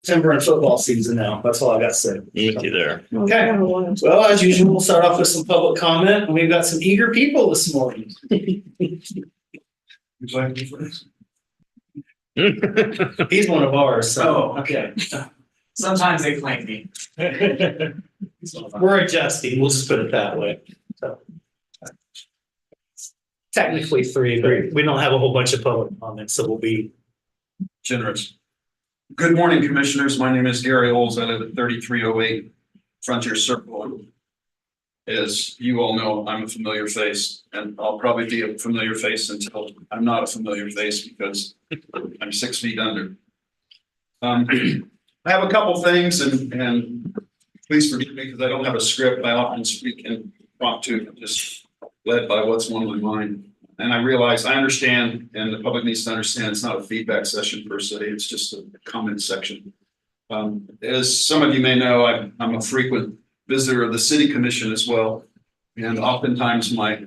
September and football season now. That's all I got to say. With you there. Okay. Well, as usual, we'll start off with some public comment. And we've got some eager people this morning. Would you like to go first? He's one of ours. So, okay. Sometimes they claim me. We're adjusting. We'll just put it that way. So, technically three, but we don't have a whole bunch of public comments, so we'll be Generous. Good morning, commissioners. My name is Gary Olds. I live at 3308 Frontier Circle. As you all know, I'm a familiar face, and I'll probably be a familiar face until I'm not a familiar face because I'm 6 feet under. I have a couple things, and please forgive me because I don't have a script. I often speak impromptu, just led by what's on my mind. And I realize, I understand, and the public needs to understand, it's not a feedback session per se, it's just a comment section. As some of you may know, I'm a frequent visitor of the city commission as well. And oftentimes my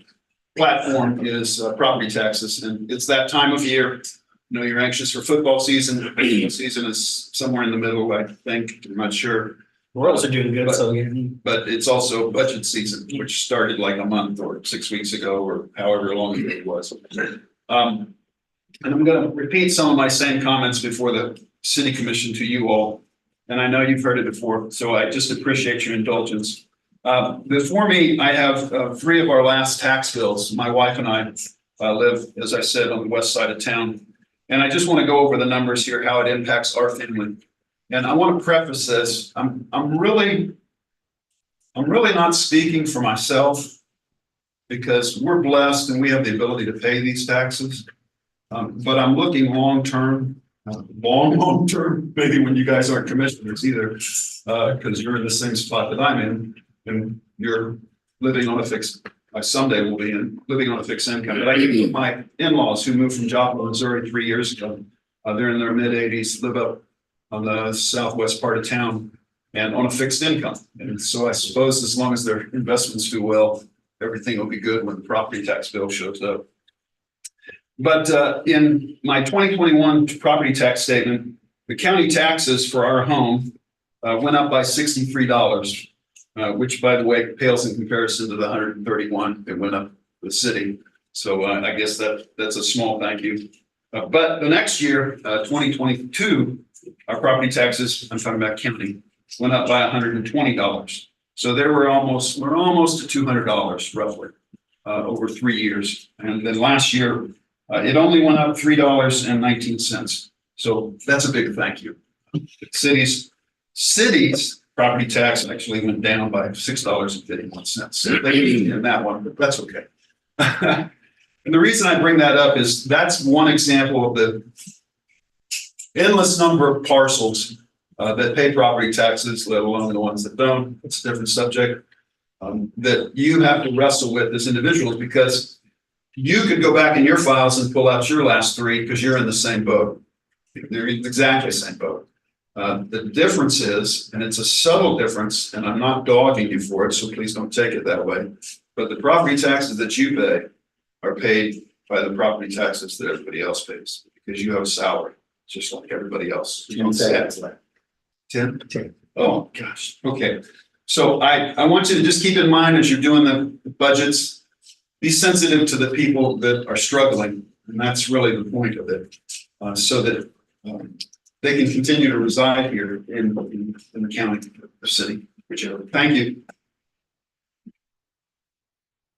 platform is property taxes, and it's that time of year. I know you're anxious for football season. Football season is somewhere in the middle, I think, I'm not sure. we're also doing good. So But it's also budget season, which started like a month or 6 weeks ago, or however long it was. And I'm going to repeat some of my same comments before the city commission to you all. And I know you've heard it before, so I just appreciate your indulgence. Before me, I have 3 of our last tax bills. My wife and I live, as I said, on the west side of town. And I just want to go over the numbers here, how it impacts our family. And I want to preface this. I'm really not speaking for myself because we're blessed and we have the ability to pay these taxes. But I'm looking long term, long term, maybe when you guys aren't commissioners either, because you're in the same spot that I'm in, and you're living on a fixed. Someday we'll be living on a fixed income. But I think my in-laws who moved from Joplin, Missouri 3 years ago, they're in their mid-80s, live up on the southwest part of town and on a fixed income. And so I suppose as long as their investments do well, everything will be good when the property tax bill shows up. But in my 2021 property tax statement, the county taxes for our home went up by $63, which, by the way, pales in comparison to the $131 that went up the city. So I guess that's a small thank you. But the next year, 2022, our property taxes, I'm talking about county, went up by $120. So we're almost to $200 roughly over 3 years. And then last year, it only went up $3.19. So that's a big thank you. Cities property tax actually went down by $6.51. So they didn't in that one, but that's okay. And the reason I bring that up is that's one example of the endless number of parcels that pay property taxes, let alone the ones that don't. It's a different subject that you have to wrestle with as individuals, because you could go back in your files and pull out your last 3 because you're in the same boat. They're in exactly the same boat. The difference is, and it's a subtle difference, and I'm not dogging you for it, so please don't take it that way, but the property taxes that you pay are paid by the property taxes that everybody else pays, because you have a salary, just like everybody else. 10? 10. Oh, gosh. Okay. So I want you to just keep in mind as you're doing the budgets, be sensitive to the people that are struggling. And that's really the point of it, so that they can continue to reside here in the county or city, whichever. Thank you.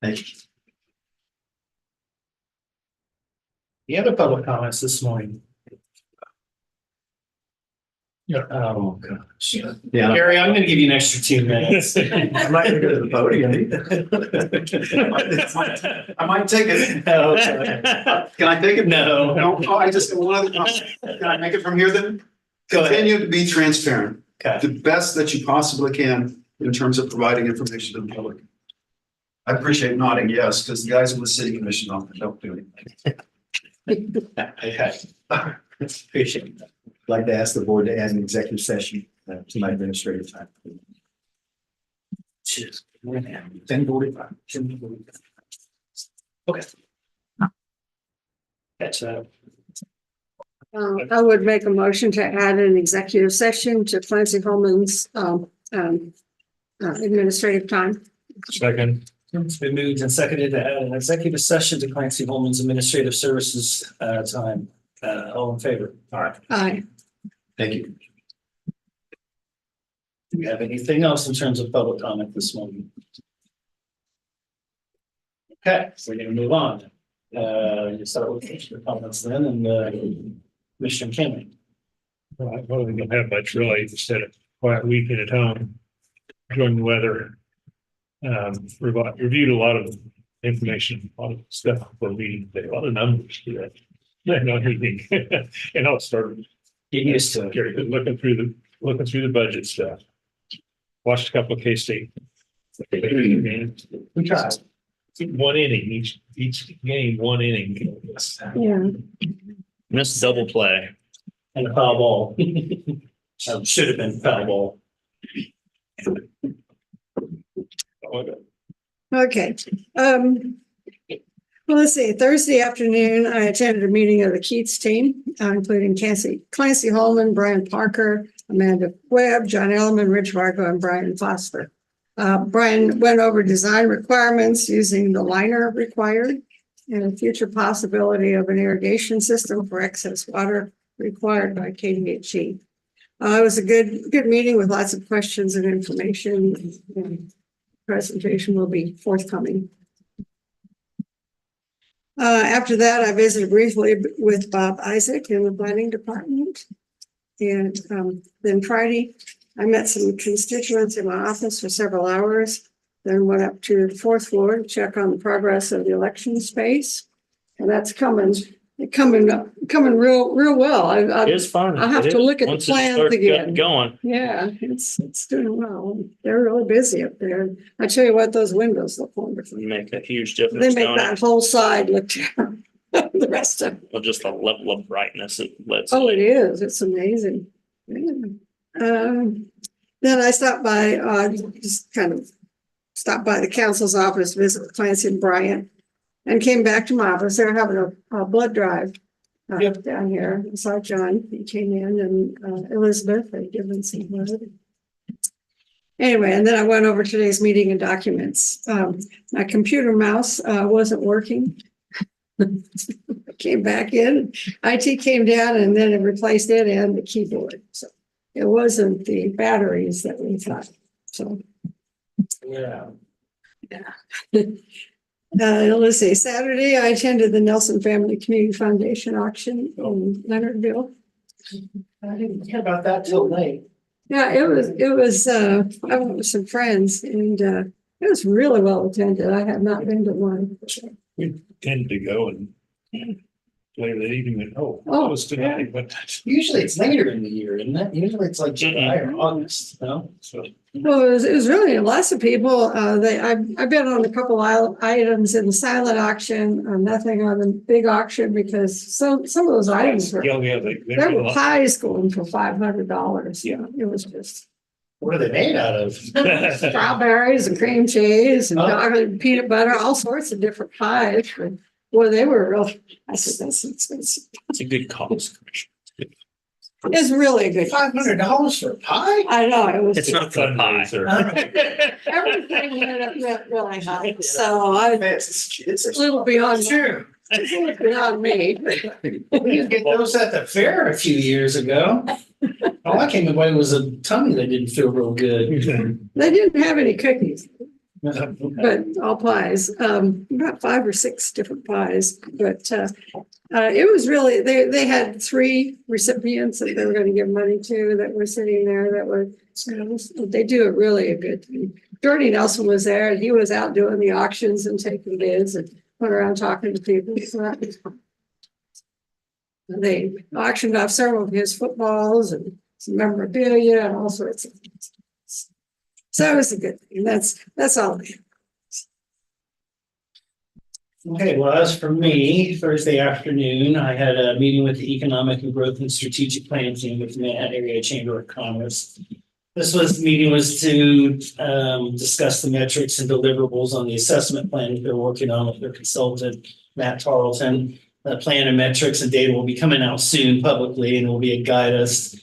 thank you. Any other public comments this morning? Oh, gosh. Yeah. Gary, I'm going to give you an extra 2 minutes. I might go to the podium. I might take it. No, okay. Can I take it? No. No, oh, I just one other comment. Can I make it from here then? Go ahead. Continue to be transparent, Okay. the best that you possibly can in terms of providing information to the public. I appreciate nodding yes, because the guys on the city commission often don't do anything. Okay. Appreciate that. I'd like to ask the board to add an executive session to my administrative time. Cheers. 10:45. Okay. Catch that. I would make a motion to add an executive session to Clancy Holman's administrative time. Second. It's been moved and seconded to add an executive session to Clancy Holman's administrative services time. All in favor? All right. Aye. Thank you. Do we have anything else in terms of public comment this morning? Okay, so we're gonna move on. You start with the comments then and Commissioner Kenley. I don't think I'll have much really, just had a quiet weekend at home, enjoying the weather. Reviewed a lot of information, a lot of stuff for meeting, a lot of numbers to that. Not anything, and I'll start Get used to it. looking through the budget stuff. Watched a couple of K-State. We tried. One inning, each game, one inning. Yeah. Missed double play. And a foul ball. Should have been foul ball. Okay. Well, let's see. Thursday afternoon, I attended a meeting of the Keats team, including Clancy Holman, Brian Parker, Amanda Webb, John Elliman, Rich Vargo, and Brian Foster. Brian went over design requirements using the liner required and a future possibility of an irrigation system for excess water required by KDHE. It was a good meeting with lots of questions and information. And presentation will be forthcoming. After that, I visited briefly with Bob Isaac in the planning department. And then Friday, I met some constituents in my office for several hours, then went up to the fourth floor to check on the progress of the election space. And that's coming real well. It's fun. I'll have It to is. look at the Once it plans starts again. Going. Yeah, it's doing well. They're really busy up there. I tell you what, those windows look wonderful. Make a huge They difference. make don't that whole side look different. The rest of it. Well, just the level of brightness it lets. Oh, it is. It's amazing. Yeah. Then I stopped by, just kind of stopped by the council's office, visit Clancy and Bryant, and came back to my office. They're having a blood drive down here. I saw John, he came in, and Elizabeth had given some blood. Anyway, and then I went over today's meeting and documents. My computer mouse wasn't working. I came back in, IT came down, and then it replaced it and the keyboard. So it wasn't the batteries that we thought. So Yeah. let's see. Saturday, I attended the Nelson Family Community Foundation auction in Leonardville. I didn't hear about that till late. Yeah, it was. I went with some friends, and it was really well attended. I have not been to one. We tend to go and later that evening, it Oh, was tonight, but. Usually it's later in the year, isn't it? Usually it's like July or August, no? So Well, it was really lots of people. I've been on a couple items in the silent auction, nothing on the big auction because some of those items were, yeah, there were pies going for $500. Yeah. It was just What are they made out of? strawberries and cream cheese and Oh. chocolate and peanut butter, all sorts of different pies. Well, they were real. I said, that's expensive. It's a good cause. It's really a good. $500 for a pie? I know, it was. It's not for the pie. Everything went up really high, so it's a It's little beyond. true. It's a little beyond me. We did get those at the fair a few years ago. All I came away was a tummy that didn't feel real good. They didn't have any cookies, but all pies, about 5 or 6 different pies, but it was really, they had 3 recipients that they were going to give money to that were sitting there that were, they do it really a good thing. Jordy Nelson was there and he was out doing the auctions and taking bids and went around talking to people. So that was fun. They auctioned off several of his footballs and some memorabilia and all sorts of things. So it was a good thing. That's all. Okay, well, as for me, Thursday afternoon, I had a meeting with the Economic and Growth and Strategic Planning team with the Manhattan Area Chamber of Commerce. This meeting was to discuss the metrics and deliverables on the assessment plan they're working on with their consultant, Matt Tarleton. plan and metrics and data will be coming out soon publicly, and it will be a guide us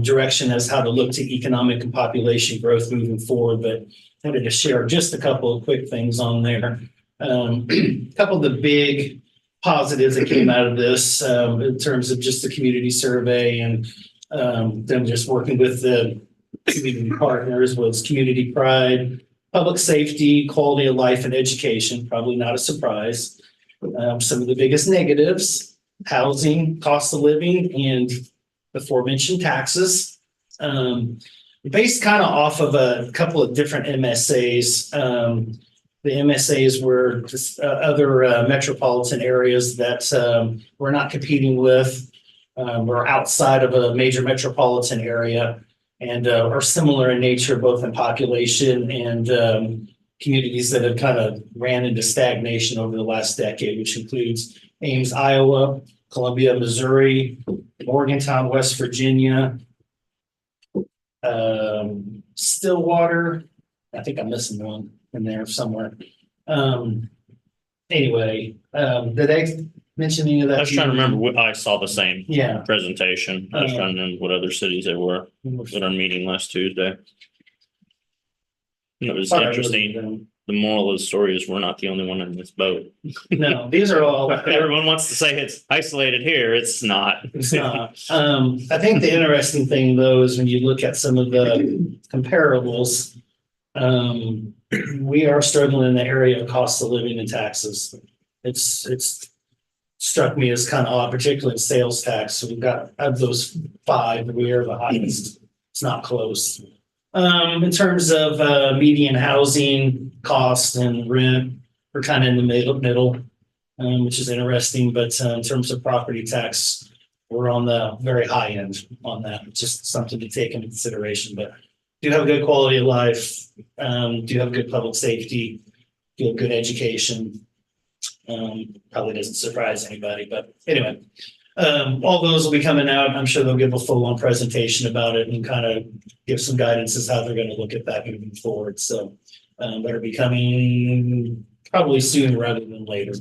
direction as how to look to economic and population growth moving forward. But I wanted to share just a couple of quick things on there. A couple of the big positives that came out of this in terms of just the community survey and them just working with the community partners was community pride, public safety, quality of life, and education. Probably not a surprise. Some of the biggest negatives: housing, cost of living, and aforementioned taxes. Based kind of off of a couple of different MSAs. The MSAs were just other metropolitan areas that we're not competing with. We're outside of a major metropolitan area and are similar in nature, both in population and communities that have kind of ran into stagnation over the last decade, which includes Ames, Iowa, Columbia, Missouri, Morgantown, West Virginia, Stillwater. I think I'm missing one in there somewhere. Anyway, did I mention any of that? I was trying to remember what I saw the same Yeah. presentation. I was trying to remember what other cities they were at our meeting last Tuesday. And it was interesting. The moral of the story is we're not the only one in this boat. No, these are all. Everyone wants to say it's isolated here. It's not. It's not. I think the interesting thing though is when you look at some of the comparables, we are struggling in the area of cost of living and taxes. It's struck me as kind of odd, particularly in sales tax. So we've got of those five, we are the highest. It's not close. In terms of median housing cost and rent, we're kind of in the middle, which is interesting. But in terms of property tax, we're on the very high end on that. Just something to take into consideration. But do have a good quality of life, do have good public safety, do have good education. Probably doesn't surprise anybody, but anyway, all those will be coming out. I'm sure they'll give a full-on presentation about it and kind of give some guidance as how they're going to look at that moving forward. So that'll be coming probably sooner rather than later.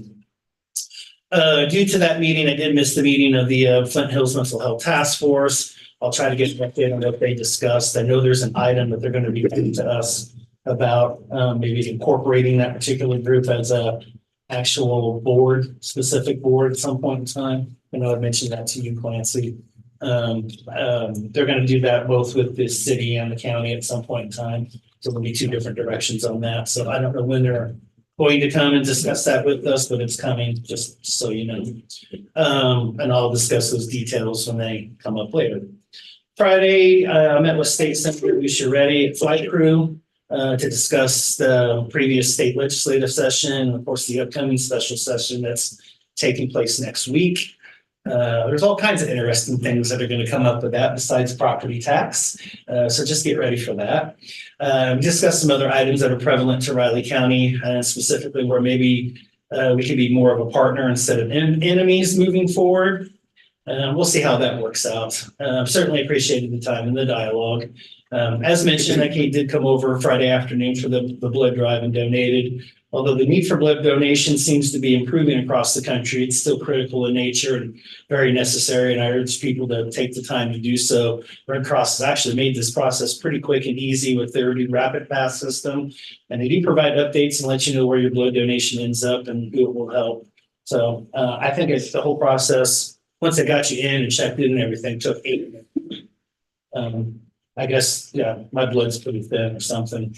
Due to that meeting, I did miss the meeting of the Flint Hills Mental Health Task Force. I'll try to get an update on what they discussed. I know there's an item that they're going to be coming to us about maybe incorporating that particular group as a actual board, specific board at some point in time. I know I mentioned that to you, Clancy. They're going to do that both with the city and the county at some point in time. So there'll be two different directions on that. So I don't know when they're going to come and discuss that with us, but it's coming, just so you know. And I'll discuss those details when they come up later. Friday, I met with State Senator Lucia Reddy, flight crew, to discuss the previous state legislative session, and of course, the upcoming special session that's taking place next week. There's all kinds of interesting things that are going to come up with that besides property tax. So just get ready for that. Discuss some other items that are prevalent to Riley County, specifically where maybe we could be more of a partner instead of enemies moving forward. We'll see how that works out. Certainly appreciated the time and the dialogue. As mentioned, Kate did come over Friday afternoon for the blood drive and donated. Although the need for blood donation seems to be improving across the country, it's still critical in nature and very necessary. And I urge people to take the time to do so. Red Cross has actually made this process pretty quick and easy with their new Rapid Pass system. And they do provide updates and let you know where your blood donation ends up and who it will help. So I think it's the whole process. Once they got you in and checked in and everything, took 8 minutes. I guess, yeah, my blood's pretty thin or something.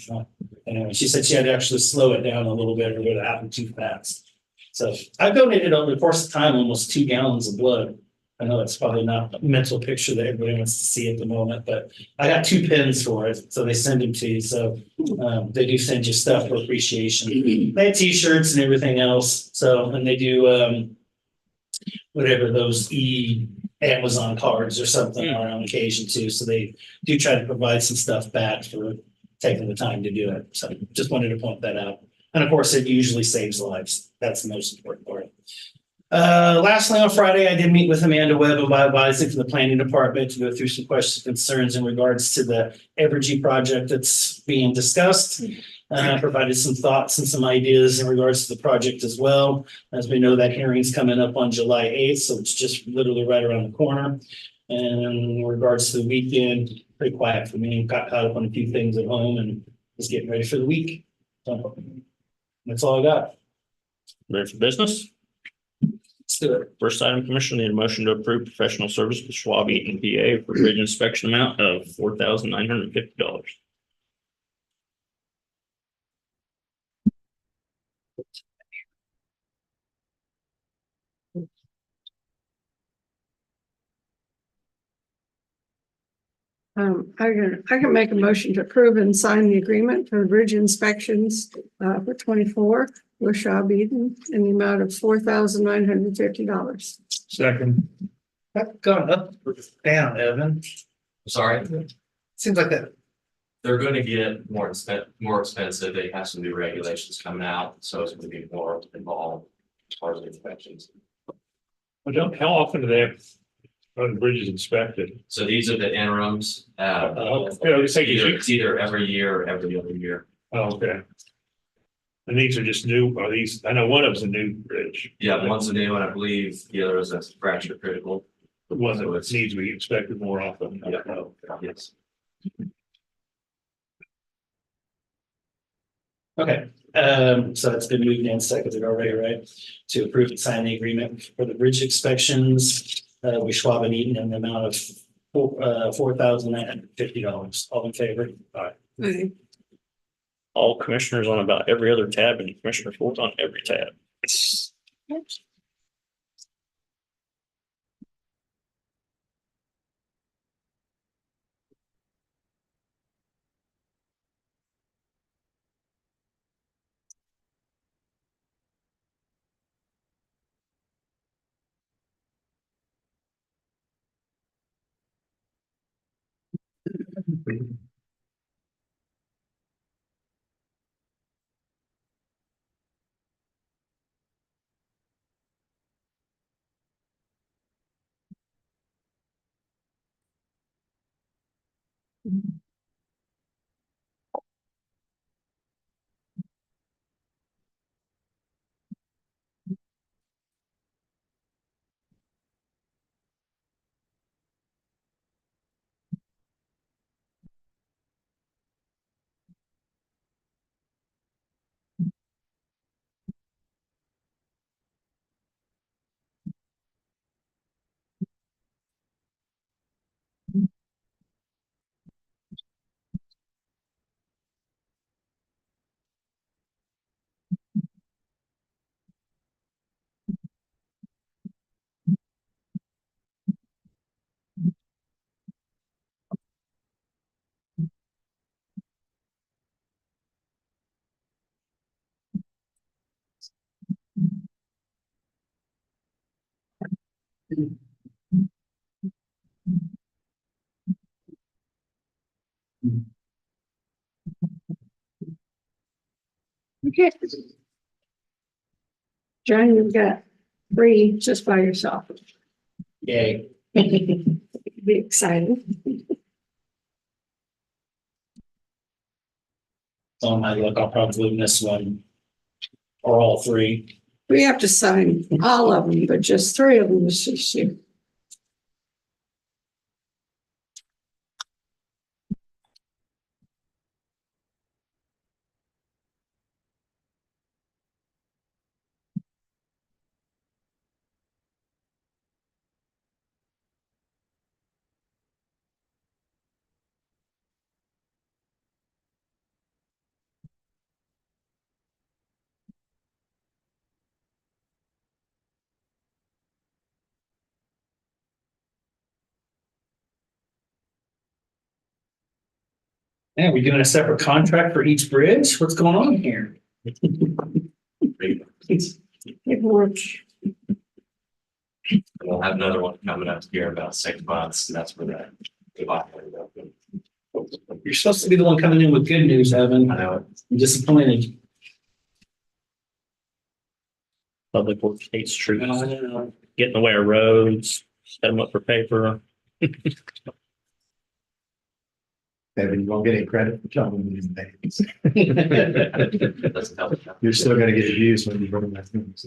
Anyway, she said she had to actually slow it down a little bit or it would have happened too fast. So I've donated over the course of time almost 2 gallons of blood. I know that's probably not a mental picture that everybody wants to see at the moment, but I got 2 pins for it. So they send them to you. So they do send you stuff for appreciation. They had t-shirts and everything else. So, and they do whatever those Amazon cards or something are on occasion too. So they do try to provide some stuff back for taking the time to do it. So just wanted to point that out. And of course, it usually saves lives. That's the most important part. Lastly, on Friday, I did meet with Amanda Webb of Biobiotic from the planning department to go through some questions and concerns in regards to the Evergy project that's being discussed. provided some thoughts and some ideas in regards to the project as well. As we know, that hearing's coming up on July 8th, so it's just literally right around the corner. And in regards to the weekend, pretty quiet for me. Got caught up on a few things at home and was getting ready for the week. So that's all I got. Ready for business? Let's do it. First item, Commissioner, need a motion to approve professional service with Schwab Eaton PA for bridge inspection amount of $4,950. I can make a motion to approve and sign the agreement for the bridge inspections for 24 with Shaw Eden in the amount of $4,950. Second. That's gone up or down, Evan. Sorry, Seems like that. they're gonna get more expensive. They have some new regulations coming out, so it's gonna be more involved as far as the inspections. How often do they have the bridges inspected? So these are the interims. It's Either every year or every other year. Oh, okay. And these are just new, are these, I know one of them's a new bridge. Yeah, one's a new, and I believe the other is a fracture critical. The one that needs to be inspected more often. Yeah, yes. Okay, so it's been moved and seconded already, right? To approve and sign the agreement for the bridge inspections, with Schwab and Eaton in the amount of $4,950. All in favor? Aye. All commissioners on about every other tab and Commissioner Ford on every tab. Okay. John, you've got 3 just by yourself. Yay. Be excited. On my luck, I'll probably miss one or all 3. We have to sign all of them, but just 3 of them is just you. Yeah, we doing a separate contract for each bridge? What's going on here? It works. We'll have another one coming up here in about 6 months, and that's where that. You're supposed to be the one coming in with good news, Evan. I know it. I'm disappointed. Public Works hates trees, get in the way of roads, set them up for paper. Maybe you won't get any credit for telling me these things. Doesn't help. You're still gonna get views when you bring that things.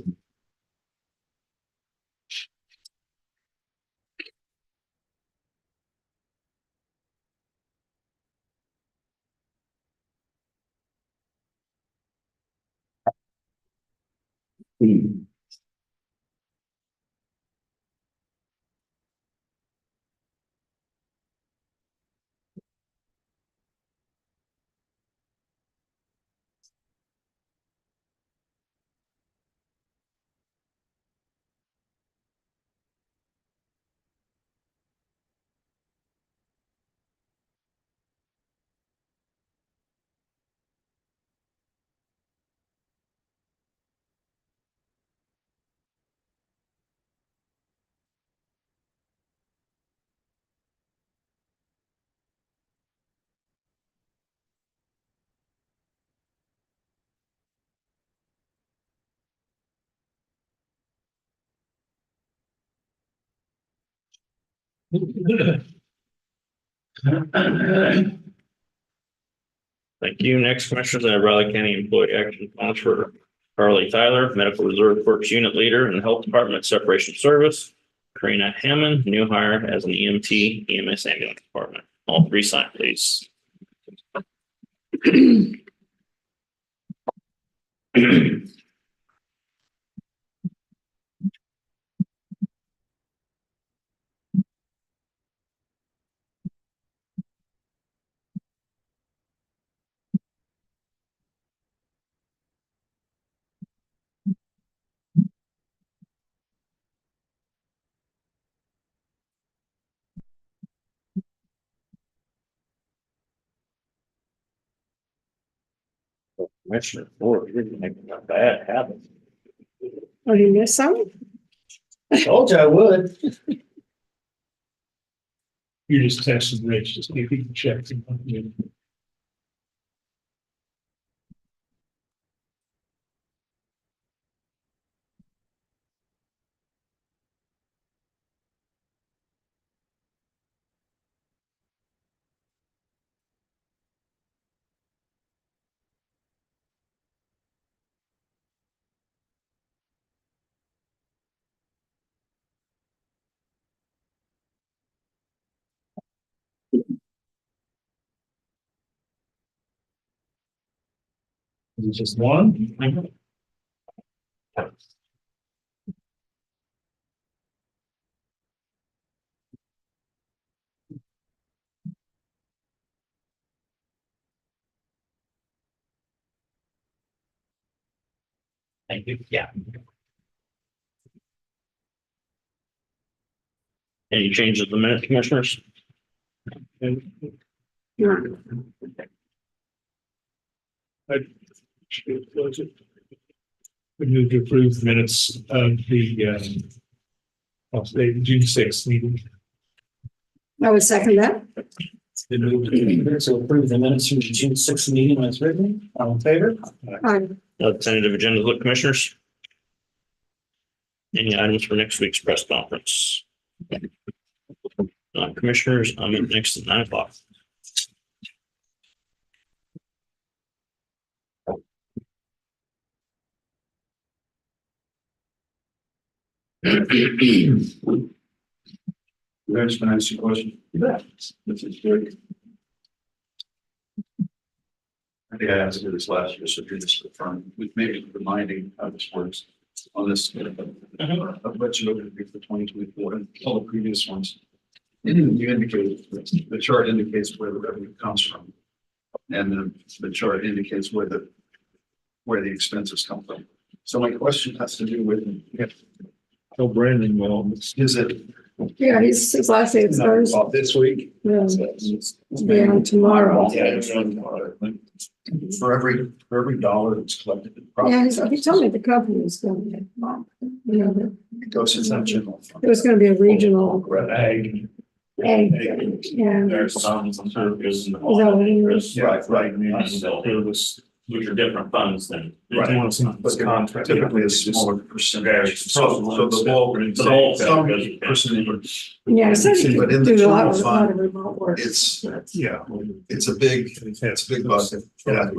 Thank you. Next, Commissioners, I have Raleigh County Employee Action Plans for Carly Tyler, Medical Reserve Corps Unit Leader in the Health Department Separation Service. Karina Hammond, new hire as an EMT, EMS Ambulance Department. All three sign, please. Commissioner Ford, you're making a bad habit. Oh, you missed some? Told you I would. You just tested Rich to see if he can check. Him. Is it just one? Thank you. Yeah. Any changes to the minute, Commissioners? Yeah. We move to approve the minutes of the June 6th meeting. I would second that. Been moved to approve the minutes from the June 6th meeting as written. All in favor? No tentative agenda, look, Commissioners. Any items for next week's press conference? Commissioners, I'm up next at 9 o'clock. There's been asked a question. This is good. I think I asked you this last year, so do this for fun. We've made reminding how this works on this. I'll let you overview for 2024 and all the previous ones. You indicate, the chart indicates where the revenue comes from. And the chart indicates where the expenses come from. So my question has to do with, Tell Brandon, well, is it Yeah, his last day is Thursday. about this week? Yeah, it's be on tomorrow. For every dollar that's collected. Yeah, he told me the company was going to, you know, It goes into that general fund. it was going to be a regional ag. ag thing, yeah. There's some services. Is that what it is? Right. Service. which are different funds than. Right. But contract. Typically a smaller percentage. So the small. The whole Some thing goes- percentage, Yeah, so you But could in the do a lot general of fund, remote work. it's Yeah. it's a big bucket. Yeah.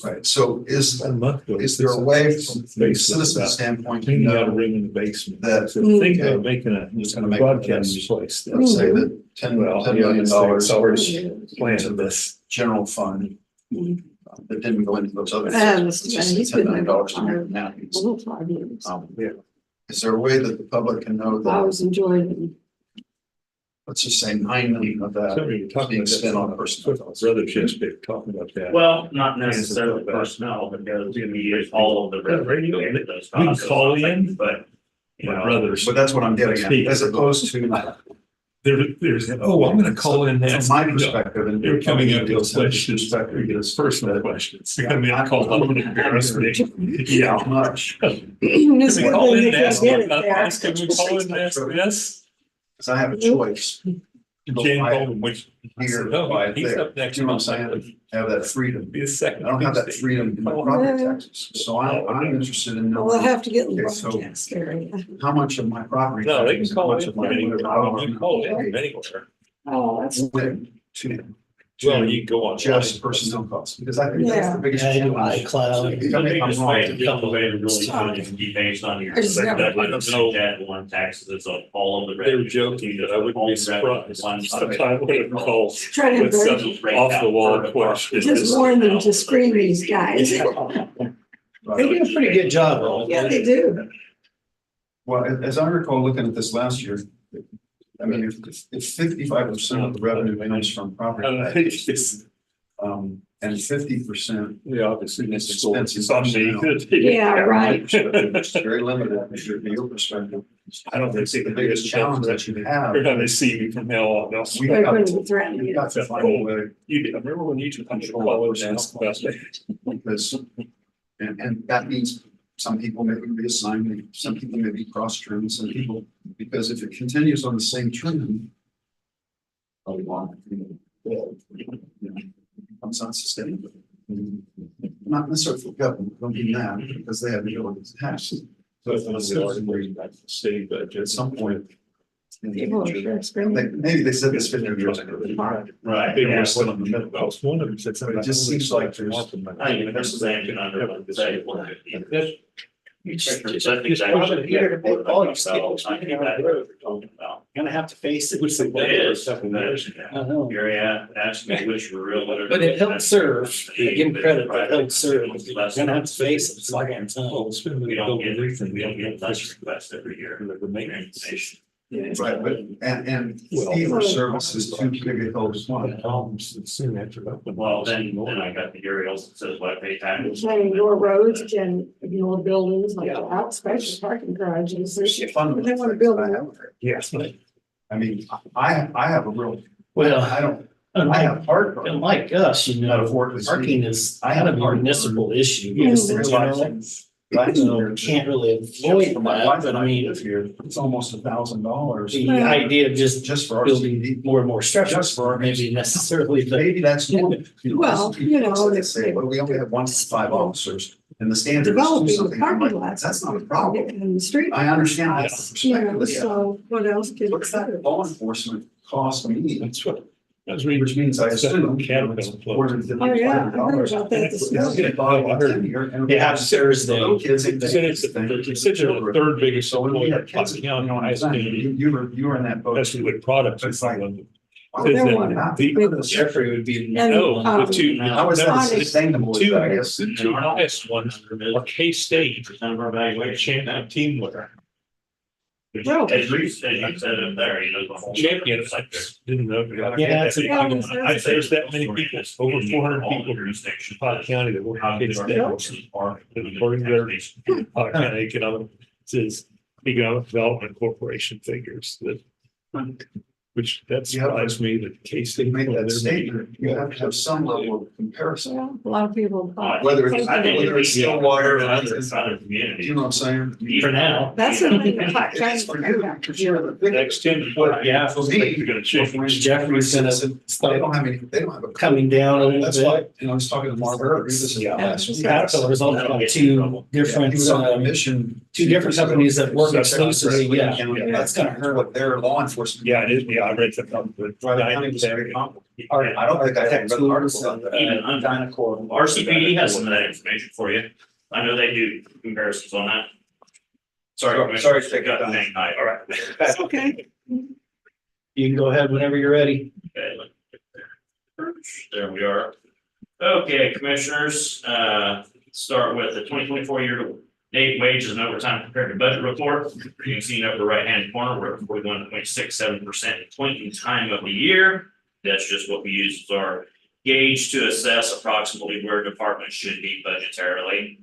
Right, so is A month ago. is there a way from the citizen standpoint to Cleaning out a know room in the basement. that So think of making a It's gonna make broadcast place. let's say that $10 million Plan into of this. general fund that didn't go into those other. He's Just been $10 million there in now. for 5 years. Is there a way that the public can know I that, was enjoying let's just say 9 million of that Somebody were talking being about spent on that. personnel? Brothers yesterday talking about that. Well, not necessarily personnel, because we use all of the revenue into those costs. call in. But, you My know, brothers. But that's what I'm getting at, as opposed to, There's, oh, I'm gonna call in that. from my perspective, and They're coming in deals with with questions, perspective, it's personal questions. They're coming in, call, I'm gonna embarrass me. yeah, how much? It's Can we good call when in you and can ask get it about there. this? Can we call in and ask this? Because I have a choice Jane told him, which, I here, said, no, by he's there. up next You know what I'm month. saying? I have that freedom. Be the second. I don't have that Tuesday. freedom in my property taxes, so I'm interested in Well, we'll knowing have to get in the Okay, so- broadcast area. how much of my property. No, they can taxes, how call much in of my from anywhere. whatever You can call in from anywhere. Oh, that's went to Well, you can go on. just personnel costs, because I think that's Yeah. the biggest Yeah, I do challenge. iCloud. The Tell me if I'm biggest wrong. way, the only way to really put it is be based on your. I just never- I don't know that one taxes, it's on all of the. They were revenue. joking that I wouldn't All be the revenue, surprised. one- Sometime when it calls trying with to some encourage off the wall question. just warn them to screen these guys. They do a pretty good job of it. Yeah, they do. Well, as I recall looking at this last year, I mean, if 55% of the revenue comes from property taxes, and 50%. Yeah, obviously, this is Expenses. on me. Yeah, right. It's very limited from your perspective. I don't think The biggest challenge that you have. They're gonna see me from now on. They'll- We They're got going to- to be threatening we you. got to find a way, You did, I remember when you took control of this about that. because, and that means some people may be reassigned, some people may be cross-trained, some people, because if it continues on the same trend. Probably long, becomes unsustainable. Not necessarily for government, don't mean that, because they have the ability to tax. So it's one of the ordinary city budget. At some point. in the People are future, sure screaming. Maybe they said this 50 years ago. Right. They Yeah. were still in the middle. One of them said something. It just seems like there's- I mean, this is actually under what say 150. You That's just exactly probably here to make all your about. skills. I think that's what we're talking about. Gonna have to face it. It is, I know. you're asking me which were real. But it helped serve. I give them credit, that helped serve. You're gonna have to face it. It's like I'm telling you. We don't get less requests every year. The maintenance. Right, but, and fee for service is too big a hill to climb. Well, then I got the aerials that says what I pay taxes. Saying your roads can ignore buildings like that, especially parking garages. They want to build them. Yes. I mean, I have a real, Well, I don't, I unlike, have hard. unlike us, you know, parking is kind of a municipal issue. Yes, in general. So can't really avoid that, but I mean, Here, it's almost $1,000. the idea of Just for building RCD. more and more structures for maybe necessarily the. Maybe that's. Well, you know, They say, well, we only have 1 to 5 officers and the standard is do Developing the something. I'm parking like, lots. that's not a problem. In the street. I understand that You know, perspective, yeah. so what else could? What's that law enforcement cost me? That's what, that's reading. Which means I assume. Caterpillar. Oh, yeah, I heard about that this morning. They have Thursday. They're considered the third biggest employer in Clark County. I estimated. You were in that boat. That's with products. It's like- They're one. Jeffrey would be. And, No, the two. How is that Honest. sustainable? Two, I guess. the two highest ones are K-State, Percent of our valuation. champion team winner. Really? As you said up there, you know, the whole. Champion, I didn't know. Yeah, it's a- I say there's that many people, over 400 people in Pot County that work at K-State. According to their Pot County Economic, it says Economic Development Corporation figures that which that You have- surprised me that K-State. Make that statement, you have to have some level of comparison, Well, a lot of people. whether it's, I think whether it's Stillwater or other other, communities. you know what I'm saying? For now. That's the thing. the hot It's for you, Chinese- for sure. The Next thing- 10, What- Yeah. For You're me, gonna change. Jeffrey's gonna they start don't have any, they don't have a. coming down a little That's bit. why, I was talking to Margaret. Caterpillar's also got two different, He was on a uh, mission. two different companies that work exclusively, yeah. County. That's gonna hurt. What their law enforcement. Yeah, it is. Yeah, I read something. Right, county was very comparable. Our- I don't think I our had tech read the tools article. and, Even under- Dynacore. RCPD has some of that information for you. I know they do comparisons on that. Sorry, Commissioner. Sorry to take Got your the time. thing. All right. It's okay. You can go ahead whenever you're ready. Okay, let me get there. There we are. Okay, commissioners, start with the 2024 year-to-date wages and overtime compared to budget report. You can see in the upper right-hand corner, we're at 41.67% point in time of the year. That's just what we use as our gauge to assess approximately where departments should be budgetarily.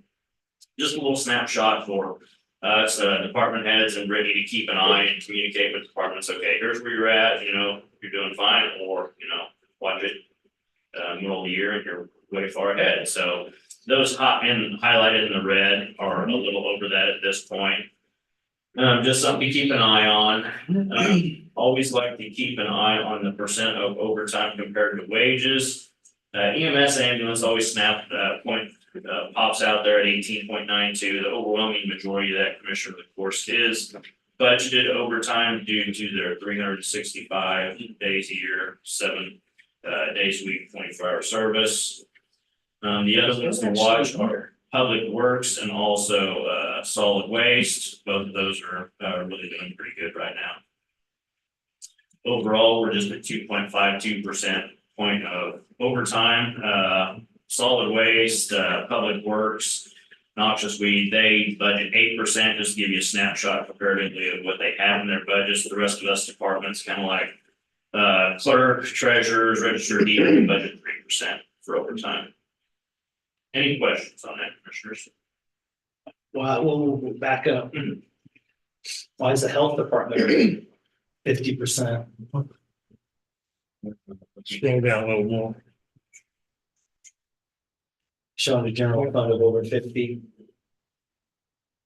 Just a little snapshot for us, department heads and ready to keep an eye and communicate with departments. Okay, here's where you're at, you're doing fine, or, watch it middle of the year and you're way far ahead. So those highlighted in the red are a little over that at this point. Just something to keep an eye on. Always like to keep an eye on the percent of overtime compared to wages. EMS ambulance always pops out there at 18.92. The overwhelming majority of that, Commissioner, of course, is budgeted overtime due to their 365 days a year, 7 days a week, 24-hour service. The other ones to watch are Public Works and also Solid Waste. Both of those are really doing pretty good right now. Overall, we're just at 2.52% point of overtime. Solid Waste, Public Works, Noxious Weed, they budget 8%, just to give you a snapshot comparatively of what they have in their budgets. The rest of us departments, kind of like clerk, treasurers, registered deed, budget 3% for overtime. Any questions on that, commissioners? Well, we'll back up. Why is the health department 50%? Scroll down a little more. Showing the general fund of over 50.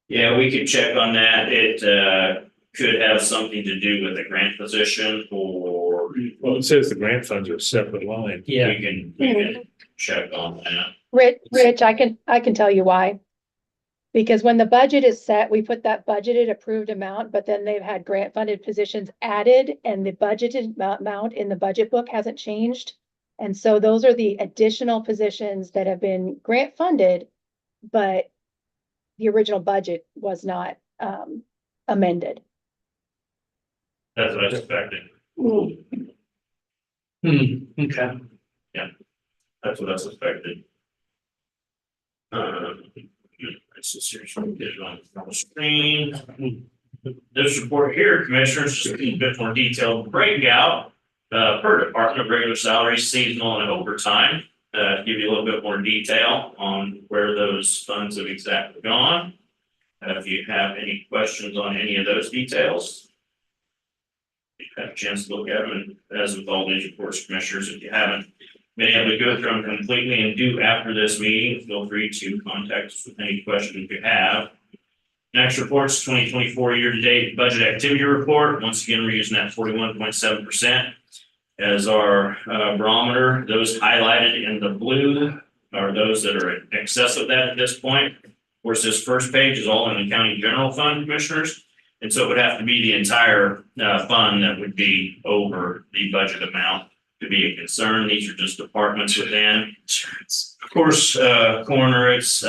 Yeah, we could check on that. It could have something to do with the grant position, or Well, it says the grant funds are a separate line. Yeah. we can check on that. Rich, I can tell you why. Because when the budget is set, we put that budgeted approved amount, but then they've had grant funded positions added and the budgeted amount in the budget book hasn't changed. And so those are the additional positions that have been grant funded, but the original budget was not amended. That's what I suspected. Okay. That's what I suspected. Let's just see if I can get it on the screen. This report here, commissioners, just a bit more detailed breakout per department of regular salaries, seasonal and overtime. Give you a little bit more detail on where those funds have exactly gone. If you have any questions on any of those details, you have a chance to look at them. And as with all these reports, commissioners, if you haven't been able to go through them completely and do after this meeting, feel free to contact us with any questions you have. Next report's 2024 year-to-date budget activity report. Once again, we're using that 41.7% as our barometer. Those highlighted in the blue are those that are in excess of that at this point. Of course, this first page is all in the county general fund, commissioners. And so it would have to be the entire fund that would be over the budget amount to be a concern. These are just departments within. Of course, coroner, it's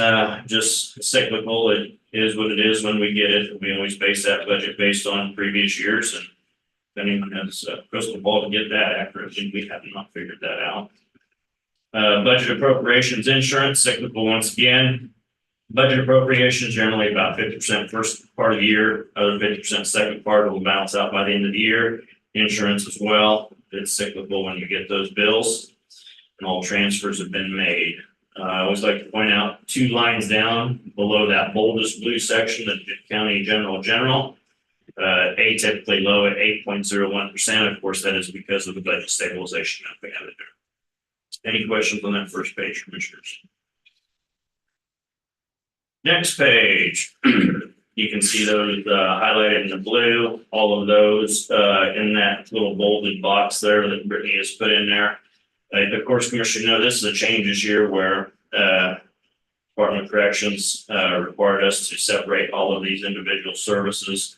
just cyclical. It is what it is when we get it. We always base that budget based on previous years, and if anyone has a crystal ball to get that accurately, we have not figured that out. Budget appropriations, insurance, cyclical once again. Budget appropriations generally about 50% first part of the year, other 50% second part will balance out by the end of the year. Insurance as well. It's cyclical when you get those bills, and all transfers have been made. I always like to point out 2 lines down below that boldest blue section, the county general atypically low at 8.01%. Of course, that is because of the budget stabilization that we have in there. Any questions on that first page, commissioners? Next page, you can see those highlighted in the blue, all of those in that little bolded box there that Brittany has put in there. Of course, Commissioner, you know, this is a change this year where Department of Corrections required us to separate all of these individual services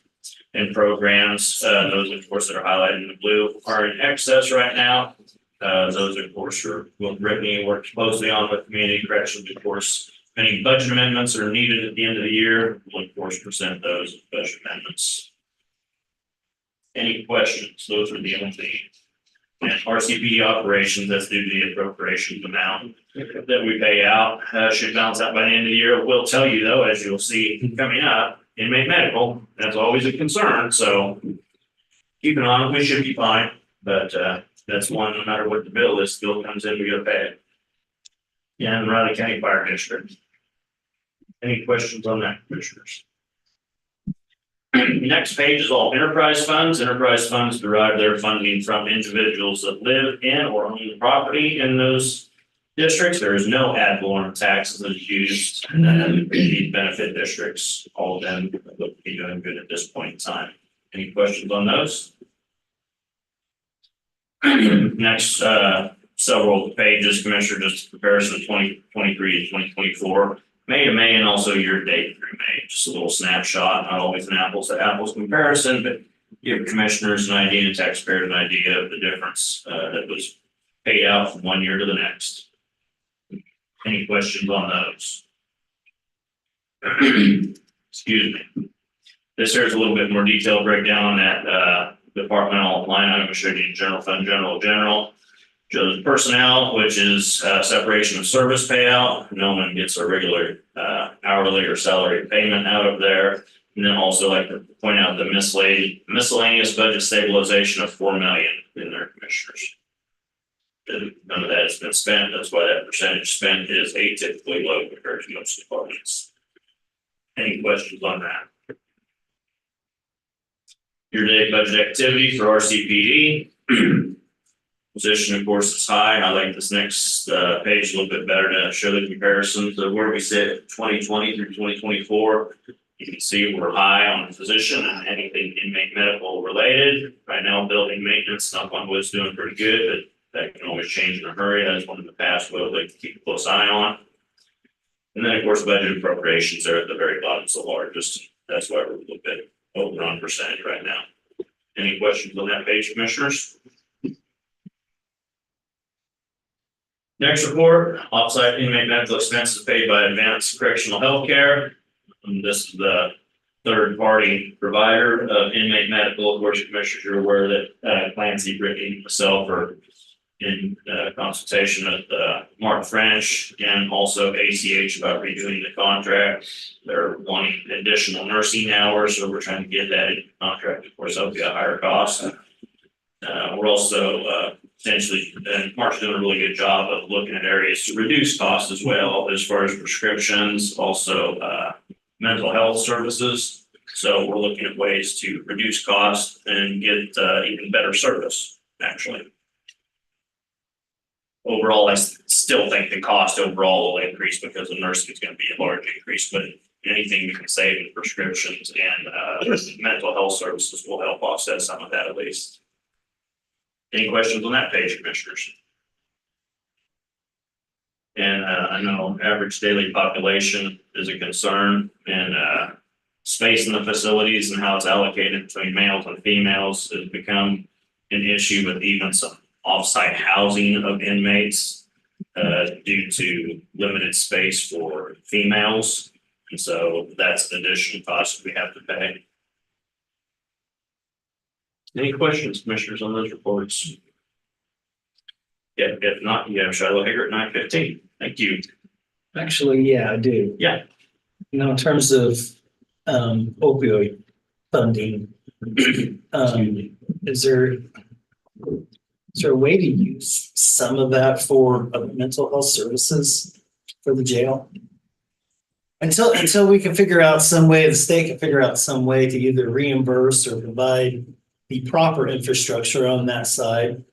and programs. Those, of course, that are highlighted in the blue are in excess right now. Those, of course, are what Brittany worked closely on with Community Corrections. Of course, any budget amendments that are needed at the end of the year, we'll of course present those budget amendments. Any questions? Those are the only things. And RCPD operations, that's due to the appropriations amount that we pay out, should balance out by the end of the year. We'll tell you though, as you'll see coming up, inmate medical, that's always a concern. So keep an eye on it. We should be fine, but that's one, no matter what the bill is, bill comes in, we gotta pay it. Yeah, and Riley County Fire District. Any questions on that, commissioners? Next page is all enterprise funds. Enterprise funds derive their funding from individuals that live in or own the property in those districts. There is no ad valorem taxes that is used in these benefit districts. All of them look to be doing good at this point in time. Any questions on those? Next, several pages, Commissioner, just comparison of 2023 to 2024. May to May and also year date through May, just a little snapshot, not always an apples to apples comparison, but give commissioners an idea and taxpayers an idea of the difference that was paid out from one year to the next. Any questions on those? Excuse me. This here is a little bit more detailed breakdown on that departmental line item. I showed you general fund, general. Shows personnel, which is separation of service payout. No one gets a regular hourly or salary payment out of there. And then also like to point out the miscellaneous budget stabilization of $4 million in their commissioners. None of that has been spent. That's why that percentage spent is atypically low compared to most departments. Any questions on that? Year-to-date budget activity for RCPD. Position, of course, is high. I like this next page a little bit better to show the comparisons of where we sit 2020 through 2024. You can see we're high on the position and anything inmate medical related. Right now, building maintenance, knock on wood's doing pretty good, but that can always change in a hurry. That's one in the past we'll like to keep a close eye on. And then, of course, budget appropriations are at the very bottom, so largest. That's why we're a little bit over on percentage right now. Any questions on that page, commissioners? Next report, offsite inmate medical expenses paid by Advanced Correctional Healthcare. And this is the third party provider of inmate medical. Of course, commissioners are aware that Clancy, Brittany, myself are in consultation with Mark French and also ACH about redoing the contract. They're wanting additional nursing hours, so we're trying to get that in the contract. Of course, that'll be a higher cost. We're also essentially, and Mark's doing a really good job of looking at areas to reduce costs as well, as far as prescriptions, also mental health services. So we're looking at ways to reduce costs and get even better service, actually. Overall, I still think the cost overall will increase because the nursing is going to be a large increase, but anything we can save in prescriptions and mental health services will help offset some of that at least. Any questions on that page, commissioners? And I know average daily population is a concern, and space in the facilities and how it's allocated between males and females has become an issue with even some off-site housing of inmates due to limited space for females. And so that's an additional cost we have to pay. Any questions, commissioners, on those reports? Yeah, if not, you have Shiloh Hager at 9:15. Thank you. Actually, yeah, I do. Yeah. You know, in terms of opioid funding, is there a way to use some of that for mental health services for the jail? Until we can figure out some way, the state can figure out some way to either reimburse or provide the proper infrastructure on that side.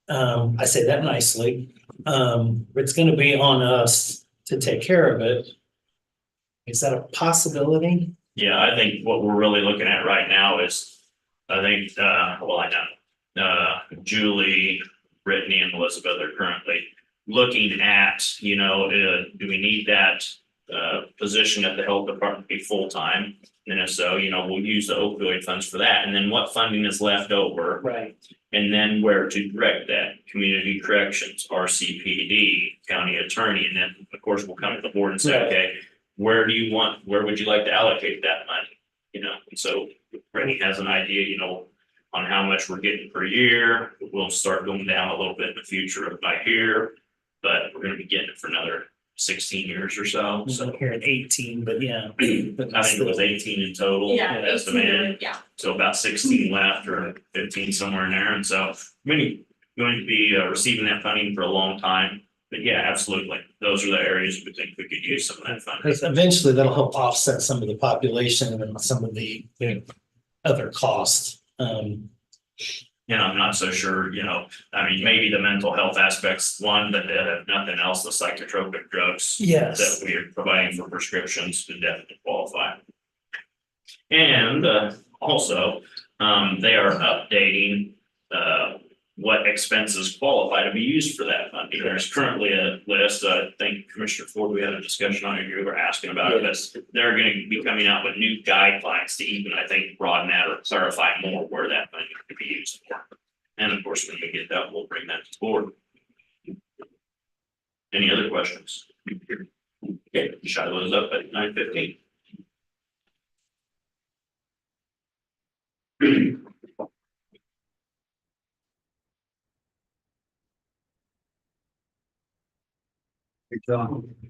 I say that nicely. It's gonna be on us to take care of it. Is that a possibility? Yeah, I think what we're really looking at right now is, I think, well, I know, Julie, Brittany and Elizabeth are currently looking at, do we need that position at the health department to be full-time? And if so, we'll use the opioid funds for that. And then what funding is left over? Right. And then where to direct that, community corrections, RCPD, county attorney, and then, of course, we'll come to the board and say, Right. okay, where would you like to allocate that money? And so Brittany has an idea, on how much we're getting per year. We'll start going down a little bit in the future by here, but we're gonna be getting it for another 16 years or so. So Here at 18, but yeah. I think it was 18 in total. Yeah, Estimated. yeah. So about 16 left or 15 somewhere in there. And so we're going to be receiving that funding for a long time. But yeah, absolutely. Those are the areas we think we could use some of that funding. Because eventually that'll help offset some of the population and some of the other costs. I'm not so sure, maybe the mental health aspects, one, but if nothing else, the psychotropic drugs Yes. that we are providing for prescriptions to definitely qualify. And also, they are updating what expenses qualify to be used for that funding. There's currently a list, I think Commissioner Ford, we had a discussion on it, you were asking about it, but they're going to be coming out with new guidelines to even, I think, broaden that or clarify more where that money could be used for. And of course, when we get that, we'll bring that to the board. Any other questions? Okay, shut those up at 9:15.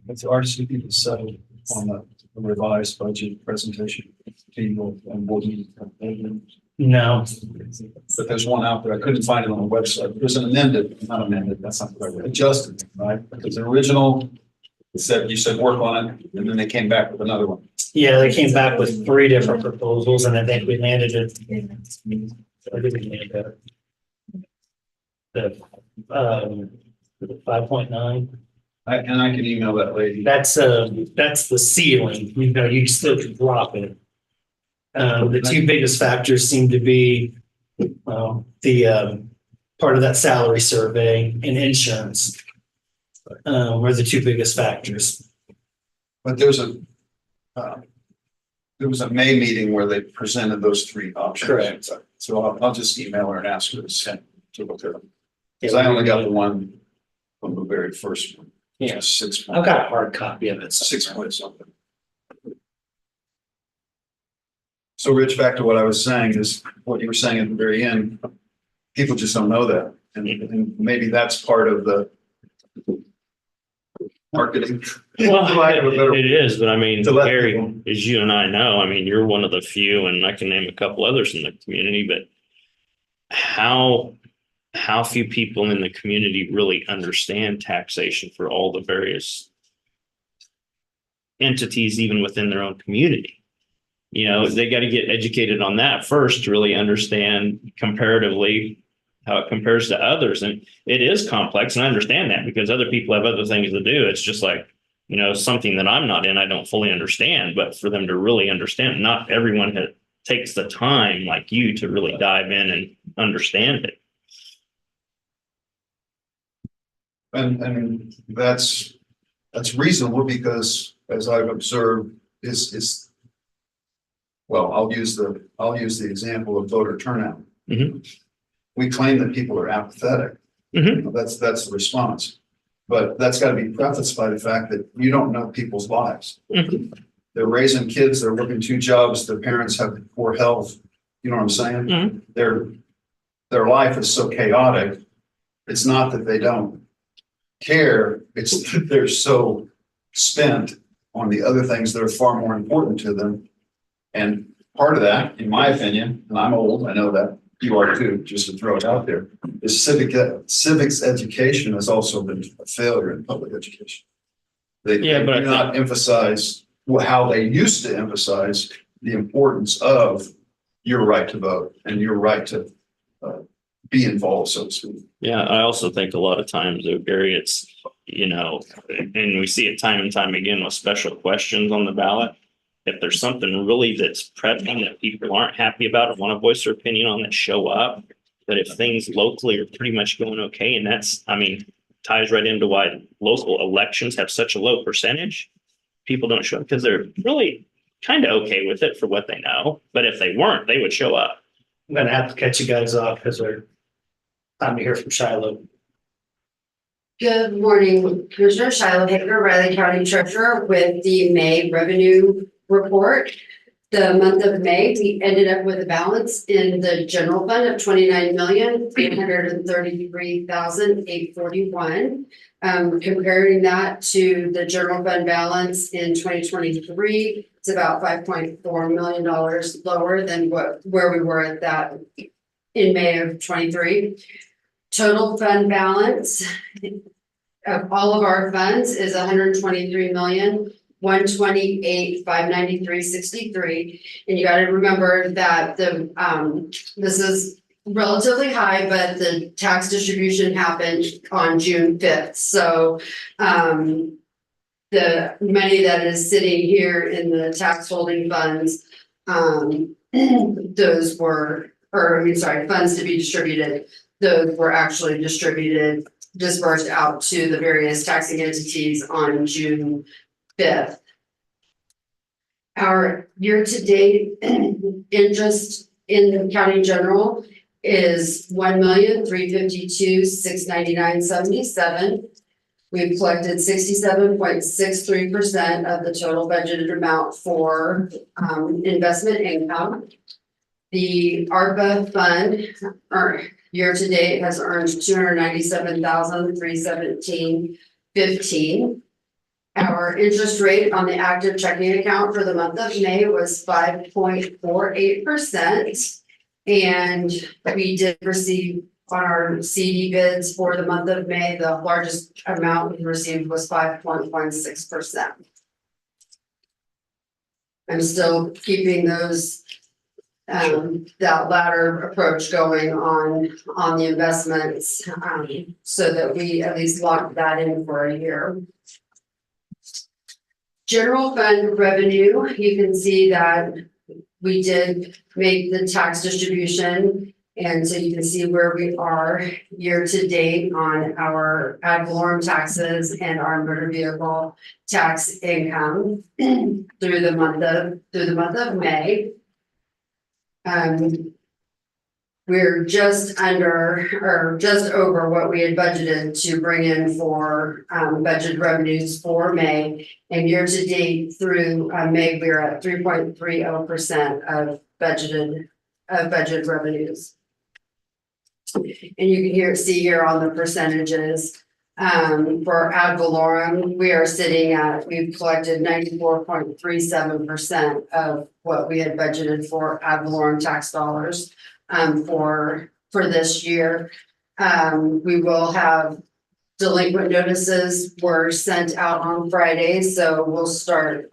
It's RCP to settle on the revised budget presentation. And we'll need. No. But there's one out there. I couldn't find it on the website. There's an not amended, that's not the right word. Adjusted, right? Because the original you said work on it, and then they came back with another one. Yeah, they came back with 3 different proposals and I think we landed it. I think we landed at the 5.9. I can email that lady. That's the ceiling, you still can drop it. The 2 biggest factors seem to be, the part of that salary survey and insurance. Were the 2 biggest factors. But there was a May meeting where they presented those 3 options. Correct. So I'll just email her and ask her to send to look at them. Because I only got the one from the very first one. Yeah. 6. I've got a hard copy of it. 6 point something. So Rich, back to what I was saying is what you were saying at the very end, people just don't know that. And maybe that's part of the marketing. Well, it is, but I mean, To let Gary, people- as you and I know, you're one of the few, and I can name a couple others in the community, but how few people in the community really understand taxation for all the various entities, even within their own community. They got to get educated on that first to really understand comparatively how it compares to others. And it is complex, and I understand that because other people have other things to do. It's just like, something that I'm not in, I don't fully understand, but for them to really understand, not everyone takes the time like you to really dive in and understand it. And that's reasonable because as I've observed I'll use the example of voter turnout. Mhm. We claim that people are apathetic. Mhm. That's the response. But that's got to be prefaced by the fact that you don't know people's lives. Mhm. They're raising kids, they're working 2 jobs, their parents have poor health. You know what I'm saying? Mhm. Their life is so chaotic. It's not that they don't care, it's that they're so spent on the other things that are far more important to them. And part of that, in my opinion, and I'm old, I know that you are too, just to throw it out there, is civics education has also been a failure in public education. They Yeah, but I do not emphasize how they used to emphasize the importance of your right to vote and your right to be involved, so to speak. Yeah, I also think a lot of times, though, Gary, it's, and we see it time and time again with special questions on the ballot. If there's something really that's pressing that people aren't happy about or want to voice their opinion on, that show up. But if things locally are pretty much going okay, and that's, ties right into why local elections have such a low percentage. People don't show up because they're really kind of okay with it for what they know. But if they weren't, they would show up. I'm gonna have to cut you guys off because we're time to hear from Shiloh. Good morning, Commissioner Shiloh Hager, Riley County Treasurer with the May revenue report. The month of May, we ended up with a balance in the general fund of 29,833,841. Comparing that to the general fund balance in 2023, it's about $5.4 million lower than where we were at that in May of 23. Total fund balance of all of our funds is 123,128,593.63. And you got to remember that this is relatively high, but the tax distribution happened on June 5th. So the money that is sitting here in the tax holding funds, those were, funds to be distributed. Those were actually dispersed out to the various taxing entities on June 5th. Our year-to-date interest in the county general is $1,352,699.77. We've collected 67.63% of the total budgeted amount for investment income. The ARPA fund, year-to-date, has earned $297,317.15. Our interest rate on the active checking account for the month of May was 5.48%. And we did receive on our CD bids for the month of May, the largest amount we received was 5.16%. I'm still keeping those that latter approach going on the investments, so that we at least lock that in for a year. General fund revenue, you can see that we did make the tax distribution, and so you can see where we are year to date on our ad valorem taxes and our motor vehicle tax income through the month of May. We're just under or just over what we had budgeted to bring in for budget revenues for May, and year to date through May we're at 3.30% of budget revenues. And you can see here on the percentages for ad valorem, we've collected 94.37% of what we had budgeted for ad valorem tax dollars for this year. We will have delinquent notices were sent out on Friday, so we'll start,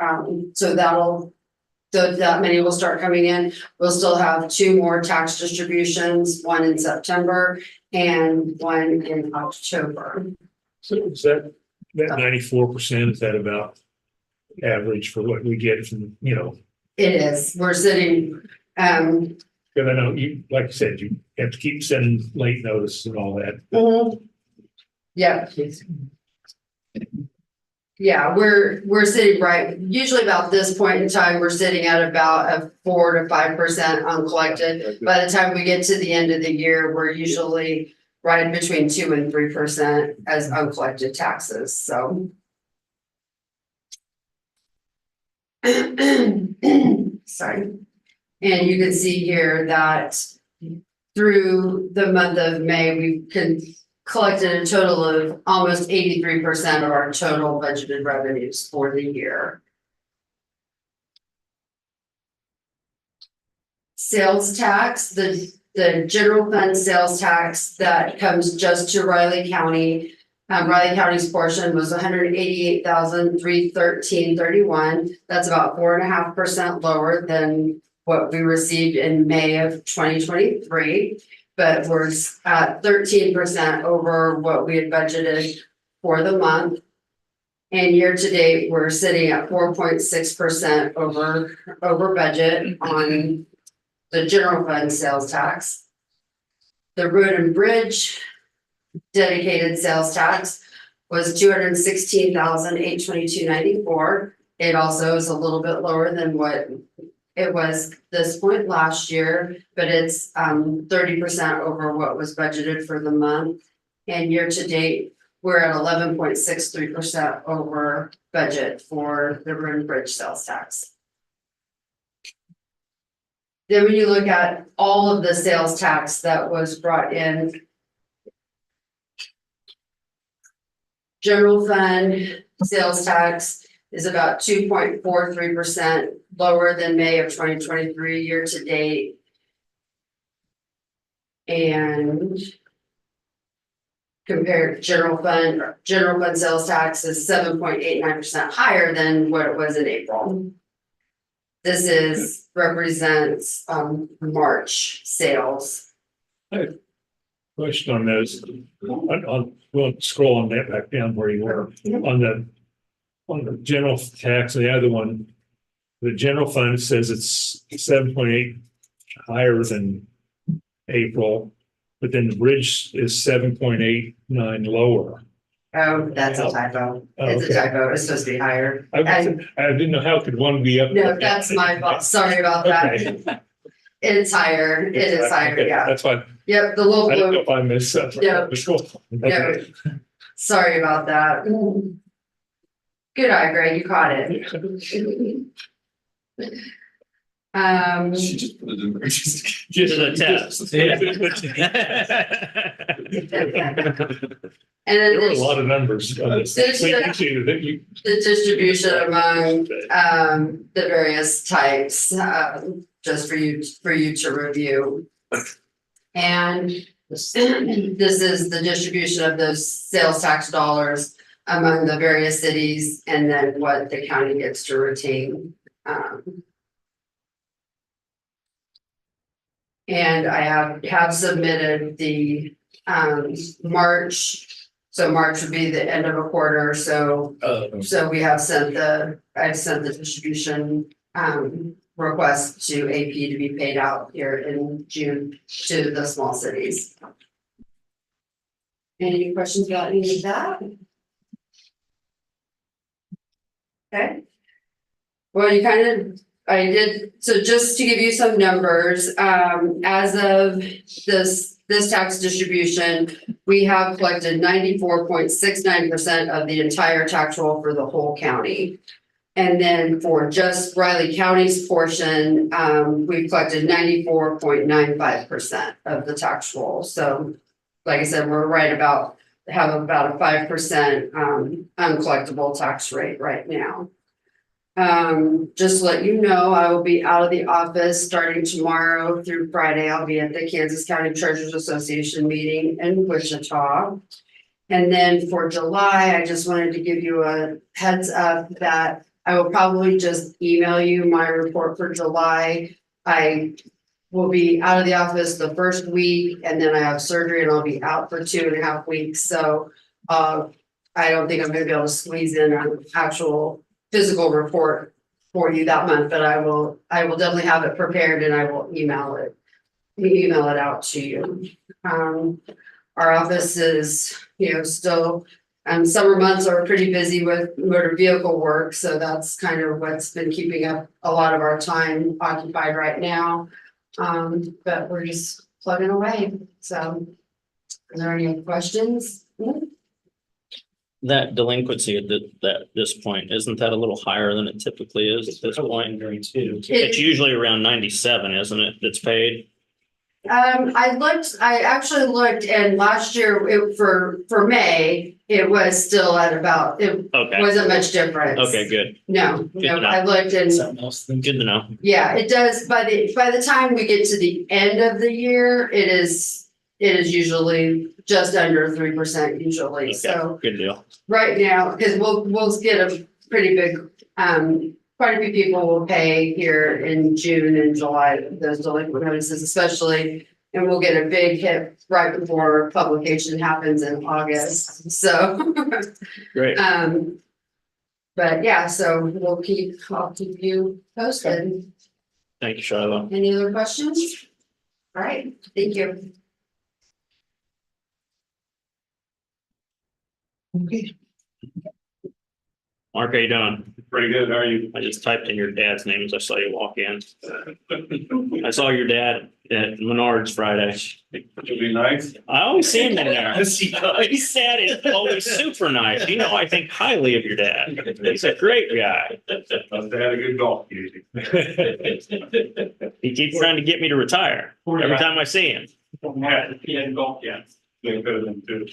that many will start coming in. We'll still have 2 more tax distributions, one in September and one in October. So is that 94%, is that about average for what we get from, It is, we're sitting, because I know you, like you said, you have to keep sending late notice and all that. yeah. Yeah, we're sitting right, usually about this point in time, we're sitting at about a 4 to 5% uncollected. By the time we get to the end of the year, we're usually right between 2 and 3% as uncollected taxes, so. Sorry. And you can see here that through the month of May, we collected a total of almost 83% of our total budgeted revenues for the year. Sales tax, the general fund sales tax that comes just to Riley County Riley County's portion was 188,313.31. That's about 4.5% lower than what we received in May of 2023. But we're at 13% over what we had budgeted for the month. And year to date, we're sitting at 4.6% over budget on the general fund sales tax. The road and bridge dedicated sales tax was 216,822.94. It also is a little bit lower than what it was this point last year, but it's 30% over what was budgeted for the month. And year to date, we're at 11.63% over budget for the road and bridge sales tax. Then when you look at all of the sales tax that was brought in, general fund sales tax is about 2.43% lower than May of 2023 year to date. And compared general fund sales tax is 7.89% higher than what it was in April. This represents March sales. Question on those, we'll scroll on that back down where you were, on the general tax, the other one, the general fund says it's 7.8 higher than April, but then the bridge is 7.89 lower. Oh, that's a typo. It's a Okay. typo. It's supposed to be higher. I didn't know how could one be up. No, that's my fault. Sorry about Okay. that. It's higher. It is higher, Okay, yeah. that's fine. Yep, the low I didn't know blue. if I missed something. Yeah. Cool. Yeah. Sorry about that. Good eye, Greg. You caught it. She just put it in there. Just a test. And then There were a lot of numbers. on this. There's- So you see that you- the distribution among the various types, just for you to review. And this is the distribution of those sales tax dollars among the various cities and then what the county gets to retain. And I have submitted the March. So March would be the end of a quarter, so we have I've sent the distribution request to AP to be paid out here in June to the small cities. Any questions about any of that? Okay. Well, I did, so just to give you some numbers, as of this tax distribution, we have collected 94.69% of the entire tax roll for the whole county. And then for just Riley County's portion, we've collected 94.95% of the tax roll. So like I said, we're have about a 5% uncollectible tax rate right now. Just to let you know, I will be out of the office starting tomorrow through Friday. I'll be at the Kansas County Treasurers Association meeting in Wichita. And then for July, I just wanted to give you a heads up that I will probably just email you my report for July. I will be out of the office the first week and then I have surgery and I'll be out for 2.5 weeks. So I don't think I'm gonna be able to squeeze in an actual physical report for you that month, but I will definitely have it prepared and I will email it out to you. Our office is, still, summer months are pretty busy with motor vehicle work. So that's kind of what's been keeping up a lot of our time occupied right now. But we're just plugging away. So are there any questions? That delinquency at this point, isn't that a little higher than it typically is at this point? It's usually around 97, isn't it, that's paid? I actually looked and last year for May, it was still at about, it Okay, wasn't much difference. okay, good. No, to know. I looked and Something else. Good to know. yeah, it does. By the time we get to the end of the year, it is it is usually just under 3% usually, so. Okay, good deal. Right now, because we'll get a pretty big, quite a few people will pay here in June and July, those delinquent notices especially. And we'll get a big hit right before publication happens in August, so. Great. But yeah, so I'll keep you posted. Thank you, Shiloh. Any other questions? All right, thank you. Okay. Mark, how you doing? Pretty good. How are you? I just typed in your dad's name as I saw you walk in. I saw your dad at Menards Friday. It'll be nice. I always see him in there. His dad is always super nice. You know, I think highly of your dad. He's a great guy. Must have had a good golf game. He keeps trying to get me to retire every time I see him. Yeah, he had golf, yeah. Doing better than two.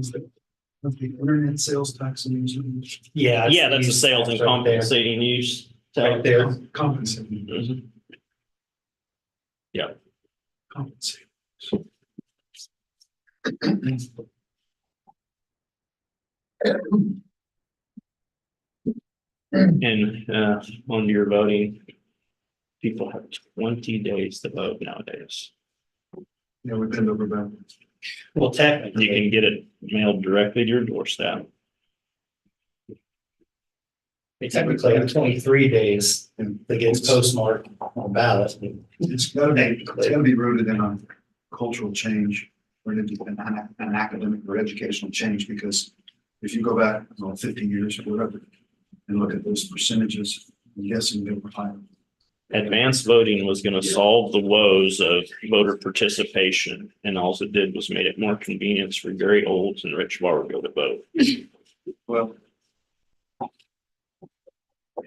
The internet sales tax and Yeah. Yeah, that's a sales and compensating use. right there, compensating. Mhm. Yeah. Compensate. And on your voting, people have 20 days to vote nowadays. Yeah, we've been over that. Well, You technically, can get it mailed directly to your doorstep. they technically have 23 days that gets postmarked on ballot. It's gotta be rooted in a cultural change or an academic or educational change, because if you go back 50 years or whatever and look at those percentages, I'm guessing they were higher. Advanced voting was going to solve the woes of voter participation, and all it did was made it more convenient for very old and rich Fargo to vote. Well,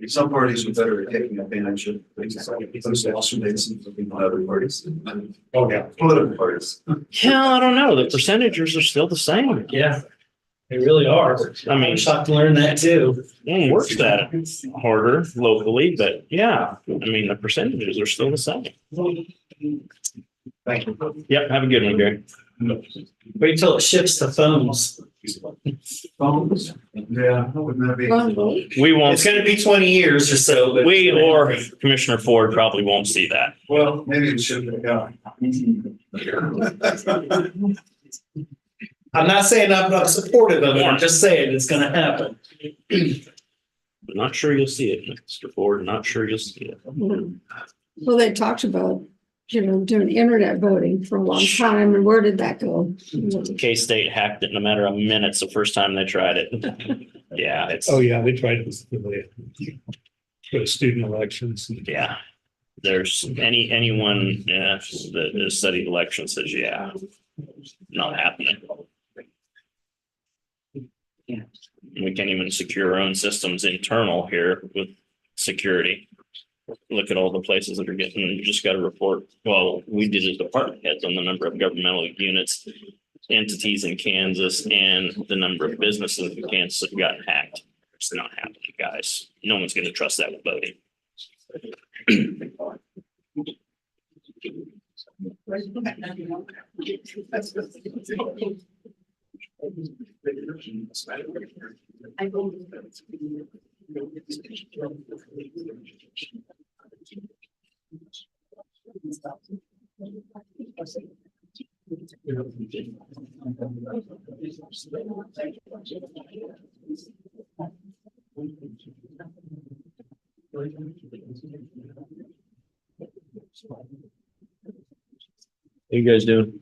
some parties are better at taking advantage of things like those dates than other parties. Oh, yeah. Political parties. Yeah, I don't know. The percentages are still the same. Yeah, they really are. I mean, I'm shocked to learn that too. works that harder locally, but yeah, I mean, the percentages are still the same. Thank you. Yep. Have a good one, Gary. Wait till it shifts to phones. Phones? Yeah, wouldn't that be? We won't, It's gonna be 20 years or so, but. we or Commissioner Ford probably won't see that. Well, maybe it should have gone. I'm not saying I'm not supportive of it, I'm just saying it's gonna happen. Not sure you'll see it, Mr. Ford. Not sure you'll see it. Well, they talked about, doing internet voting for a long time, and where did that go? K-State hacked it in a matter of minutes the first time they tried it. Yeah, it's, Oh, yeah, they tried to for the student elections. yeah. There's anyone that has studied elections says, yeah, not happening. We can't even secure our own systems internal here with security. Look at all the places that are getting, you just got to report. Well, we did as department heads on the number of governmental units, entities in Kansas, and the number of businesses in Kansas that have gotten hacked. It's not happening, guys. No one's going to trust that with voting. How you guys doing?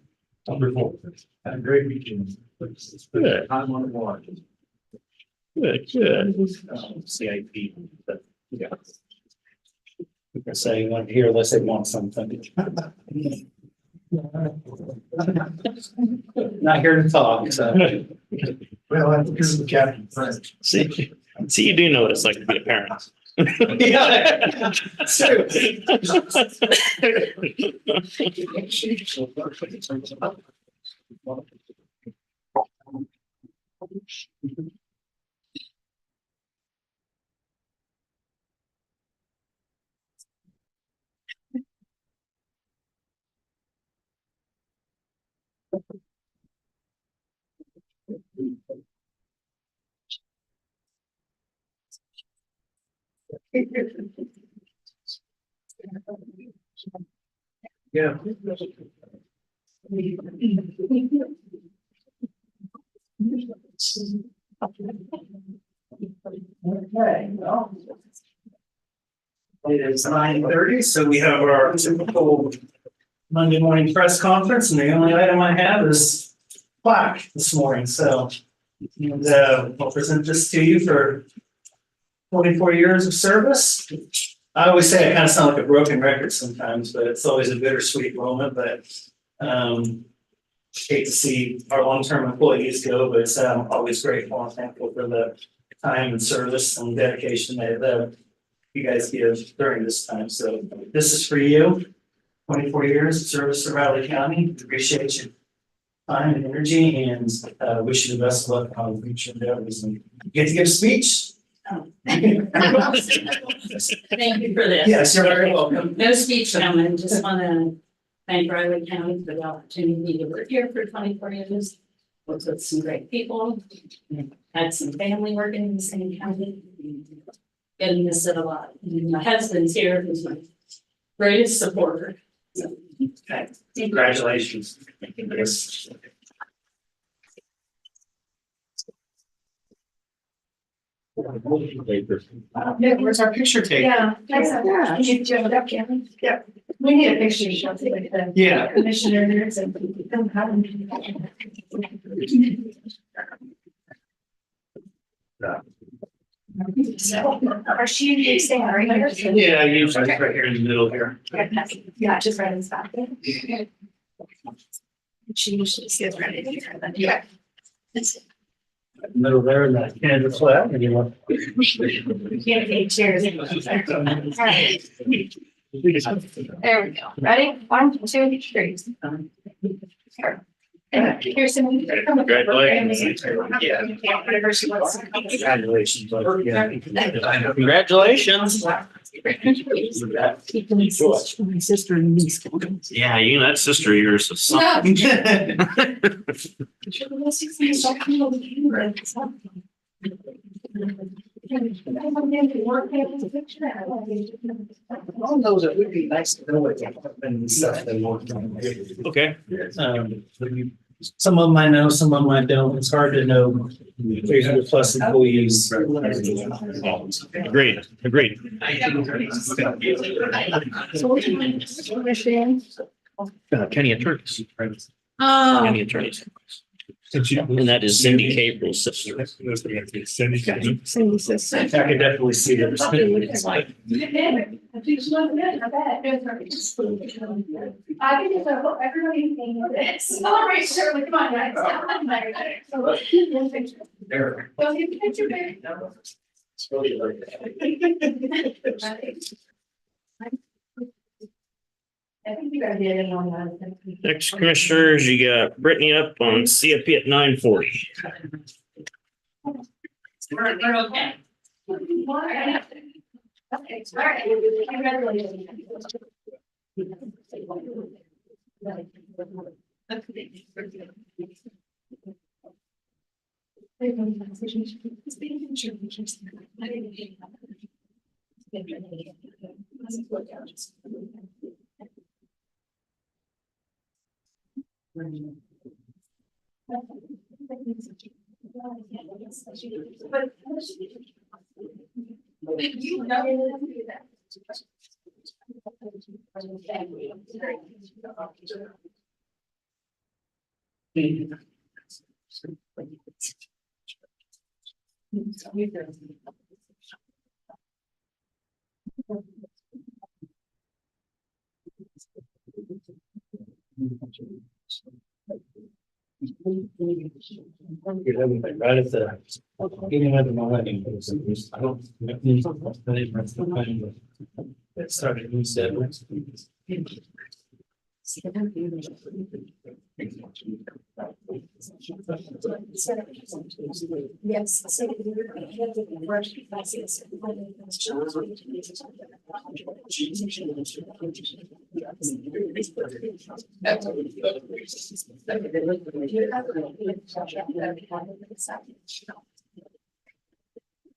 Wonderful. Had a great weekend. Good. Time on the water. Good, good. CIP. But, yeah. You can say you want to hear unless they want something. Not here to talk, so. Well, I think this is the captain. French. See, you do know what it's like to be a parent. Yeah, it's true. Yeah. Okay, well. It is 9:30, so we have our typical Monday morning press conference, and the only item I have is plaque this morning, so. And I'll present this to you for 24 years of service. I always say I kind of sound like a broken record sometimes, but it's always a bittersweet moment, but hate to see our long-term employees go, but I'm always grateful and thankful for the time and service and dedication that you guys give during this time. So this is for you. 24 years of service to Riley County. Appreciate your time and energy, and wish you the best of luck on future endeavors. And you get to give a speech. Thank you for this. Yes, you're very welcome. No speech coming, just want to thank Riley County for the opportunity to work here for 24 years. Worked with some great people, had some family working in the same county. Getting to sit a lot. And my husband's here, who's my greatest supporter. So, Okay. Congratulations. Yes. Yeah, where's our picture taken? Yeah. You do it up, Karen? Yeah. We need a picture show like the Yeah. commissioners and. So, are she staying right here? Yeah, usually it's right here in the middle here. Yeah, just right in the spot. She usually sits right in here, then, yeah. Middle there, and that Canada flag, and you want. We can't take chairs. There we go. Ready? 1, 2, 3. Here. And here's some. Congratulations. Yeah. Whatever she wants. Congratulations. Yeah. Congratulations. My sister and niece. Yeah, you and that sister of yours is something. All those, it would be nice to know what and stuff they worked on. Okay. Some of them I know, some of them I don't. It's hard to know 300 plus employees. Agreed, agreed. County attorneys. Oh, County attorneys. Since you. And that is Cindy Capril's sister. Cindy. Cindy sister. I can definitely see it. All right, Shirley, come on, guys. There. Well, you can picture me. I think you guys did it on that. Next commissioners, you got Brittany up on CIP at 9:40. We're okay. Okay, all right. Congratulations. You know that. Right at the beginning of the millennium. I don't. It started in 7. Yes.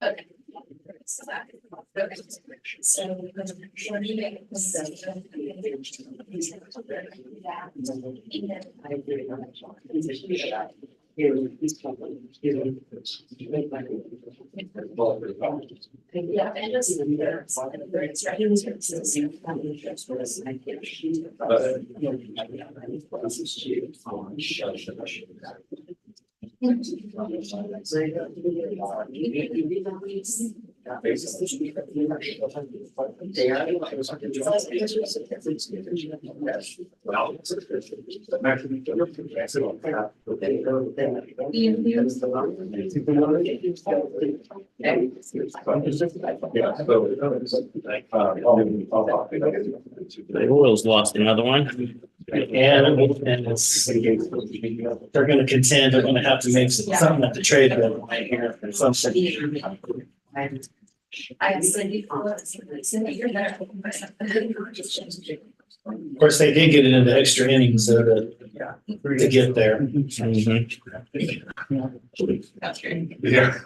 Okay. Yeah, and just. The Royals lost another one. And it's, they're gonna contend, they're gonna have to make something at the trade deadline here or something. I Cindy. Cindy, you're there. Of course, they did get it into extra innings though to get there. Mhm. That's great. Yeah.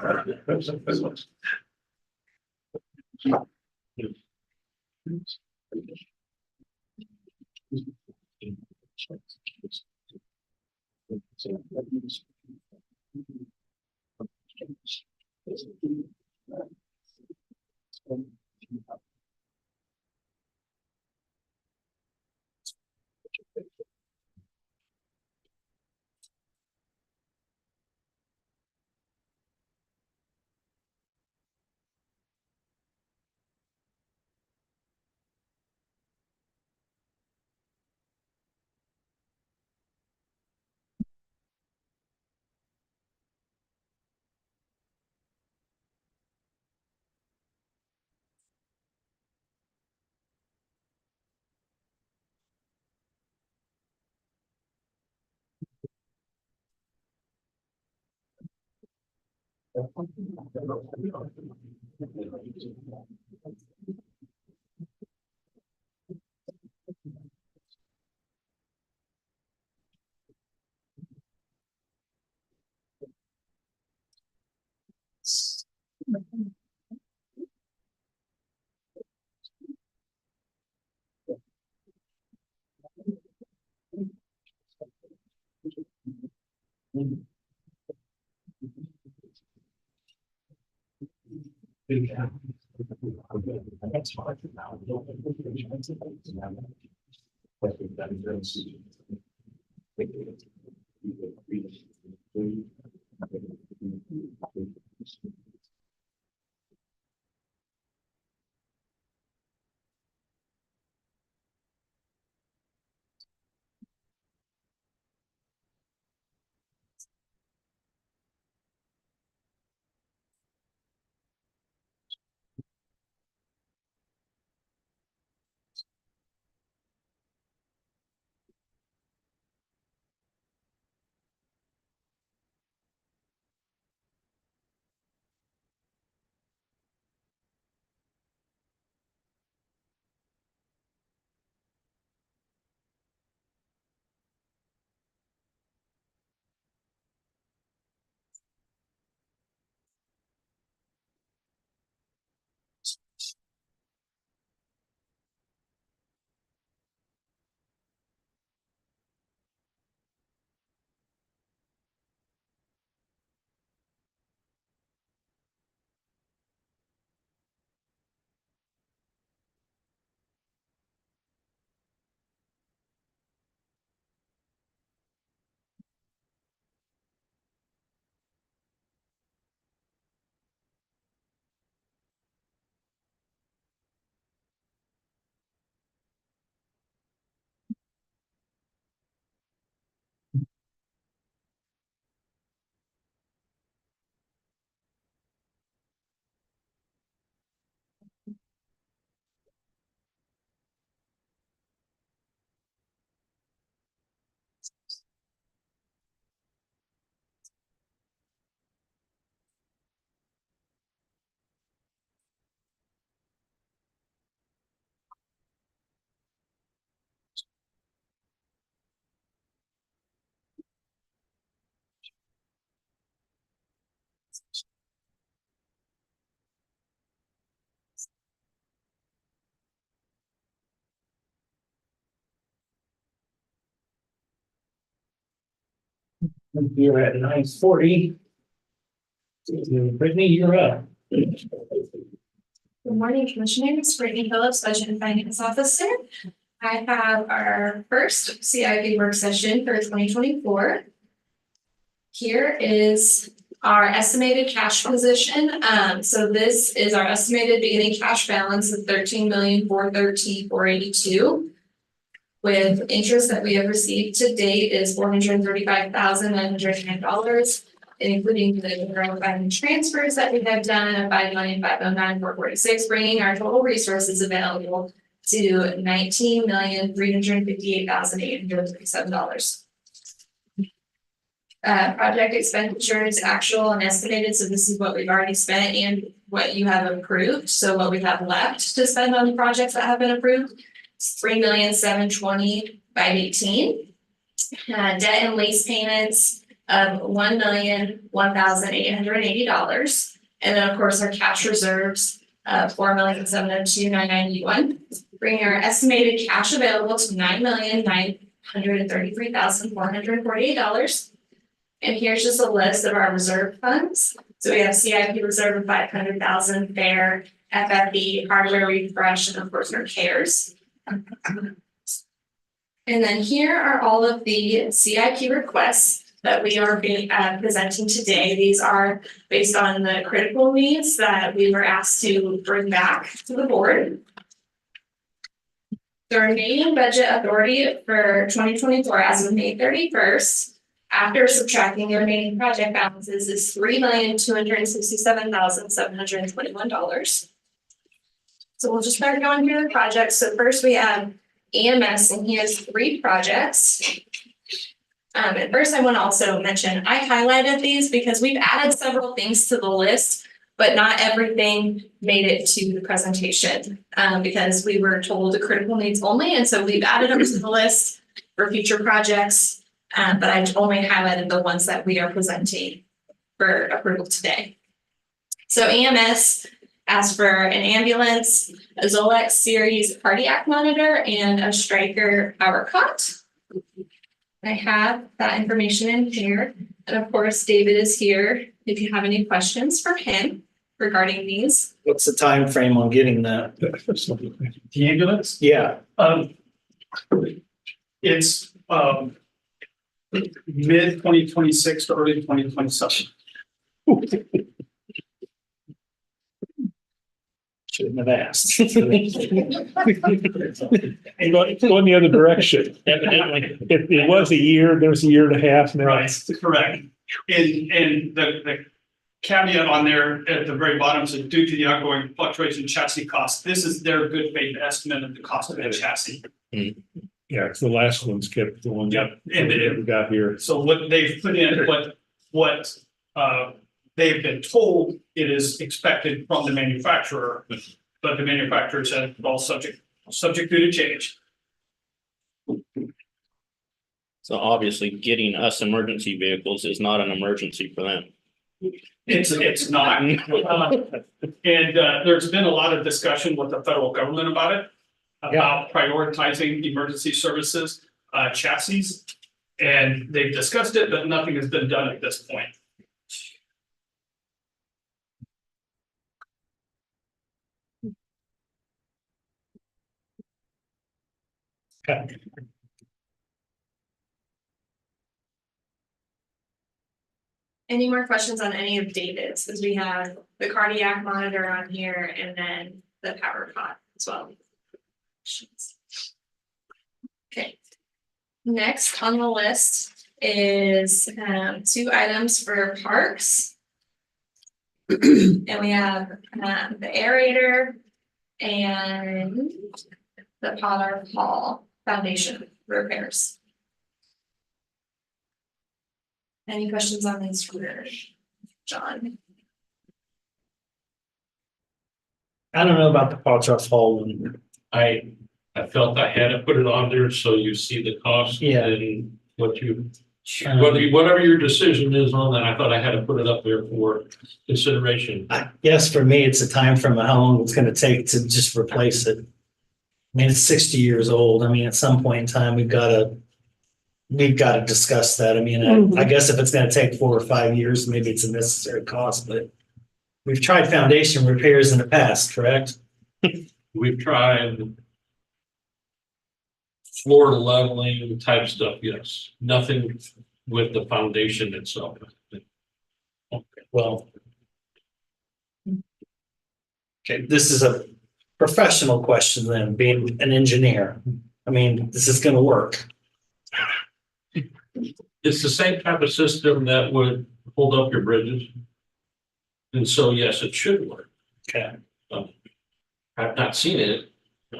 You're at 9:40. Brittany, you're up. Good morning, Commissioners. Brittany Phillips, Budget and Finance Officer. I have our first CIP work session for 2024. Here is our estimated cash position. So this is our estimated beginning cash balance of $13,413,482. With interest that we have received to date is $435,909. Including the general fund transfers that we have done of $5,509,446, bringing our total resources available to $19,358,837. Project expenditures, actual and estimated. So this is what we've already spent and what you have approved. So what we have left to spend on the projects that have been approved is $3,720,518. Debt and lease payments of $1,001,880. And then of course our cash reserves of $4,702,991, bringing our estimated cash available to $9,933,448. And here's just a list of our reserve funds. So we have CIP reserve of $500,000, FAIR, FFE, hardware refresh, and of course our CARES. And then here are all of the CIP requests that we are presenting today. These are based on the critical needs that we were asked to bring back to the board. The remaining budget authority for 2024 as of May 31st, after subtracting the remaining project balances, is $3,267,721. So we'll just start going through the projects. So first we have EMS, and he has 3 projects. And first I want to also mention, I highlighted these because we've added several things to the list, but not everything made it to the presentation because we were told the critical needs only. And so we've added them to the list for future projects, but I only highlighted the ones that we are presenting for approval today. So EMS asked for an ambulance, a Zolex series cardiac monitor, and a Stryker power cot. I have that information in here. And of course, David is here if you have any questions for him regarding these. What's the time frame on getting that? The ambulance, Yeah. it's mid 2026 to early 2027. Shouldn't have asked. And going the other direction. Evidently. It was a year, there was a year and a half now. Right, correct. And the caveat on there at the very bottom says due to the ongoing fluctuation in chassis costs, this is their good faith estimate of the cost of the chassis. Yeah, because the last one's kept the one Yep. that we got here. So what they've put in, what they've been told it is expected from the manufacturer, but the manufacturer said it's all subject to change. So obviously getting us emergency vehicles is not an emergency for them. It's not. And there's been a lot of discussion with the federal government about it, about prioritizing emergency services, chassis. And they've discussed it, but nothing has been done at this point. Any more questions on any of David's? As we have the cardiac monitor on here and then the power cot as well. Okay. Next on the list is 2 items for parks. And we have the aerator and the Pollard Hall foundation repairs. Any questions on these for John? I don't know about the Potter's Hall one. I felt I had to put it on there so you see the cost Yeah. and whatever your decision is on that, I thought I had to put it up there for consideration. I guess for me, it's a time from how long it's gonna take to just replace it. I mean, it's 60 years old. I mean, at some point in time, we've gotta we've got to discuss that. I mean, I guess if it's gonna take 4 or 5 years, maybe it's a necessary cost, but we've tried foundation repairs in the past, correct? We've tried floor leveling type stuff, yes. Nothing with the foundation itself. Well. Okay, this is a professional question then, being an engineer. I mean, this is gonna work. It's the same type of system that would hold up your bridges. And so, yes, it should work. Okay. I've not seen it.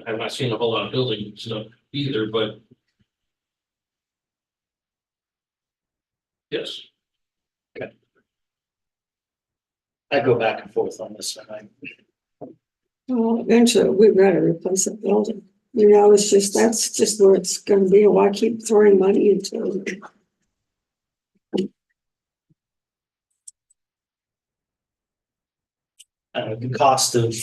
I've not seen a whole lot of building stuff either, but. Yes. I go back and forth on this one. Well, eventually we've got to replace that building. You know, it's just, that's just where it's gonna be. Why keep throwing money into it? The cost of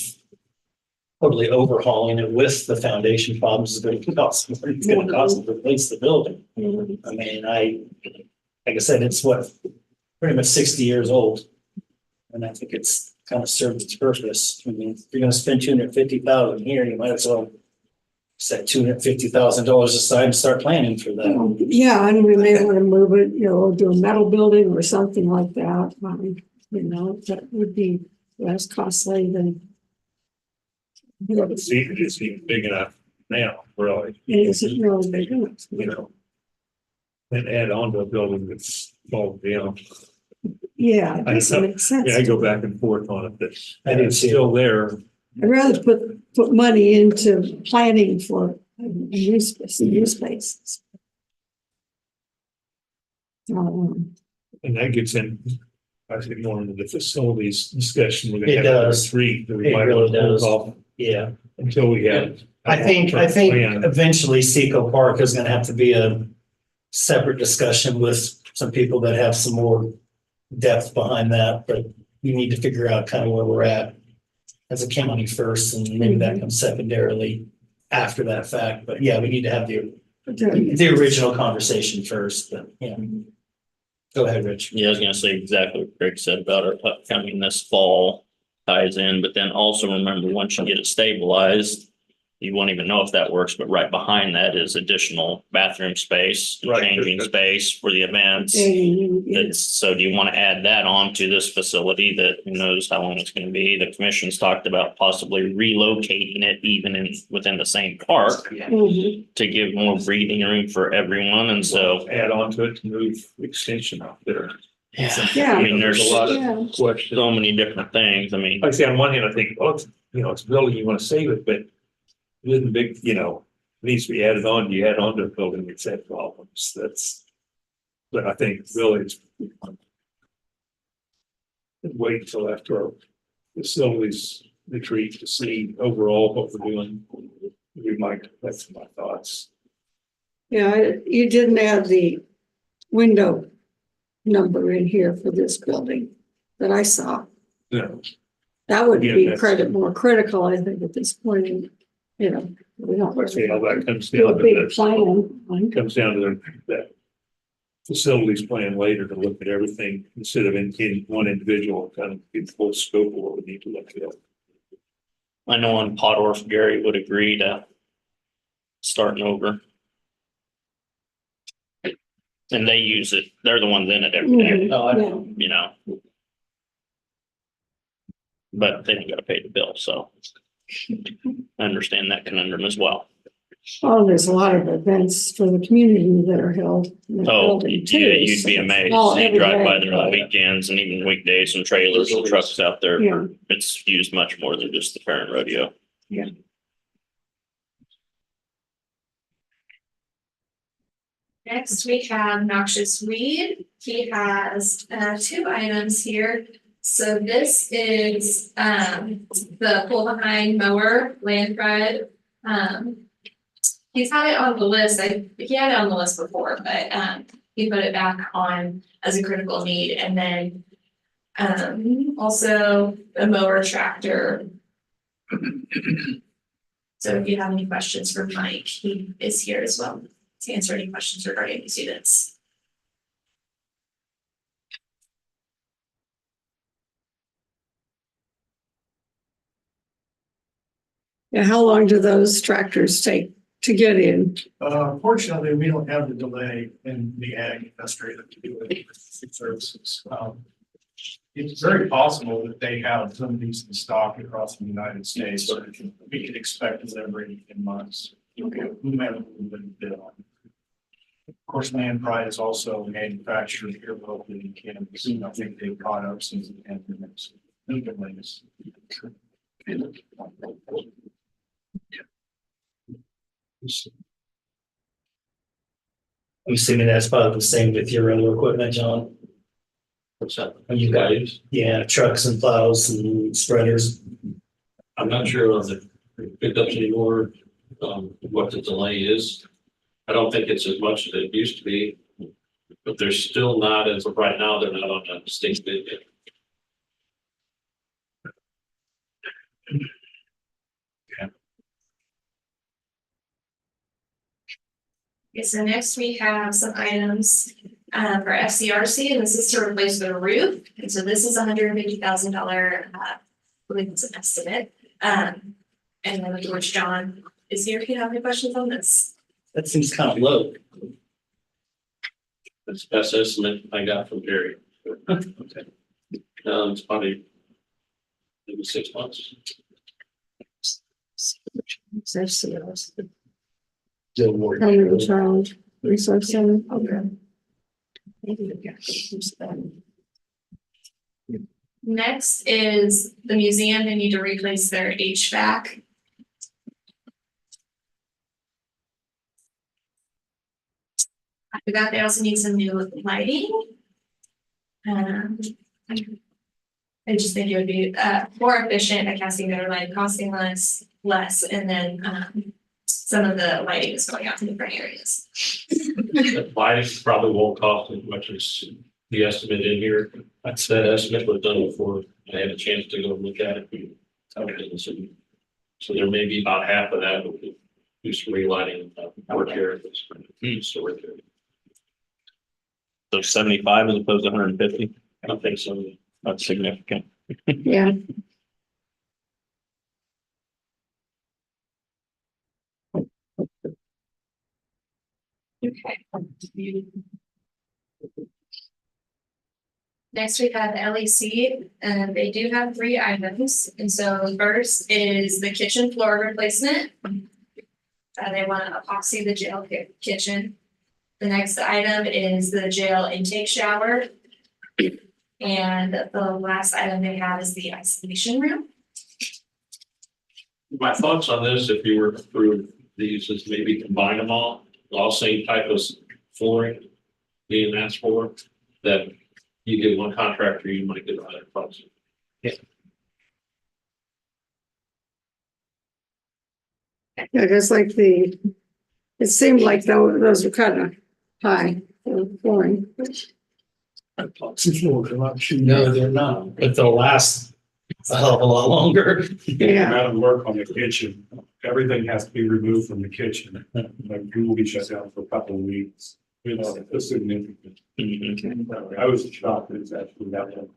totally overhauling it with the foundation problems is going to cost more than it's going to cost to replace the building. I mean, like I said, it's what, pretty much 60 years old. And I think it's kind of served its purpose. I mean, if you're going to spend $250,000 here, you might as well set $250,000 aside and start planning for that. Yeah, and we may want to move it, you know, do a metal building or something like that. You know, that would be less costly than. But the seat is even big enough now, really. It isn't really big enough. You know. And add on to a building that's falling down. Yeah, it doesn't make sense. Yeah, I go back and forth on it, but I do it's too. still there. I'd rather put money into planning for new spaces. And that gets in, I think, more into the facilities discussion. We're gonna It have does. 3 that we It might really want to hold does. off Yeah. until we have. I think Plan. eventually Seco Park is gonna have to be a separate discussion with some people that have some more depth behind that, but we need to figure out kind of where we're at as a county first, and maybe that comes secondarily after that fact. But yeah, we need to have the original conversation first, but yeah. Go ahead, Rich. Yeah, I was gonna say exactly what Greg said about our coming this fall ties in, but then also remember, once you get it stabilized, you won't even know if that works, but right behind that is additional bathroom space, Right. changing space for the events. So do you want to add that on to this facility that who knows how long it's going to be? The commission's talked about possibly relocating it even within the same park to give more breathing room for everyone. And so Add on to it to move extension out there. Yeah. I mean, there's a lot Yeah. of questions. so many different things. I mean, Like I say, on one hand, I think, well, it's, it's a building, you want to save it, but it isn't big, needs to be added on. You add on to a building, it's had problems. But I think really it's wait until after our facilities retreat to see overall what we're doing. That's my thoughts. Yeah, you didn't add the window number in here for this building that I saw. Yeah. That would Yeah, be that's- more critical, I think, at this point. We don't Let's see how that comes do a down to big this. plan. Comes down to that facilities plan later to look at everything instead of in one individual, kind of get the full scope of what we need to look at. I know on Potter's, Gary would agree to starting over. And they use it. They're the ones in it every day, Yeah. But they don't gotta pay the bill, so. I understand that conundrum as well. Oh, there's a lot of events for the community that are held. in that Oh, building, too, yeah, you'd so be it's amazed. all You every drive by day. there on weekends and even weekdays and trailers and trucks out there. Yeah. It's used much more than just the parent rodeo. Next, we have noxious weed. He has 2 items here. So this is the pull behind mower land pride. He's had it on the list. He had it on the list before, but he put it back on as a critical need. And then also a mower tractor. So if you have any questions for Mike, he is here as well. to answer any questions regarding the students. Yeah, how long do those tractors take to get in? Fortunately, we don't have the delay in the ag industry that we do with food services. It's very possible that they have some of these in stock across the United States, so we could expect delivery in months. We may have a little bit of bit on. Of course, Land Pride is also manufactured here locally in Kansas. I think they've caught up since the pandemic. I'm assuming that's probably the same with your other equipment, John. What's that? You got it. Yeah, trucks and plows and spreaders. I'm not sure on the pickups anymore, what the delay is. I don't think it's as much as it used to be, but they're still not, as of right now, they're not on a state bid yet. Okay, so next we have some items for FCRC, and this is to replace the roof. And so this is $150,000, I believe it's an estimate. And then George John is here. If you have any questions on this. That seems kind of low. That's the best estimate I got from Jerry. Okay. It's probably maybe 6 months. Elderly Child Resource Center, okay. Next is the museum. They need to replace their HVAC. After that, they also need some new lighting. I just think it would be more efficient at casting better light, costing less, and then some of the lighting is going out to different areas. Lighting probably won't cost as much as the estimate in here. That's that estimate was done before I had a chance to go look at it. So there may be about half of that, but we do some relighting work here. Storage area. So 75 as opposed to 150. I don't think so. That's significant. Yeah, Okay. Next, we have LEC, and they do have 3 items. And so the first is the kitchen floor replacement. They want to epoxy the jail kitchen. The next item is the jail intake shower. And the last item they have is the isolation room. My thoughts on this, if you were through these, is maybe combine them all same type of flooring being asked for, that you get one contractor, you might get a better price. yeah, just like it seemed like those were kind of high, flooring. No, they're not, but they'll last a hell of a lot longer. Yeah, Amount of work on the kitchen, everything has to be removed from the kitchen. Like we will be shut down for a couple of weeks. It's significant. I was shocked that it's actually that long.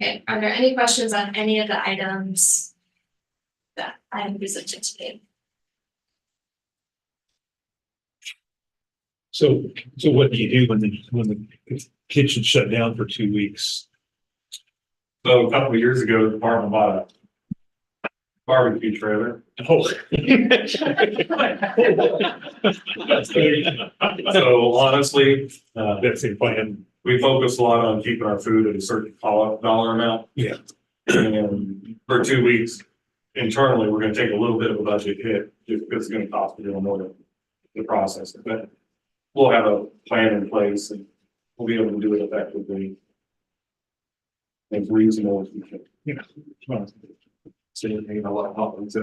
Okay, are there any questions on any of the items that I am presented today? So what do you do when the kitchen's shut down for 2 weeks? So a couple of years ago, the department bought a barbecue trailer. Oh. So honestly, That's the plan. we focus a lot on keeping our food at a certain dollar amount. Yeah. And for 2 weeks, internally, we're gonna take a little bit of a budget hit, just because it's gonna cost a little more to process it, but we'll have a plan in place and we'll be able to do it effectively. As reasonable as we can. Yeah. So you know, a lot of hot dogs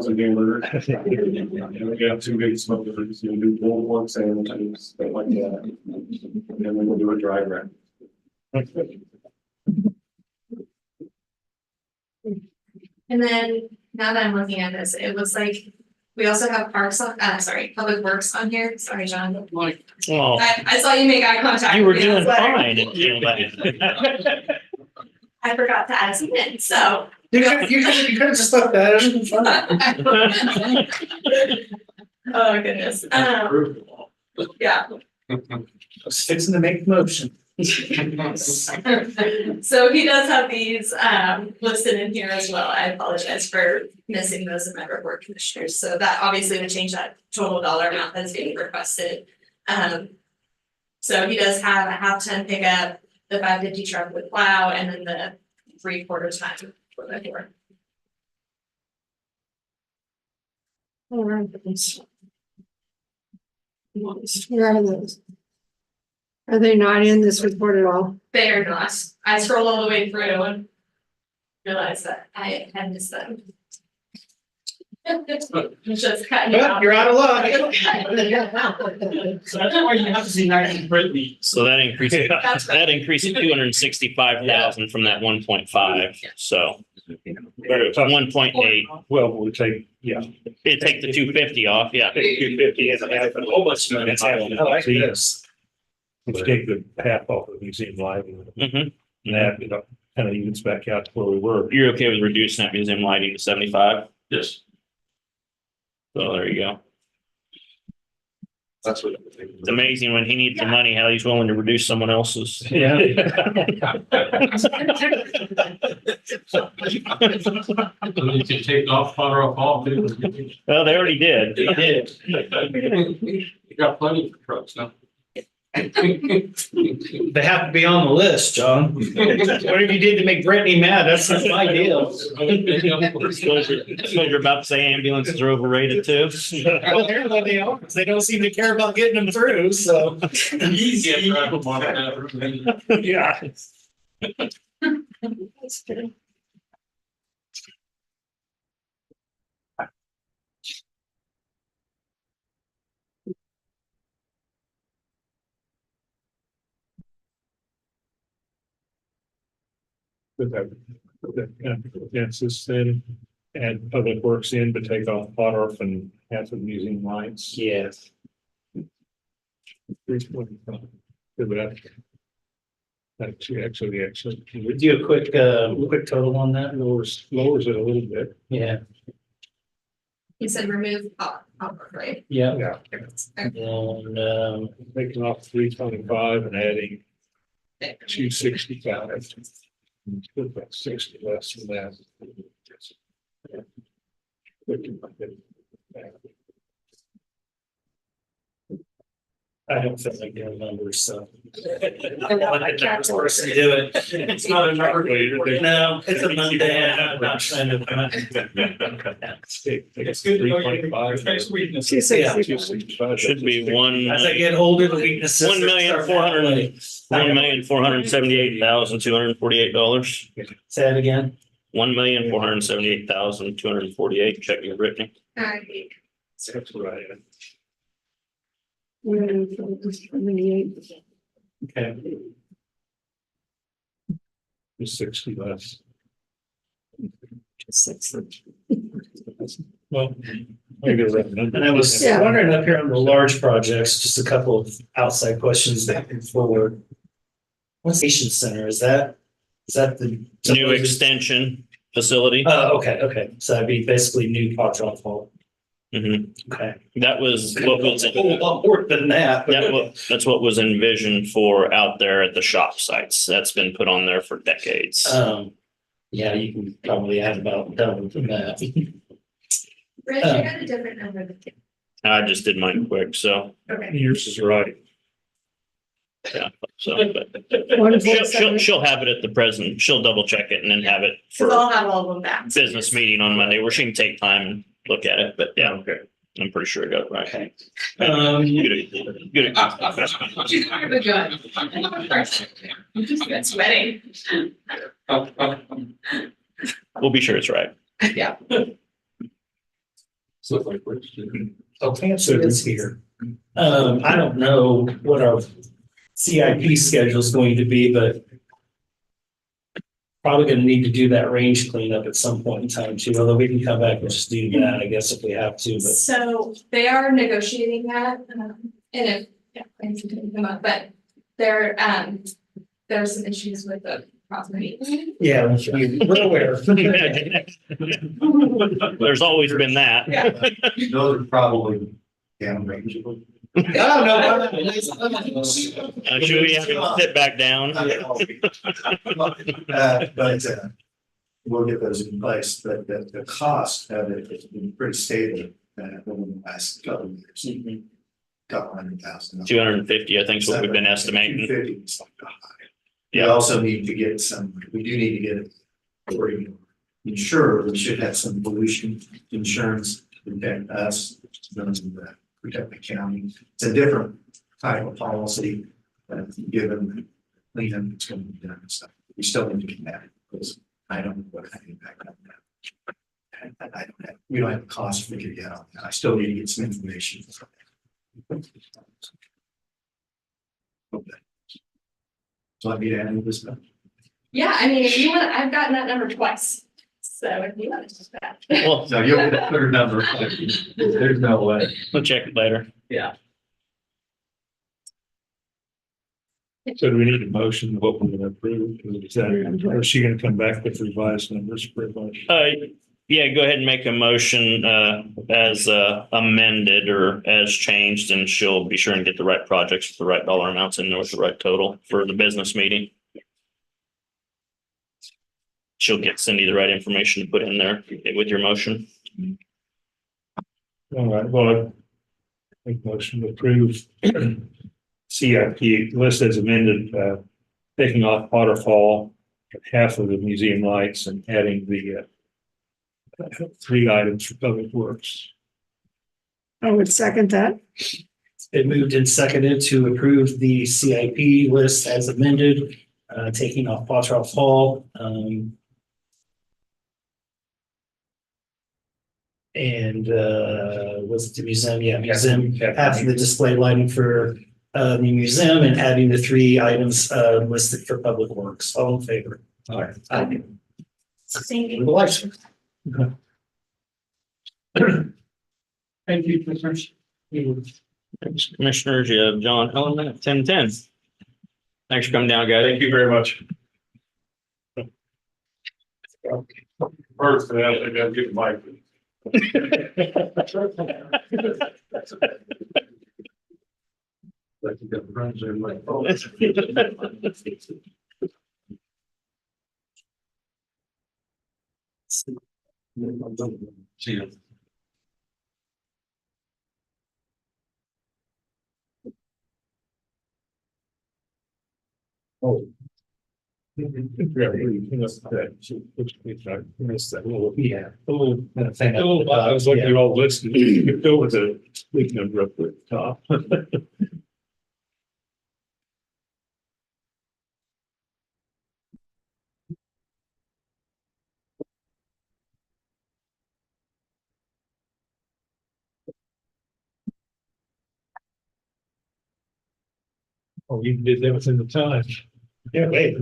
and hamburgers. And we got 2 big smokers, you do pulled pork sandwiches, stuff like that. And then we'll do a dry wrap. And then now that I'm looking at this, it looks like we also have Public Works on here. Sorry, John. Well, I saw you make eye contact. you were with me, doing that's why fine until that. I forgot to add some in, so. You could have just left that in front. Oh, goodness. Yeah. I was fixing to make the motion. So he does have these listed in here as well. I apologize for missing those in my report, commissioners. So that obviously would change that total dollar amount that's being requested. So he does have a 1/2 ton pickup, the 550 truck with plow, and then the 3/4 ton for the door. All right. Where are those? Are they not in this report at all? They are not. I scrolled all the way through and realized that I had missed them. Just cutting it Well, out. you're out of luck. So that's why you have to see nice Brittany. So that increased, That's right. that increased 265,000 from that 1.5, so. But it was 1.8, Well, we take, yeah. it'd take the 250 off, yeah. Take 250 and half and almost. That's half. I like this. If you take the half off of museum lighting, Mhm. and that, you know, kind of evens back out to where we were. You're okay with reducing that museum lighting to 75? Yes, So there you go. that's what. It's amazing when he needs the money, how he's willing to reduce someone else's. Yeah. You can take off, fire off, too. Well, they already did. They did. You got plenty of trucks now. They have to be on the list, John. Whatever you did to make Brittany mad, that's not my deal. Suppose you're about to say ambulances are overrated too. Well, apparently they are, 'cause they don't seem to care about getting them through, so. Easy. Yeah. That's good. Put that census in, add public works in, but take off pot off and half of the museum lights. Yes. 325. Good, but actually, Can we do a quick total on that? lowers it a little bit. Yeah, He said remove pop, right? yeah. Yeah. And, Taking off 325 and adding 265. About 60 less than that. I don't feel like doing numbers, so. I can't force to do it. It's not a number. No, it's a Monday. I'm not trying to. It's good to know your next weakness. 260. Should be As I get older, the weaknesses. $1,478,248. Say that again. $1,478,248. Check your Brittany. Alright. That's right. 78. Okay. Just 60 less. Well, maybe a rough number. And I was Yeah. wondering up here on the large projects, just a couple of outside questions back and forward. What station center is that? Is that the? New extension facility. Oh, okay. So that'd be basically new pot drop fault. Mhm. Okay. That was what was, A whole lot more than that. that's what was envisioned for out there at the shop sites. That's been put on there for decades. Yeah, you can probably add about double from that. Rich, I got a different number than. I just did mine quick, so, Okay. Yours is right. yeah, so, but she'll have it at the present. She'll double check it and then have it So for I'll have all of them back. business meeting on Monday where she can take time and look at it, but yeah, okay. I'm pretty sure I got it right. Okay. Good. She's part of the good. I'm just get sweating. We'll be sure it's right. Yeah. So like, Oh, Fancy is here. I don't know what our CIP schedule is going to be, but probably gonna need to do that range cleanup at some point in time too, although we can come back and just do that, I guess, if we have to, but. So they are negotiating that, and if, yeah, things can come up, but there's some issues with the property. Yeah, we're aware. There's always been that. Yeah. Those are probably down range. Oh, no. Should we have him sit back down? But we'll get those in place, but the cost of it has been pretty stable over the last couple of years. Couple $100,000. 250, I think is what we've been estimating. 250 is like the high. We Yeah. also need to get we do need to get it already insured. We should have some pollution insurance to protect us, protect the county. It's a different type of policy, given cleanup that's going to be done and stuff. We still need to get that because I don't know what kind of impact on that. We don't have a cost figure yet on that. I still need to get some information. Okay. So I need to add this stuff. Yeah, I mean, if you want, I've gotten that number twice, so if you want to just that. Well, So you'll get a third number. There's no way. we'll check it later. Yeah. So do we need a motion of what we're gonna approve? Or is she gonna come back with revised numbers pretty much? Yeah, go ahead and make a motion as amended or as changed, and she'll be sure and get the right projects with the right dollar amounts in there with the right total for the business meeting. She'll get Cindy the right information to put in there with your motion. All right, well, I make motion to approve CIP list as amended, taking off waterfall, half of the museum lights and adding the 3 items for public works. I would second that. It's been moved and seconded to approve the CIP list as amended, taking off Potroff Hall. And was it the museum? Yeah, museum, having the display lighting for the museum and adding the 3 items listed for public works. All in favor? All right. Thank you. Thank you, Commissioners. Thanks, Commissioners. You have John Helen at 10:10. Thanks for coming down, guys. Thank you very much. First, I gotta get my. Like you got friends in my phone. See you. Oh. Yeah, I was looking at all this, and skipped over the week number up at the top. Oh, you did that within the time. Yeah, wait.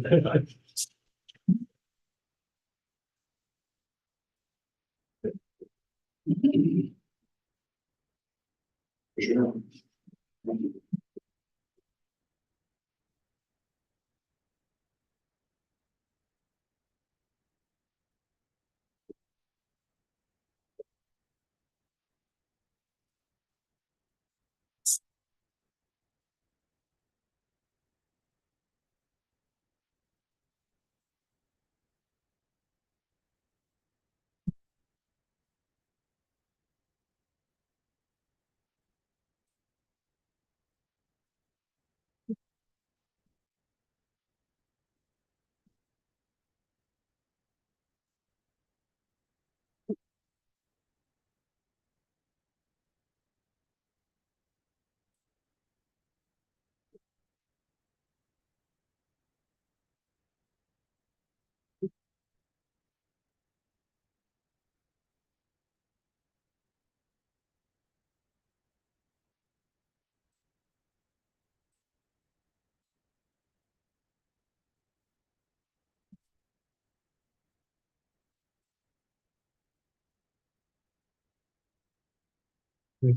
The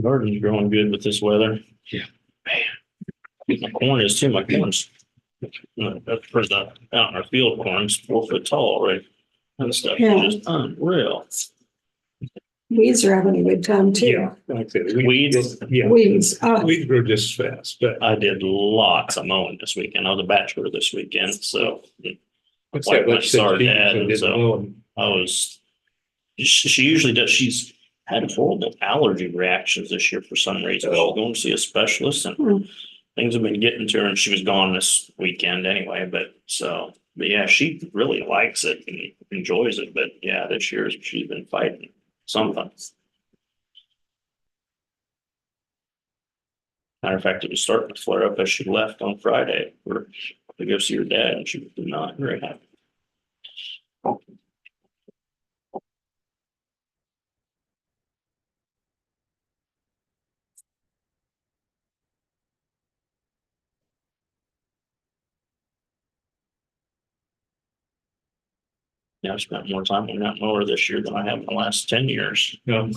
garden's growing good with this weather. Yeah. Man. My corn is too. My corn's, that's for the out in our field corn's 4 foot tall already. That stuff Yeah. is just unreal. Weeds are having a good time too. Yeah. Like I said, Weeds? Yeah. Weeds, Weeds grow just as fast, but. I did lots of mowing this weekend. I was a bachelor this weekend, so What's like that? my Like sorry 16, dad, so and didn't so know, and I was. She usually does. She's had horrible allergy reactions this year for some reason. She's going to see a specialist, and things have been getting to her. And she was gone this weekend anyway. But yeah, she really likes it and enjoys it. But yeah, this year she's been fighting something. Matter of fact, it was starting to flare up as she left on Friday to go see her dad, and she was not very happy. Yeah, I've spent more time on that mower this year than I have in the last 10 years. Yeah.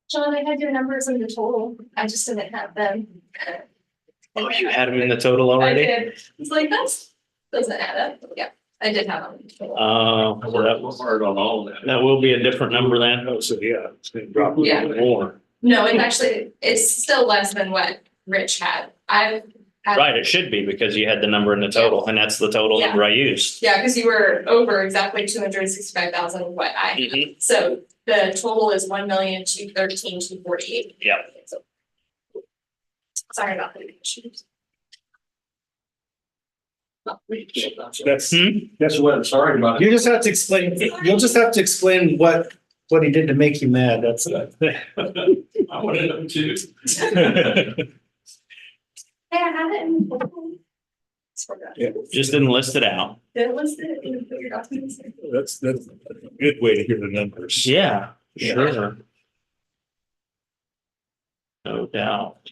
John, I had your numbers in the total. I just didn't have them. Oh, you had them in the total I already? did. It's like, that's, doesn't add up. Yeah, I did have them. in the total. So that was hard on all of that. That will be a different number then. Oh, so yeah, it's gonna drop. Yeah. More. No, it actually, it's still less than what Rich had. I've had. Right, it should be because you had the number in the total, and that's the total Yeah. number I used. Yeah, because you were over exactly 265,000 what I had. Mhm. So the total is 1,213,248. Yep. So, sorry about the issues. That's, Hmm? that's what I'm sorry about. You just have to explain, you'll just have to explain what he did to make you mad, that's it. I wanted them too. Hey, I had it in. Forgot. Yeah. Just didn't list it out. It was the, in your documents. That's a good way to hear the numbers. Yeah, Yeah. sure. No doubt.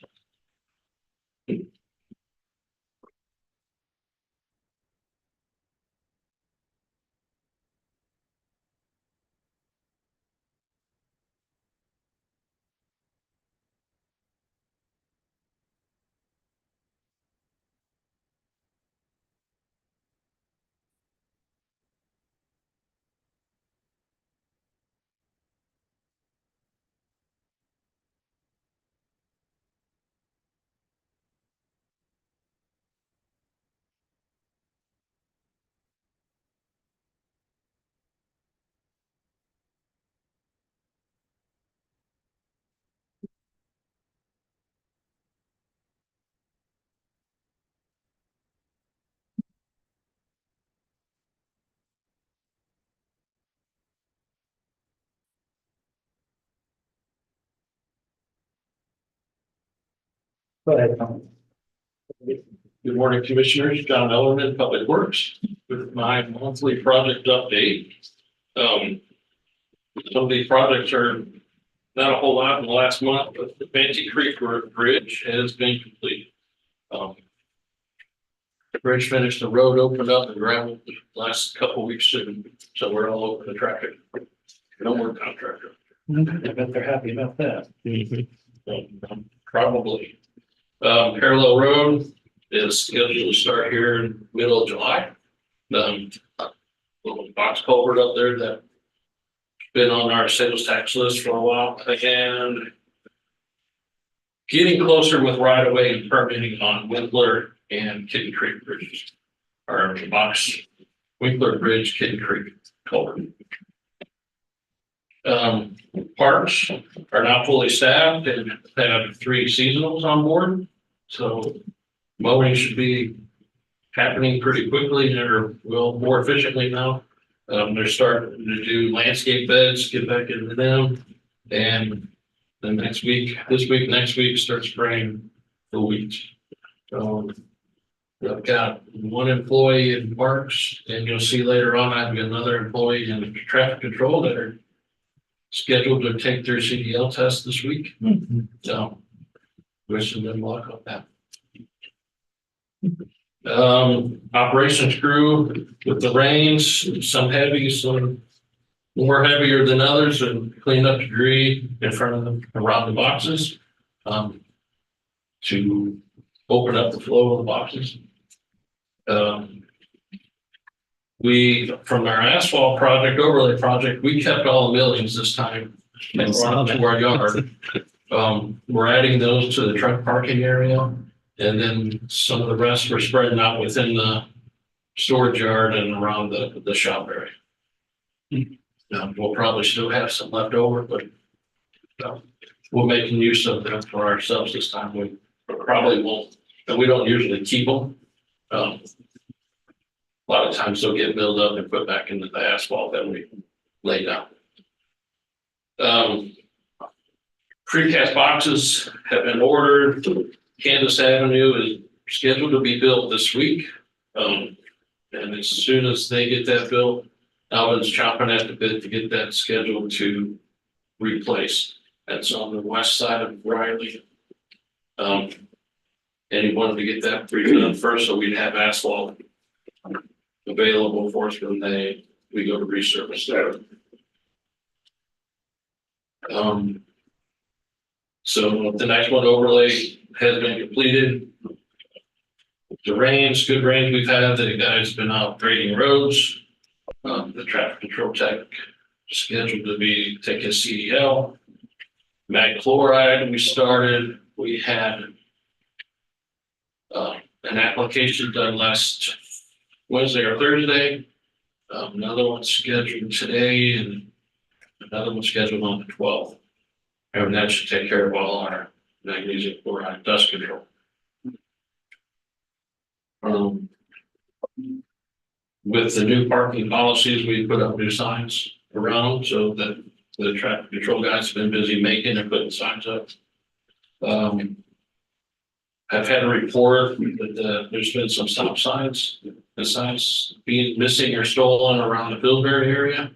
Go ahead. Good morning, Commissioners. John Ellerman, Public Works. with my monthly project update. Some of these projects are not a whole lot in the last month, but the Fancy Creek Bridge has been completed. The bridge finished, the road opened up and gravel the last couple of weeks, so we're all over the traffic. No more contractor. I bet they're happy about that. Probably. Parallel Road is scheduled to start here in middle of July. Little box culvert up there that been on our sales tax list for a while, and getting closer with right of way and permitting on Winkler and Kitten Creek bridges. Or box Winkler Bridge, Kitten Creek culvert. Parks are now fully staffed and have 3 seasonals on board. So mowing should be happening pretty quickly or well more efficiently now. They're starting to do landscape beds, get back into them. And then next week, next week, start spraying the weeds. I've got 1 employee in parks, and you'll see later on, I've got another employee in traffic control that are scheduled to take their CDL test this week. So wishing them luck on that. Operations crew with the rains, some heavy, some more heavier than others, and clean up debris in front of them around the boxes to open up the flow of the boxes. We, from our asphalt project, overlay project, we kept all the millings this time and brought them to our yard. We're adding those to the truck parking area, and then some of the rest we're spreading out within the storage yard and around the shop area. We'll probably still have some left over, but we're making use of them for ourselves this time. We probably won't, and we don't usually keep them. A lot of times they'll get built up and put back into the asphalt that we lay down. Precast boxes have been ordered. Kansas Avenue is scheduled to be built this week. And as soon as they get that built, Alvin's chomping at the bit to get that scheduled to replace. That's on the west side of Riley. And he wanted to get that redone first so we'd have asphalt available for us when we go to resurface there. So the next one overlay has been completed. The rains, good rains we've had, the guys been out grading roads. The traffic control tech scheduled to be taking CDL. Mag chloride we started. We had an application done last Wednesday or Thursday. Another one scheduled today and another one scheduled on the 12th. And that should take care of all our magnesium chloride dust control. With the new parking policies, we put up new signs around so that the traffic control guys have been busy making and putting signs up. I've had a report that there's been some stop signs, the signs being missing or stolen around the Pillsbury area.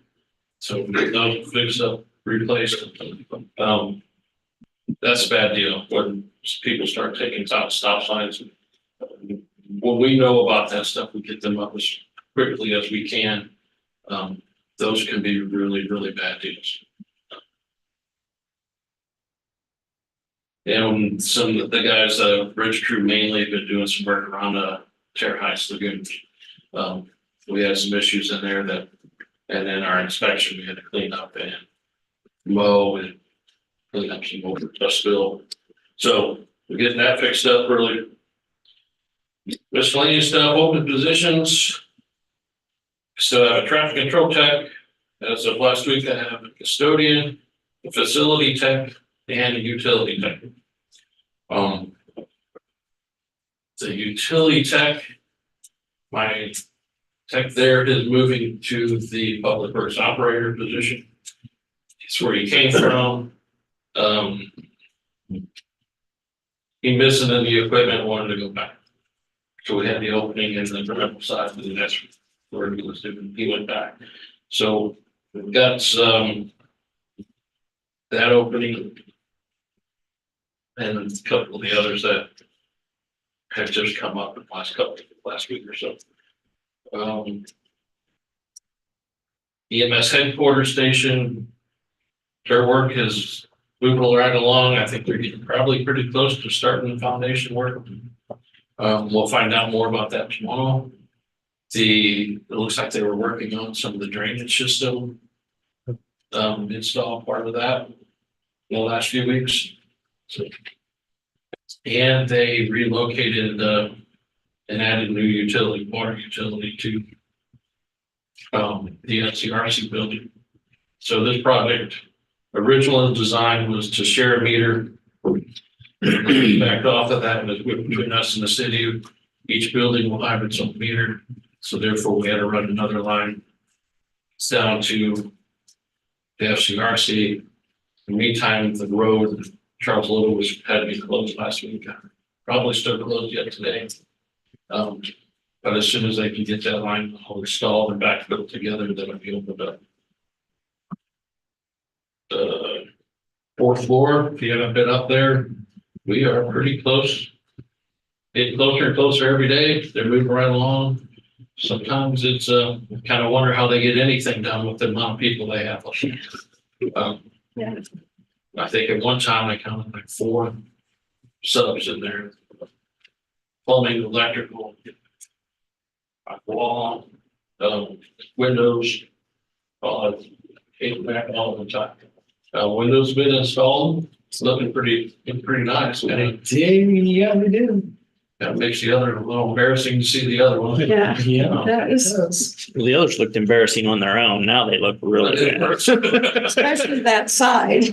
So we get those fixed up, replaced. That's a bad deal when people start taking stop signs. When we know about that stuff, we get them up as quickly as we can. Those can be really, really bad deals. And some of the guys, bridge crew mainly have been doing some work around Terra Heights Lagoon. We had some issues in there and then our inspection, we had to clean up and mow and clean up some over dust spill. So we're getting that fixed up really. Miscellaneous stuff, open positions. Still have a traffic control tech. As of last week, I have a custodian, a facility tech, and a utility tech. The utility tech, my tech there is moving to the public works operator position. It's where he came from. He missed it in the equipment, wanted to go back. So we had the opening in the rental side for the next where he was doing, he went back. So we've got some that opening. And a couple of the others that have just come up in the last week or so. EMS headquarters station, their work is moving right along. I think they're getting probably pretty close to starting the foundation work. We'll find out more about that tomorrow. It looks like they were working on some of the drainage system install part of that in the last few weeks. So, and they relocated and added new water utility to the NCRC building. So this project, original design was to share a meter. Backed off of that was between us and the city. Each building will have its own meter. So therefore we had to run another line down to the FCRC. In the meantime, the road, Charles Little had to be closed last week. Probably still closed yet today. But as soon as they can get that line all installed and backfilled together, then it'll be opened up. The fourth floor, if you haven't been up there, we are pretty close. Getting closer and closer every day. They're moving right along. Sometimes it's kind of wonder how they get anything done with the amount of people they have. Yeah. I think at one time I counted like 4 subs in there. Plumbing, electrical, wall, windows, back all the time. Windows been installed. It's looking pretty nice. Yeah, we do. That makes the other a little embarrassing to see the other one. Yeah. Yeah. That is, The others looked embarrassing on their own. Now they look really good. especially that side.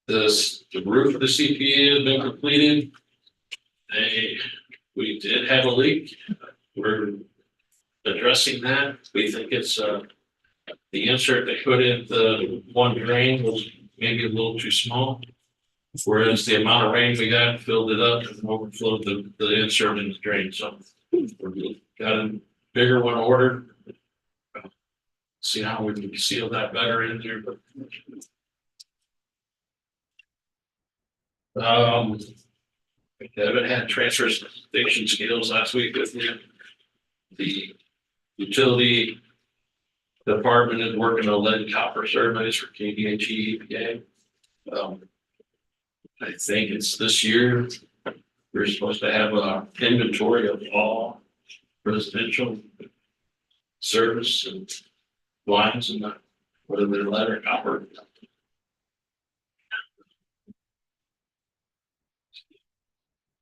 The roof of the CPA has been completed. We did have a leak. We're addressing that. We think it's the insert they put in the one drain was maybe a little too small. Whereas the amount of rain we got filled it up and overflowed the insert in the drain. So we got a bigger one ordered. See how we can seal that better in there. We haven't had transfer station scales last week with you. The utility department is working on lead and copper surveys for KDHE EPA. I think it's this year. We're supposed to have a inventory of all residential service and lines and whether they're lead or copper.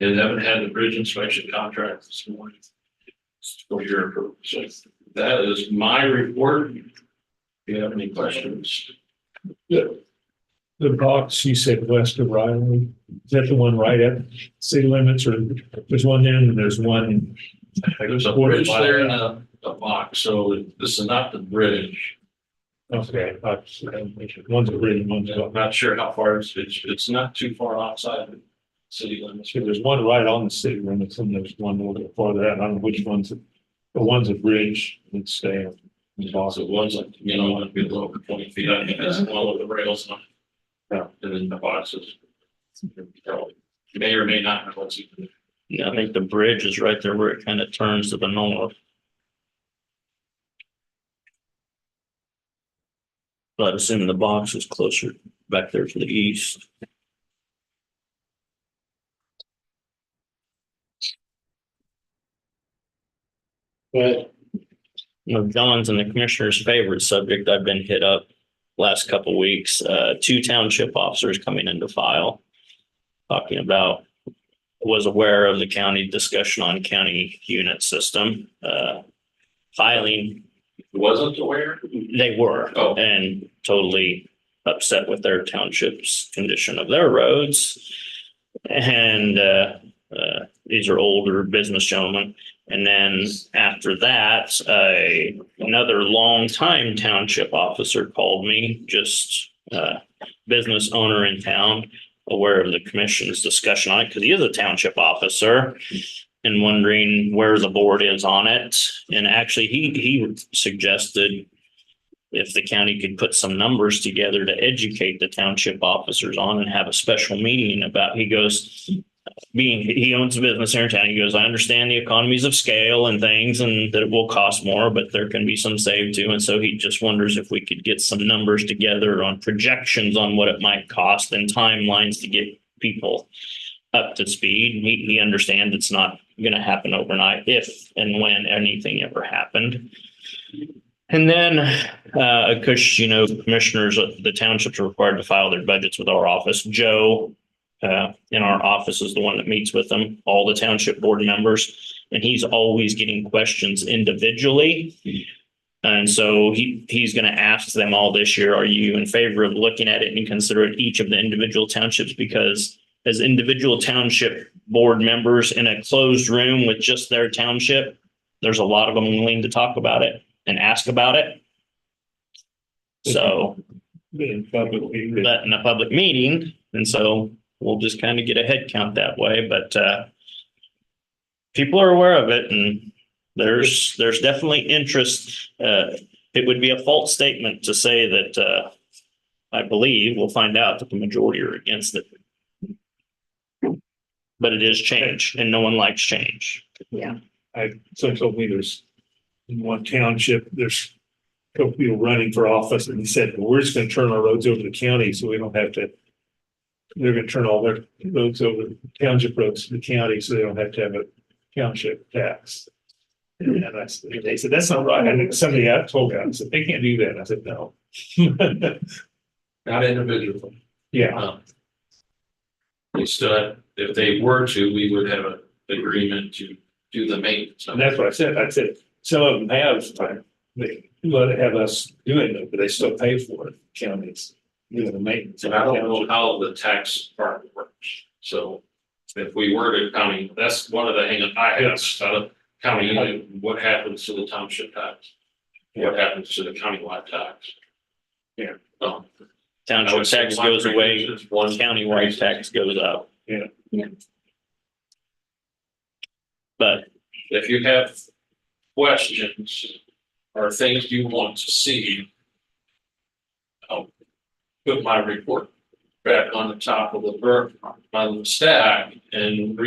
And haven't had the bridge inspection contract this morning for your approval. So that is my report. If you have any questions. The box you said west of Riley, is that the one right at city limits, or there's one in and there's one? There's a bridge there in a box, so this is not the bridge. Okay, one's a bridge and one's I'm not sure how far it's not too far outside the city limits. so there's one right on the city limits and there's one a little bit farther out. I don't know which one's the one's a bridge. Let's stay. So it was like, it'd be a little over 20 feet. I think that's one of the rails on. And then the boxes. May or may not know what's even. Yeah, I think the bridge is right there where it kind of turns to the north. But I assume the box is closer back there to the east. But John's and the commissioner's favorite subject. I've been hit up last couple of weeks. 2 township officers coming into file, talking about, was aware of the county discussion on county unit system, filing. Wasn't aware? They were, and totally upset with their township's condition of their roads. And these are older business gentlemen. And then after that, another longtime township officer called me, just business owner in town, aware of the commission's discussion on it, because he is a township officer. and wondering where the board is on it. And actually, he suggested if the county could put some numbers together to educate the township officers on and have a special meeting about, he goes, he owns a business here in town. He goes, I understand the economies of scale and things and that it will cost more, but there can be some save too. And so he just wonders if we could get some numbers together on projections on what it might cost and timelines to get people up to speed. He understands it's not going to happen overnight if and when anything ever happened. And then, because, commissioners, the townships are required to file their budgets with our office. Joe in our office is the one that meets with them, all the township board members, and he's always getting questions individually. And so he's going to ask them all this year, are you in favor of looking at it and considering each of the individual townships? Because as individual township board members in a closed room with just their township, there's a lot of them willing to talk about it and ask about it. So in a public meeting. And so we'll just kind of get a head count that way, but people are aware of it, and there's definitely interest. It would be a false statement to say that I believe we'll find out that the majority are against it. But it is change, and no one likes change. Yeah. Someone told me there's in one township, there's a couple people running for office, and he said, well, we're just going to turn our roads over to the county so we don't have to. They're going to turn all their roads over, township roads to the county, so they don't have to have a township tax. And they said, that's not right. And somebody else told me, I said, they can't do that. I said, no. Not individually. Yeah. We still, if they were to, we would have an agreement to do the maintenance. And that's what I said. I said, some of them have, they let it have us doing it, but they still pay for it, counties. The maintenance. And I don't know how the tax part works. So if we were to county, that's one of the hang I have out of county unit, what happens to the township tax? What happens to the countywide tax? Yeah. Township tax goes away, one countywide tax goes up. Yeah. But if you have questions or things you want to see, I'll put my report back on the top of the stack and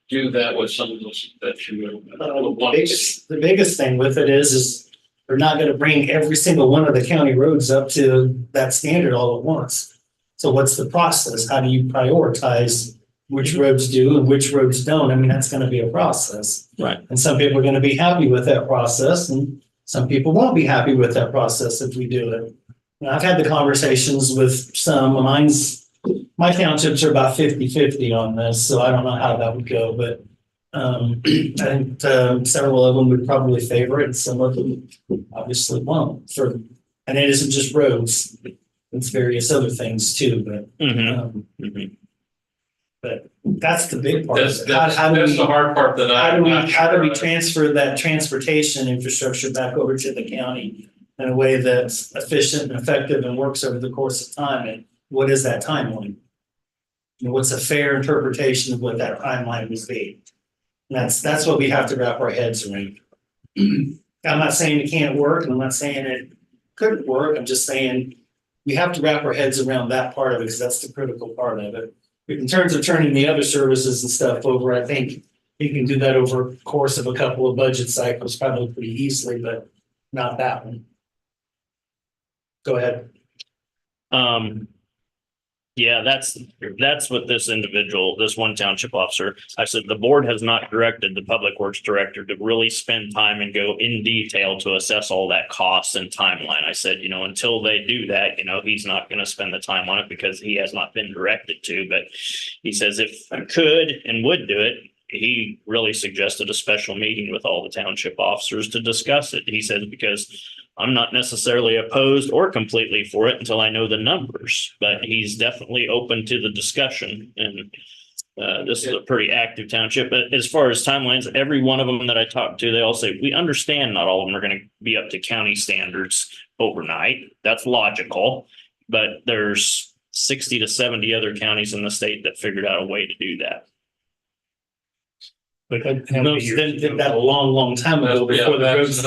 do that with some of those that you would want to see. The biggest thing with it is we're not going to bring every single one of the county roads up to that standard all at once. So what's the process? How do you prioritize which roads do and which roads don't? I mean, that's going to be a process. Right. And some people are going to be happy with that process, and some people won't be happy with that process if we do it. And I've had the conversations with some of my townships are about 50-50 on this, so I don't know how that would go, but I think several of them would probably favor it, and some of them obviously won't. And it isn't just roads; it's various other things too. But but that's the big part. That's the hard part that how do we transfer that transportation infrastructure back over to the county in a way that's efficient and effective and works over the course of time? And what is that timeline? And what's a fair interpretation of what that timeline would be? And that's what we have to wrap our heads around. I'm not saying it can't work, and I'm not saying it couldn't work. I'm just saying we have to wrap our heads around that part of it, because that's the critical part of it. In terms of turning the other services and stuff over, I think you can do that over the course of a couple of budget cycles probably pretty easily, but not that one. Go ahead. Yeah, that's what this one township officer, I said, the board has not directed the public works director to really spend time and go in detail to assess all that cost and timeline. I said, until they do that, he's not going to spend the time on it because he has not been directed to. But he says if I could and would do it, he really suggested a special meeting with all the township officers to discuss it. He says, because I'm not necessarily opposed or completely for it until I know the numbers, but he's definitely open to the discussion. And this is a pretty active township. But as far as timelines, every one of them that I talked to, they all say, we understand not all of them are going to be up to county standards overnight. That's logical. But there's 60 to 70 other counties in the state that figured out a way to do that. But how many Most years did ago? that a long time ago before the roads.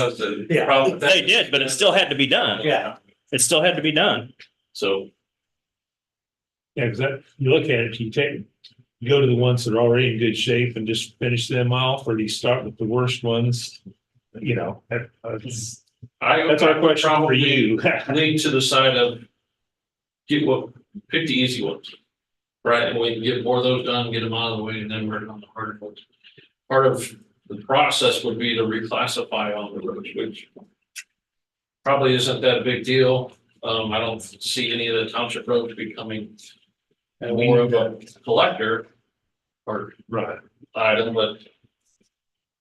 Yeah. They did, but it still had to be done. Yeah, It still had to be done. So, Yeah, because that, you look at it, you go to the ones that are already in good shape and just finish them off, or do you start with the worst ones? You know, that's our question for you. Lean to the side of pick the easy ones. Right, and we can get more of those done, get them out of the way, and then work on the harder ones. Part of the process would be to reclassify on the roads, which probably isn't that big deal. I don't see any of the township roads becoming more of a collector or item, but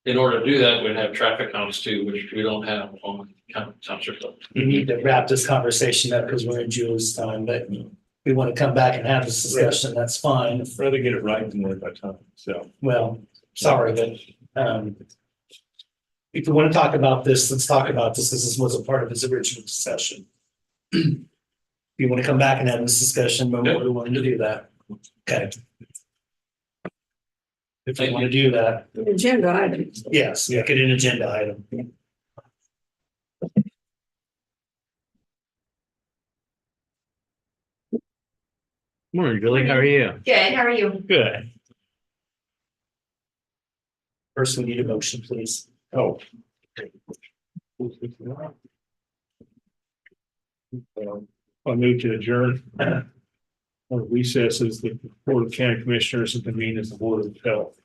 in order to do that, we'd have traffic counts too, which we don't have on township roads. we need to wrap this conversation up because we're in Julie's time, but we want to come back and have this discussion, that's fine. I'd rather get it right than worry about time, so. Well, sorry, but if you want to talk about this, let's talk about this, because this wasn't part of his original discussion. If you want to come back and have this discussion, we're more than willing to do that. Okay. If you want to do that, Agenda item. yes, make it an agenda item. morning, Julie. How are you? Good, how are you? Good. First, we need a motion, please. Oh. I move to adjourn. Recess as the Board of County Commissioners and convene as the Board of Health.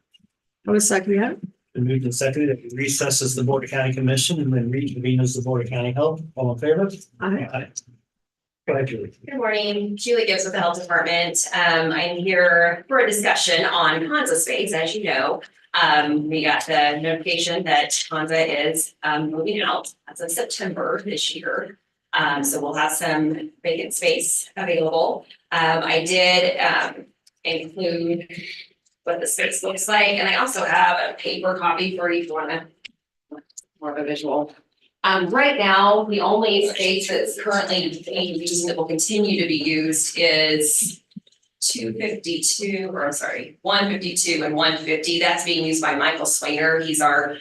I was second that. And moved and seconded that we recess as the Board of County Commission and then reconvene as the Board of County Health. All in favor? Aye. Go ahead, Julie. Good morning, Julie Gibbs with the Health Department. I'm here for a discussion on Hansa space, as you know. We got the notification that Hansa is moving out as of September this year. So we'll have some vacant space available. I did include what the space looks like, and I also have a paper copy for you if you want to more of a visual. Right now, the only space that's currently being used and that will continue to be used is 152 and 150. That's being used by Michael Swainer. He's our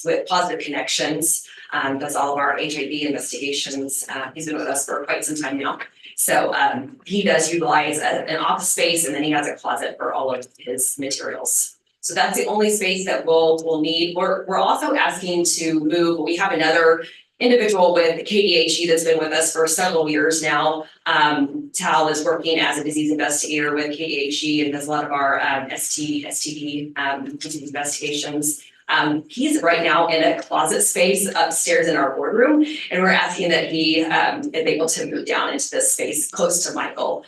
with Positive Connections, does all of our HIV investigations. He's been with us for quite some time now. So he does utilize an office space, and then he has a closet for all of his materials. So that's the only space that we'll need. We're also asking to move. We have another individual with KDHE that's been with us for several years now. Tal is working as a disease investigator with KDHE and does a lot of our STD disease investigations. He's right now in a closet space upstairs in our boardroom, and we're asking that he is able to move down into this space close to Michael.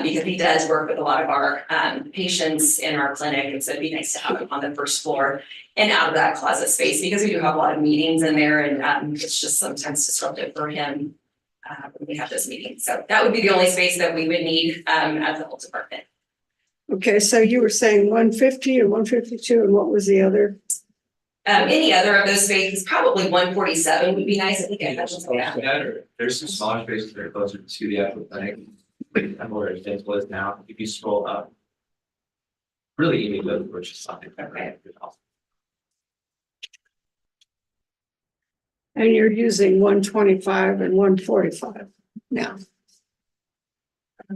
Because he does work with a lot of our patients in our clinic, and so it'd be nice to have him on the first floor and out of that closet space, because we do have a lot of meetings in there, and it's just sometimes disruptive for him when we have those meetings. So that would be the only space that we would need as the whole department. Okay, so you were saying 150 and 152, and what was the other? Any other of those spaces, probably 147 would be nice. I think I mentioned that. There's some smaller spaces that are closer to the actual clinic. I'm where it was now. If you scroll up, really easy to purchase something. Okay. And you're using 125 and 145 now.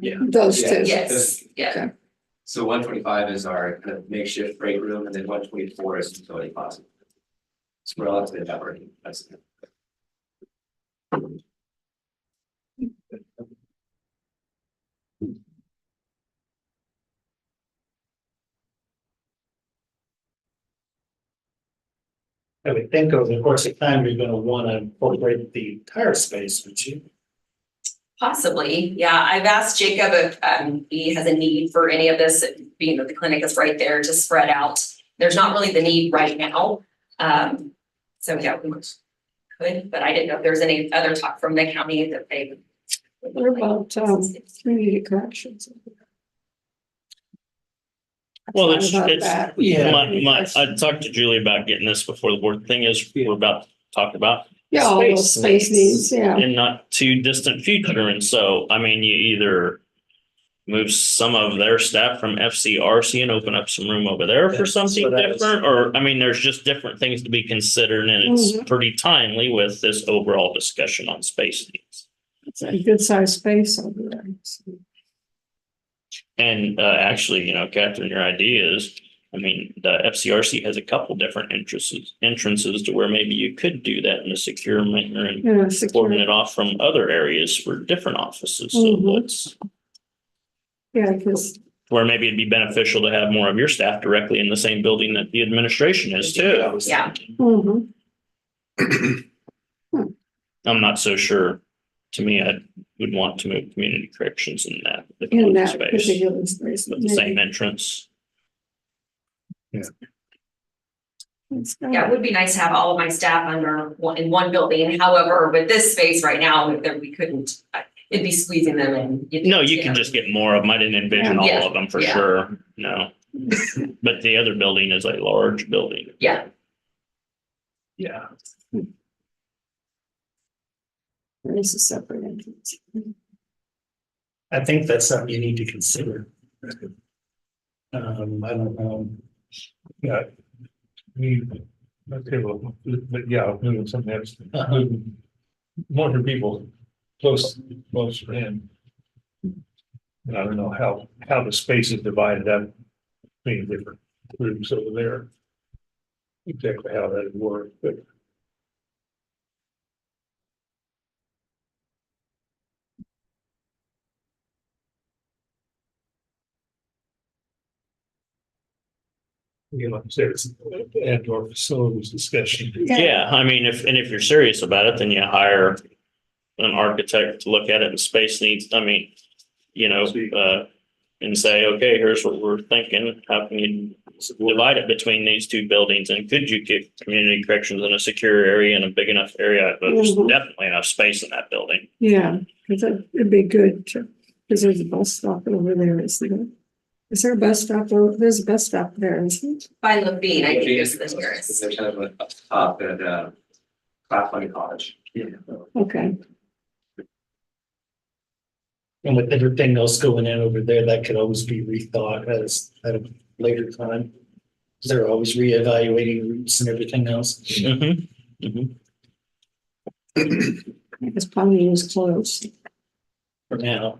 Yeah. Those two. Yes, yeah. Okay. So 125 is our kind of makeshift break room, and then 124 is utility closet. It's relatively operating. That's it. I would think over the course of time, you're going to want to incorporate the entire space, would you? Possibly, yeah. I've asked Jacob if he has a need for any of this, being that the clinic is right there to spread out. There's not really the need right now. So yeah, we could, but I didn't know if there's any other talk from the county that they would. What about community corrections? Well, Thought about that. Yeah. I talked to Julie about getting this before the board. The thing is, we're about to talk about Yeah, all those space needs, yeah. in not too distant future. And so, I mean, you either move some of their staff from FCRC and open up some room over there for That's something what I was- different? Or, I mean, there's just different things to be considered and it's pretty timely with this overall discussion on space needs. It's a good sized space over there. And actually, you know, Catherine, your idea is, I mean, the FCRC has a couple different entrances to where maybe you could do that in a secure manner and Yeah, secure. cordon it off from other areas for different offices. So Mhm. that's Yeah, because where maybe it'd be beneficial to have more of your staff directly in the same building that the administration is too. Yeah. I'm not so sure. To me, I would want to move community corrections in that. in that space particular space. with the same entrance. Yeah, it would be nice to have all of my staff in one building. However, with this space right now, that we couldn't, it'd be squeezing them in. No, you can just get more of them. I didn't envision all Yeah, of them for yeah. sure. No. But the other building is a large building. Yeah. Yeah. There is a separate entrance. I think that's something you need to consider. I don't know. Yeah. Okay, well, but yeah, moving something else. Moving more people close for him. And I don't know how the space is divided up between different groups over there. Exactly how that would work, but. You know, like I said, it's and or facilities discussion. Yeah, I mean, if you're serious about it, then you hire an architect to look at it and space needs, I mean, you know, and say, okay, here's what we're thinking. How can you divide it between these two buildings? And could you get community corrections in a secure area in a big enough area? But there's definitely enough space in that building. Yeah, because it'd be good because there's a bus stop over there, isn't there? Is there a bus stop? There's a bus stop there, isn't it? By Levine, I think is the nearest. There's kind of a up at Class 1 college. Yeah. Okay. And with everything else going in over there, that could always be rethought at a later time. They're always reevaluating routes and everything else. Because Pawnee is closed. For now.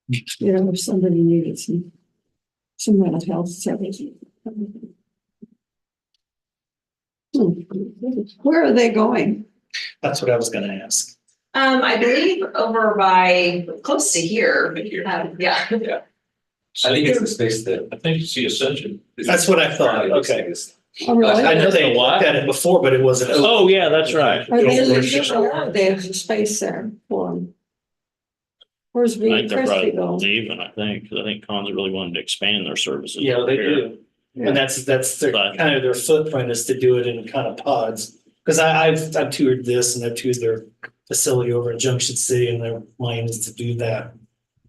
You know, if somebody needed some mental health service. Where are they going? That's what I was gonna ask. I believe over by close to here. Yeah. I think it's the space that. I think it's the Ascension. That's what I thought. Okay. Oh, really? I know they looked at it before, but it wasn't. open. Oh, yeah, that's right. Are they leaving or there's a space there for them? Where's I the think they're Christie probably going? leaving, I think, because I think Cons really wanted to expand their services. Yeah, over they here. do. And that's their But- kind of their footprint is to do it in kind of pods. Because I've toured this and I've toured their facility over in Junction City and their line is to do that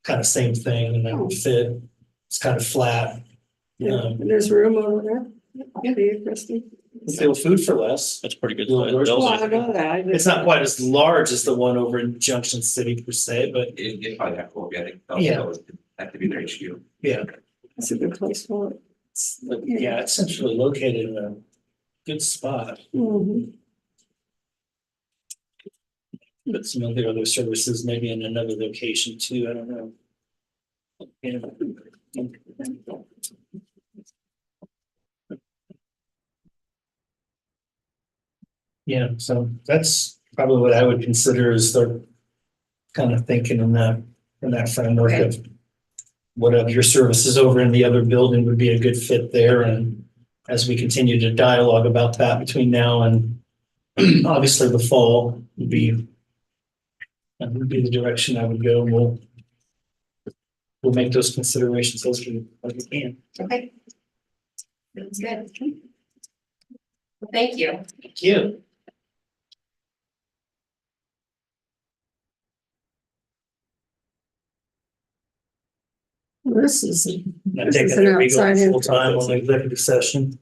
kind of same thing and that would fit. It's kind of flat. Yeah, and there's room over there. Yeah, Christie. Feel food for less. That's pretty good. Well, size Well, I building. know that. It's not quite as large as the one over in Junction City per se, but It probably have to be, I think. Yeah. That could be their HQ. yeah. It's a good place for it. Yeah, it's centrally located in a good spot. Mhm. But some of the other services maybe in another location too, I don't know. Yeah. Yeah, so that's probably what I would consider is the kind of thinking in that framework of what of your services over in the other building would be a good fit there. And as we continue to dialogue about that between now and obviously the fall would be that would be the direction I would go. We'll make those considerations as we can. Okay. That's good. Well, thank you. Thank you. This is. Not This taking is an every outside full time on the executive session.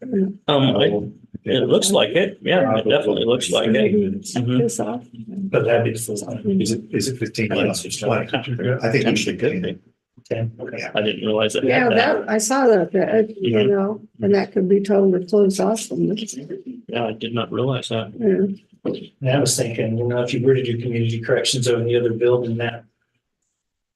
I It looks like it. Yeah, it definitely looks like it. Mhm. This off. But that'd be full time. Is it 15 months? I think you Potentially should could be. be. I didn't realize it Yeah, had that. that, I saw that, you Mhm. know, and that could be totally closed off from this. Yeah, I did not realize that. Yeah. And I was thinking, if you were to do community corrections over the other building, that.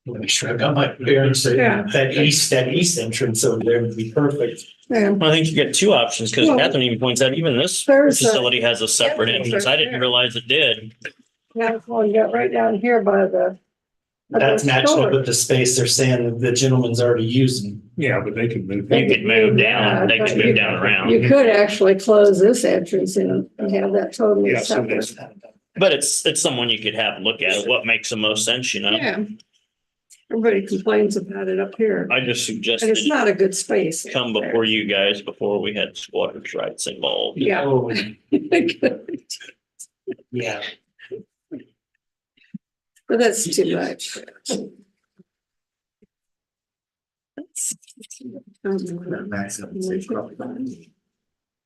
Let me sure I got my bearings. Yeah. That east entrance over there would be perfect. Yeah. I think you get two options because Well, Catherine even points out even this there's a- facility has a separate Yeah, entrance. I didn't there. realize it did. Yeah, well, you got right down here by the. That's matching up store. with the space they're saying that the gentleman's already using. Yeah, but they could move. You could move down, they could but move down around. You could actually close this entrance and have that totally Yeah, so separate. there's, But it's someone you could have look at what makes the most sense, you know? Yeah. Everybody complains about it up here, I just and suggested it's not a good space. come before you guys, before we had squatters' rights involved. Yeah. Oh, yeah. But that's too much. Max, I would say probably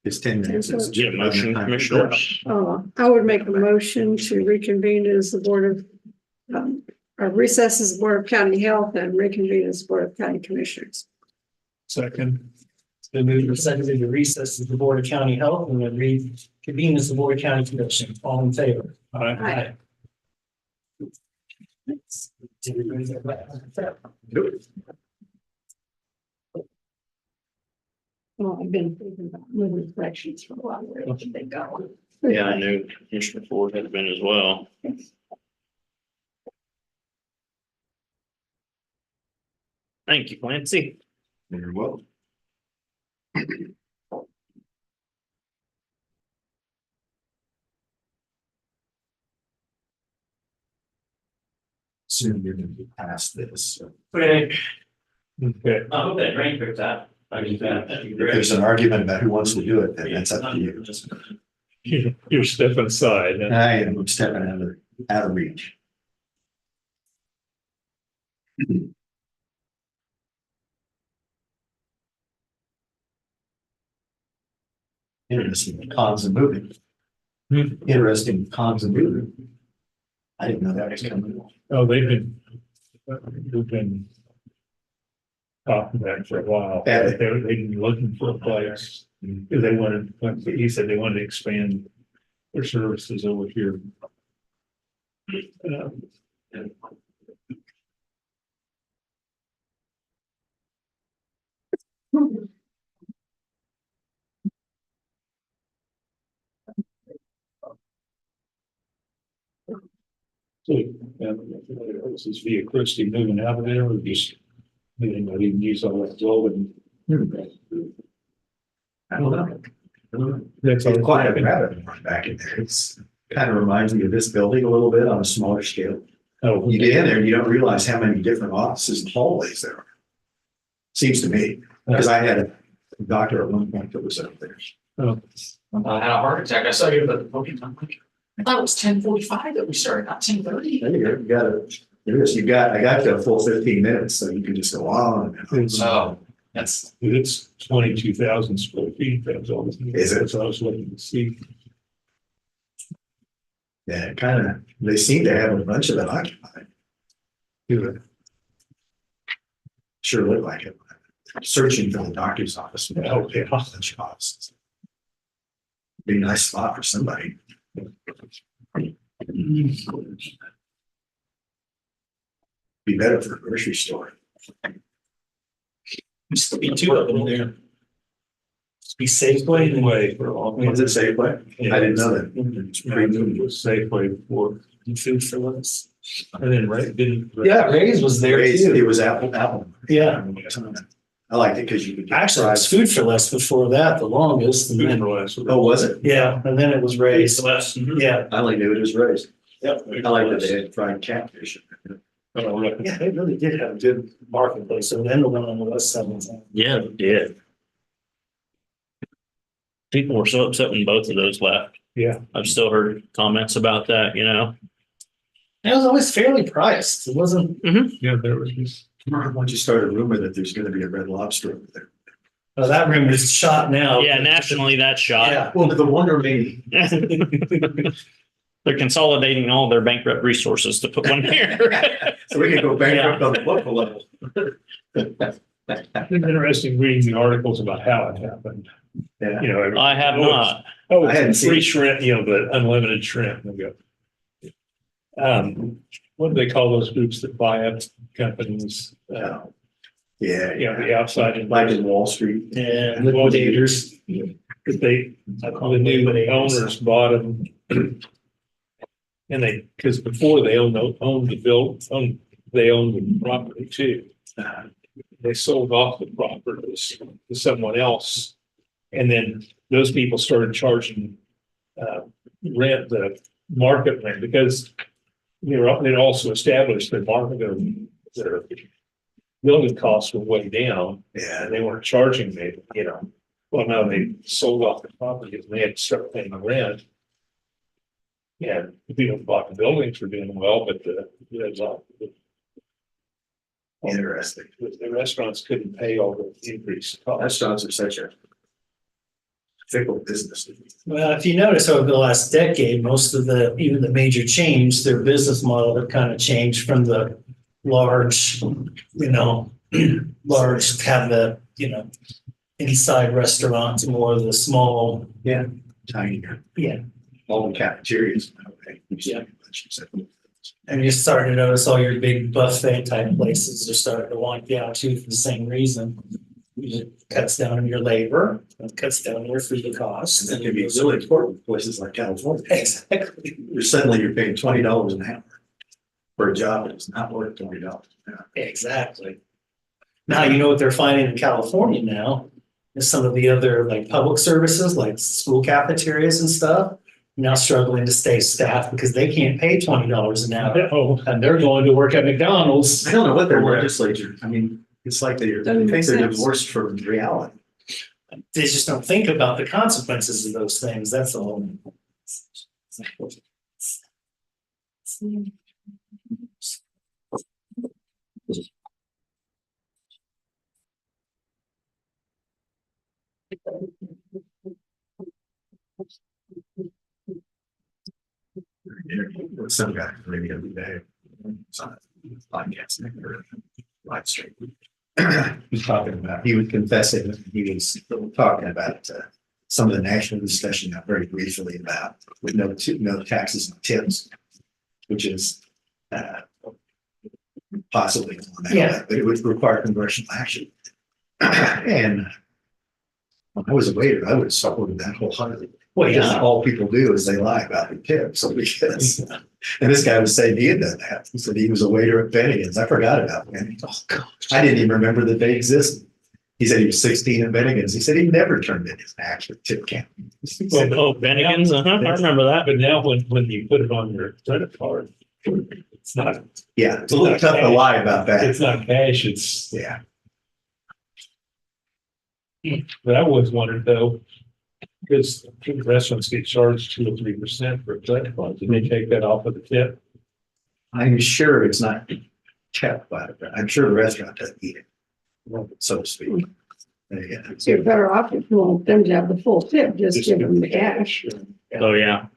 it's 10 minutes. It's Get a motion, commissioners. I would make a motion to reconvene as the Board of, or recess as the Board of County Health and reconvene as the Board of County Commissioners. second, It's been moved and seconded to recess as the Board of County Health and then reconvene as the Board of County Commission. All in favor? I, Well, I've been thinking about moving corrections for a while. Where should they go? Yeah, I knew Commissioner Ford had been as well. Thank you, Clancy. Very well. Soon you're gonna be past this. okay, I hope that rain picks up. I mean, that'd be If great. there's an argument about who wants to do it, then that's up to you. you're stepping aside. I am stepping out of reach. Interesting cons of moving. Interesting cons of moving. I didn't know that was coming. Oh, we've been talking about it for a while. Yeah. They've been looking for a place. They wanted, he said they wanted to expand their services over here. So, this is via Christie moving out of there or just, they not even use all that building. I don't know. That's It's all. quite a rabbit warren back in there. It's kind of reminds me of this building a little bit on a smaller scale. Oh, You get in there and you don't realize how many different offices and hallways there are. Seems to me, because I had a doctor at one point that was up there. I had a heart attack. I saw you at the podium. I'm like, I thought it was 10:45 that we started, not 10:30. There you go. You got it. There it is. I got to a full 15 minutes, so you can just go on. and on. Oh, that's, it's 22,000 square feet. That's all. Is it? That's what I was looking to see. Yeah, kind of, they seem to have a bunch of it occupied. Sure look like it. Searching for the doctor's office. Oh, yeah. Bunch of offices. Be a nice spot for somebody. Be better for a grocery store. Used to be two of them there. Be Safeway and Way for all. Was it Safeway? I didn't know that. It's pretty new. It was Safeway before. Food for Less. And then right, didn't. Yeah, Ray's was there It too. was Apple. Yeah. I liked it because you could. get Actually, it was Food for Less before that, the longest. And Food then, for less. Oh, was it? yeah, and then it was Ray's. Less. Yeah. I only knew it was raised. Yep. I like that they had fried catfish. Oh, right. Yeah, they really did have a good marketplace. So then the one on the west side. Yeah, it did. People were so upset when both of those left. Yeah. I've still heard comments about that, you know? It was always fairly priced. It wasn't. Yeah, there was this. Once you start a rumor that there's gonna be a Red Lobster over there. Oh, that room is shot now. Yeah, nationally, that's shot. Yeah. Well, the wonder maybe. They're consolidating all their bankrupt resources to put one here. So we can go bankrupt on the local level. It's interesting reading the articles about how it happened. Yeah. You know, I have not. Oh, I hadn't it's free seen shrimp, you know, the unlimited shrimp. We go. What do they call those groups that buy up companies? Yeah, You know, the outside like in Wall Street. Yeah, liquidators. But the new owners bought them. And because before they owned the property too. They sold off the properties to someone else. And then those people started charging rent, the market rent, because they'd also established their their building costs were way down. Yeah. And they weren't charging me, well, now they sold off the properties and they had to start paying the rent. Yeah, the people who bought the buildings were doing well, but Interesting. the restaurants couldn't pay all the increased costs. Restaurants are such a fickle business. Well, if you notice over the last decade, most of even the major chains, their business model have kind of changed from the large, large have the, inside restaurant to more of the small. Yeah. Tinier. Yeah. All the cafeterias. Yeah. And you're starting to notice all your big buffet type places are starting to want you out too for the same reason. It cuts down on your labor, it cuts down on your food costs. And that can be really important in places like California. Exactly. Suddenly you're paying $20 an hour for a job that's not worth $20 an hour. Exactly. Now, you know what they're finding in California now is some of the other like public services, like school cafeterias and stuff, now struggling to stay staffed because they can't pay $20 an hour. Oh, And they're going to work at McDonald's. I don't know what their legislature, I mean, it's like they Doesn't make think they're sense. divorced from reality. They just don't think about the consequences of those things. That's all. Some guy, maybe every day. It's on a podcast or live stream. He's talking about, he was confessing, he was talking about some of the national discussion not very briefly about with no taxes and tips, which is possibly on that, but it would require congressional action. And when I was a waiter, I would have supported that wholeheartedly. Well, Because yeah. all people do is they lie about their tips. So because, and this guy was saying he had done that. He said he was a waiter at Bennigan's. I forgot about Bennigan's. Oh, gosh. I didn't even remember that they existed. He said he was 16 at Bennigan's. He said he never turned in his actual tip count. Oh, Bennigan's, I remember that. but now when you put it on your credit card, it's not. Yeah, it's a little tough to lie about that. It's not cash, it's. Yeah. But I always wondered though, because restaurants get charged 2 or 3% for a credit card, did they take that off of the tip? I'm sure it's not kept by it. I'm sure the restaurant doesn't eat it, so to speak. Yeah. So you're better off if you want them to have the full tip, just give them the cash. Oh, yeah.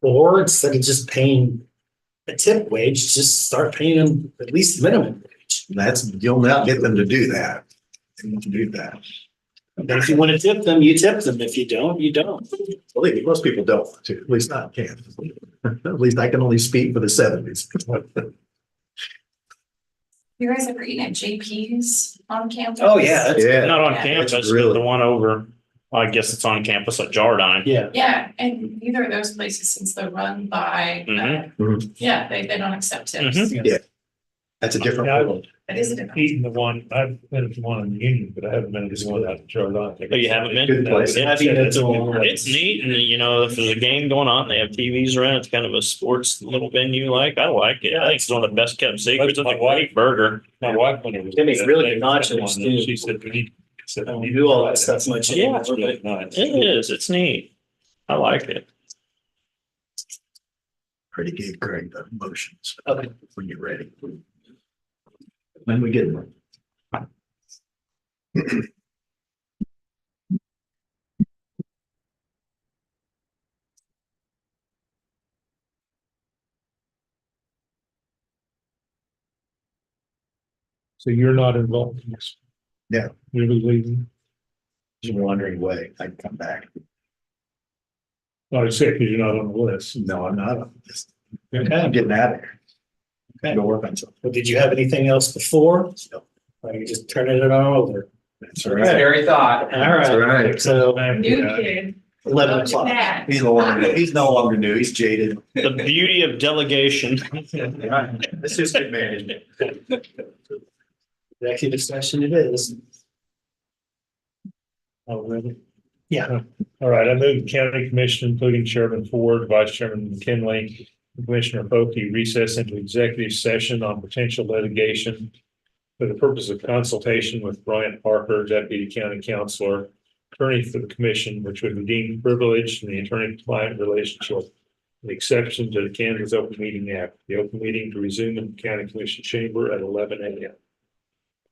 Or instead of just paying a tip wage, just start paying them at least minimum wage. You'll not get them to do that. They won't do that. And if you want to tip them, you tip them. If you don't, you don't. Believe me, most people don't want to, at least not in Kansas. At least I can only speak for the 70s. You guys ever eaten at JP's on campus? Oh, yeah. Yeah. Not on Yeah. campus, It's but really- the one over, I guess it's on campus at Jardine. Yeah. Yeah, and neither of those places, since they're run by, Mhm. yeah, they don't accept tips. Mhm. That's a different Yeah, world. That is a different. Eating the one, I've been to one in the Union, but I haven't been to the one out in Charlotte. Oh, you haven't been? Good place. I've eaten at the one. It's neat, and if there's a game going on, they have TVs around. It's kind of a sports little venue. I like it. I think it's one of the best kept secrets. It's a great burger. My wife, when it was. They make really good nachos, too. She said, we need. I don't do all that stuff much Yeah, anymore, It's really but nice. It is. It's neat. I like it. Pretty gave Greg the emotions Okay. when you're ready. When we get there. So you're not involved in this? Yeah. You're leaving? You're wondering why I'd come back. I say, because you're not on the list. No, I'm not. I'm Okay. getting out of here. Okay. Go work on something. Well, did you have anything else before? Or are you just turning it on over? That's all right. Scary thought. All right. All right. So New kid. 11 Look at o'clock. that. He's no longer new. He's jaded. The beauty of delegation. It's just good management. Executive session it is. Oh, really? Yeah. All right, I move the county commission, including Chairman Ford, Vice Chairman McKinley, and Commissioner Folke, recess into executive session on potential litigation for the purpose of consultation with Bryant Parker, Deputy County Counselor, attorney for the commission, which would be deemed privileged in the attorney-client relationship, the exception to the Kansas Open Meeting Act. The open meeting to resume in the county commission chamber at 11 a.m.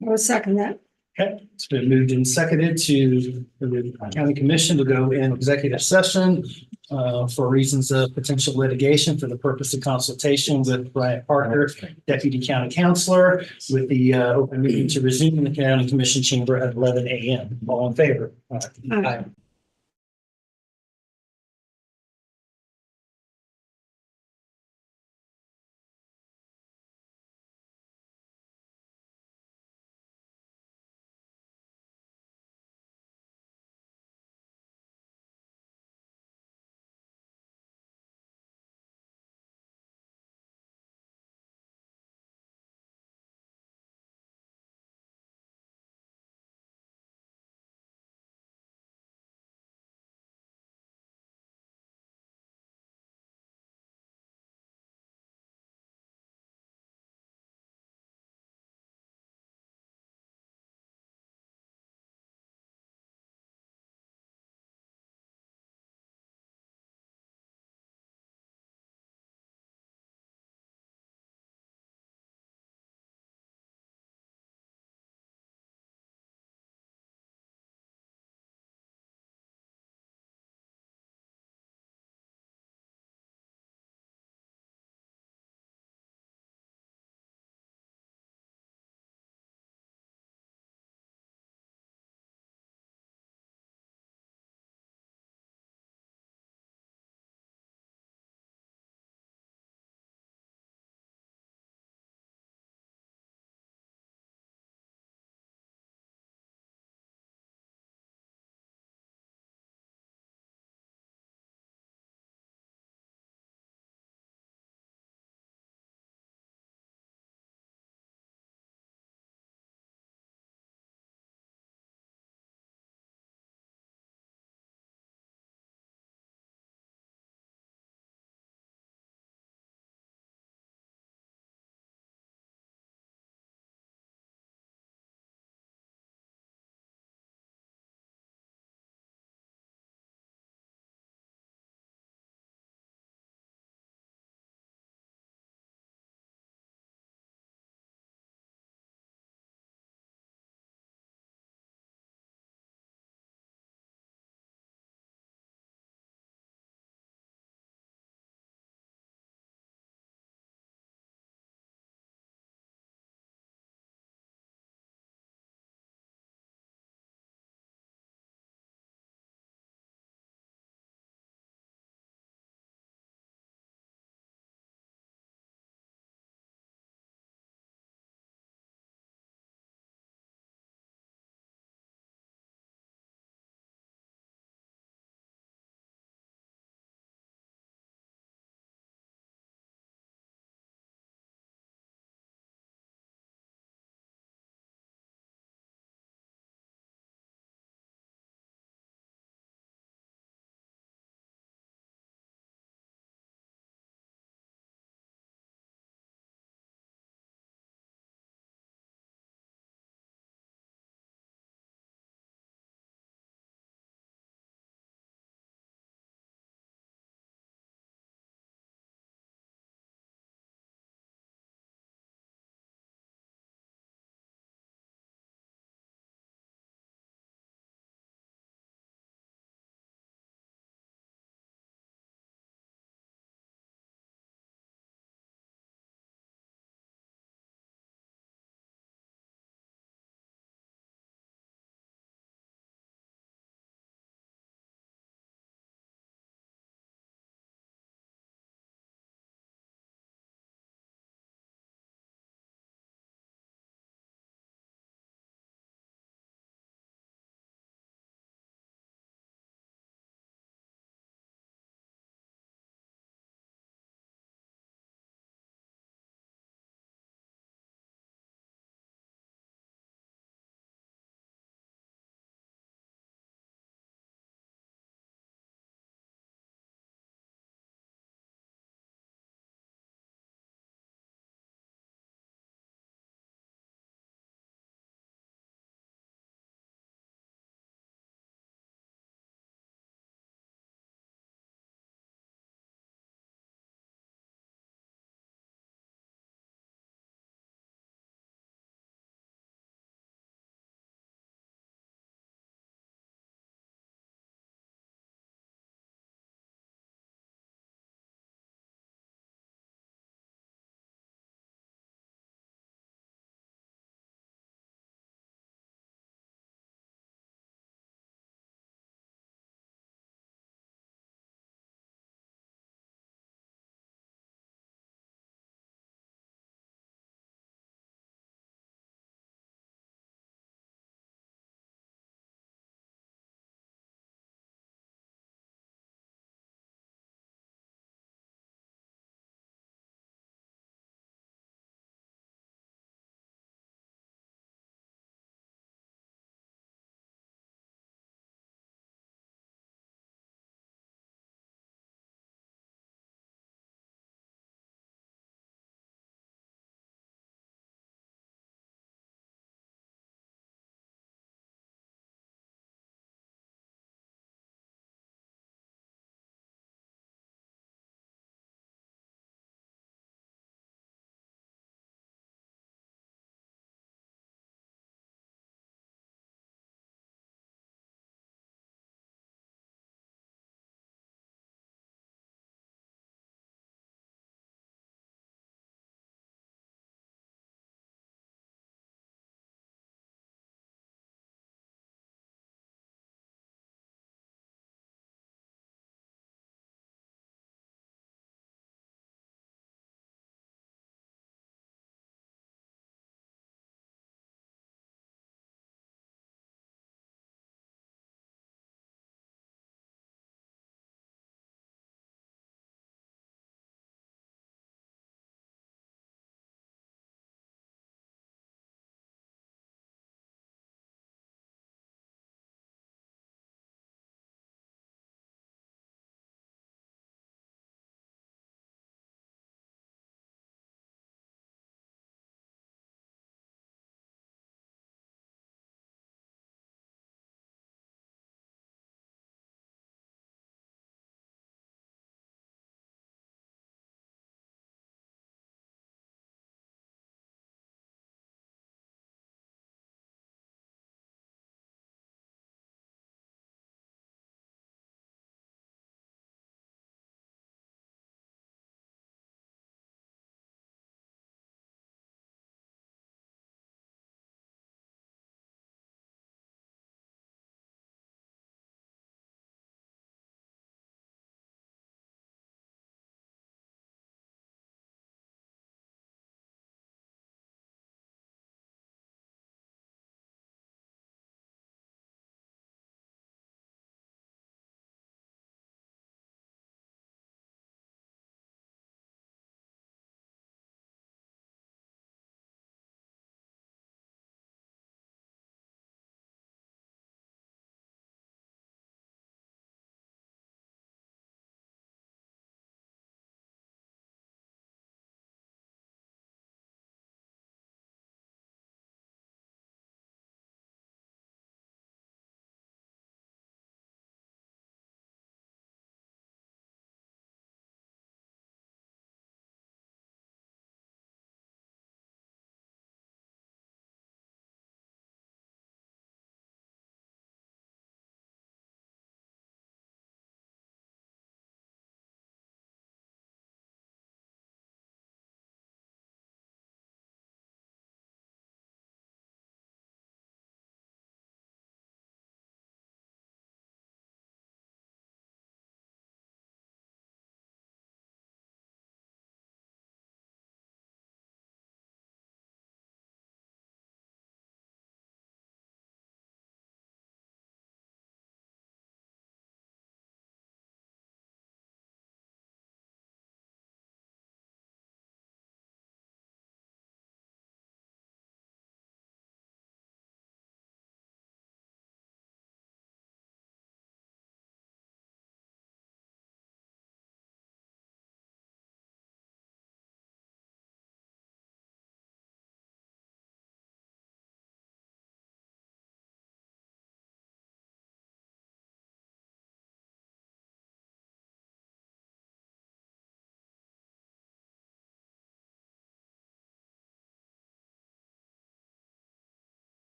I will second that. Okay, it's been moved and seconded to the county commission to go in executive session for reasons of potential litigation for the purpose of consultation with Bryant Parker, Deputy County Counselor, with the open meeting to resume in the county commission chamber at 11 a.m. All in favor? Aye.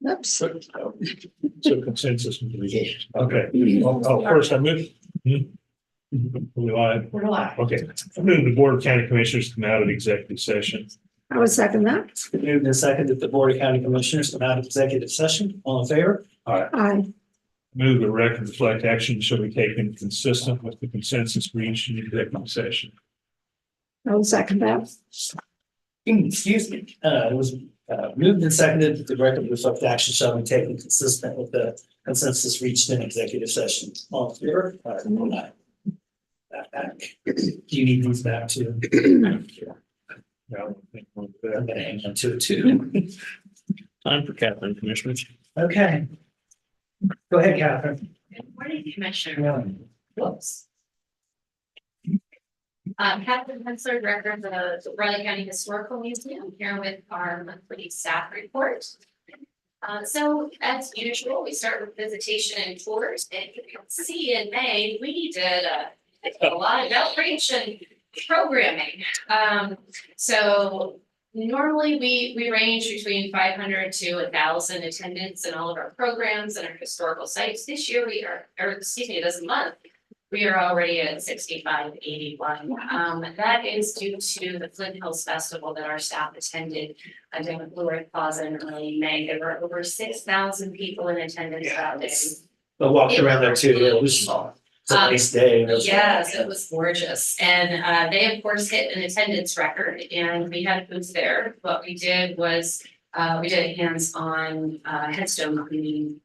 Oops. So consensus. Okay. Oh, first I move. We live. We're live. Okay. I move the Board of County Commissioners come out of executive session. I would second that. Moved and seconded that the Board of County Commissioners come out of executive session. All in favor? Aye. Move the record reflect action shall be taken consistent with the consensus reached in executive session. I would second that. Excuse me. It was moved and seconded that the record reflect action shall be taken consistent with the consensus reached in executive session. All in favor? Aye. That back. Do you need these back too? Yeah, I think we're I'm there. gonna hang on to it too. Time for Catherine, Commissioners. Okay. Go ahead, Catherine. Good morning, Commissioner. Whoops. Catherine Hensler, Director of the Raleigh County Historical Museum, here with our monthly staff report. So as usual, we start with visitation and tours, and you can see in May, we did a lot of outreach and programming. So normally we range between 500 to 1,000 attendants in all of our programs and our historical sites. This year this month, we are already at 65, 81. That is due to the Flint Hills Festival that our staff attended down at Blue Earth Plaza in early May. There were over 6,000 people in attendance that day. I walked around there too. It was a nice day. Yes, it was gorgeous. And they of course hit an attendance record and we had booths there. What we did was we did a hands-on headstone cleaning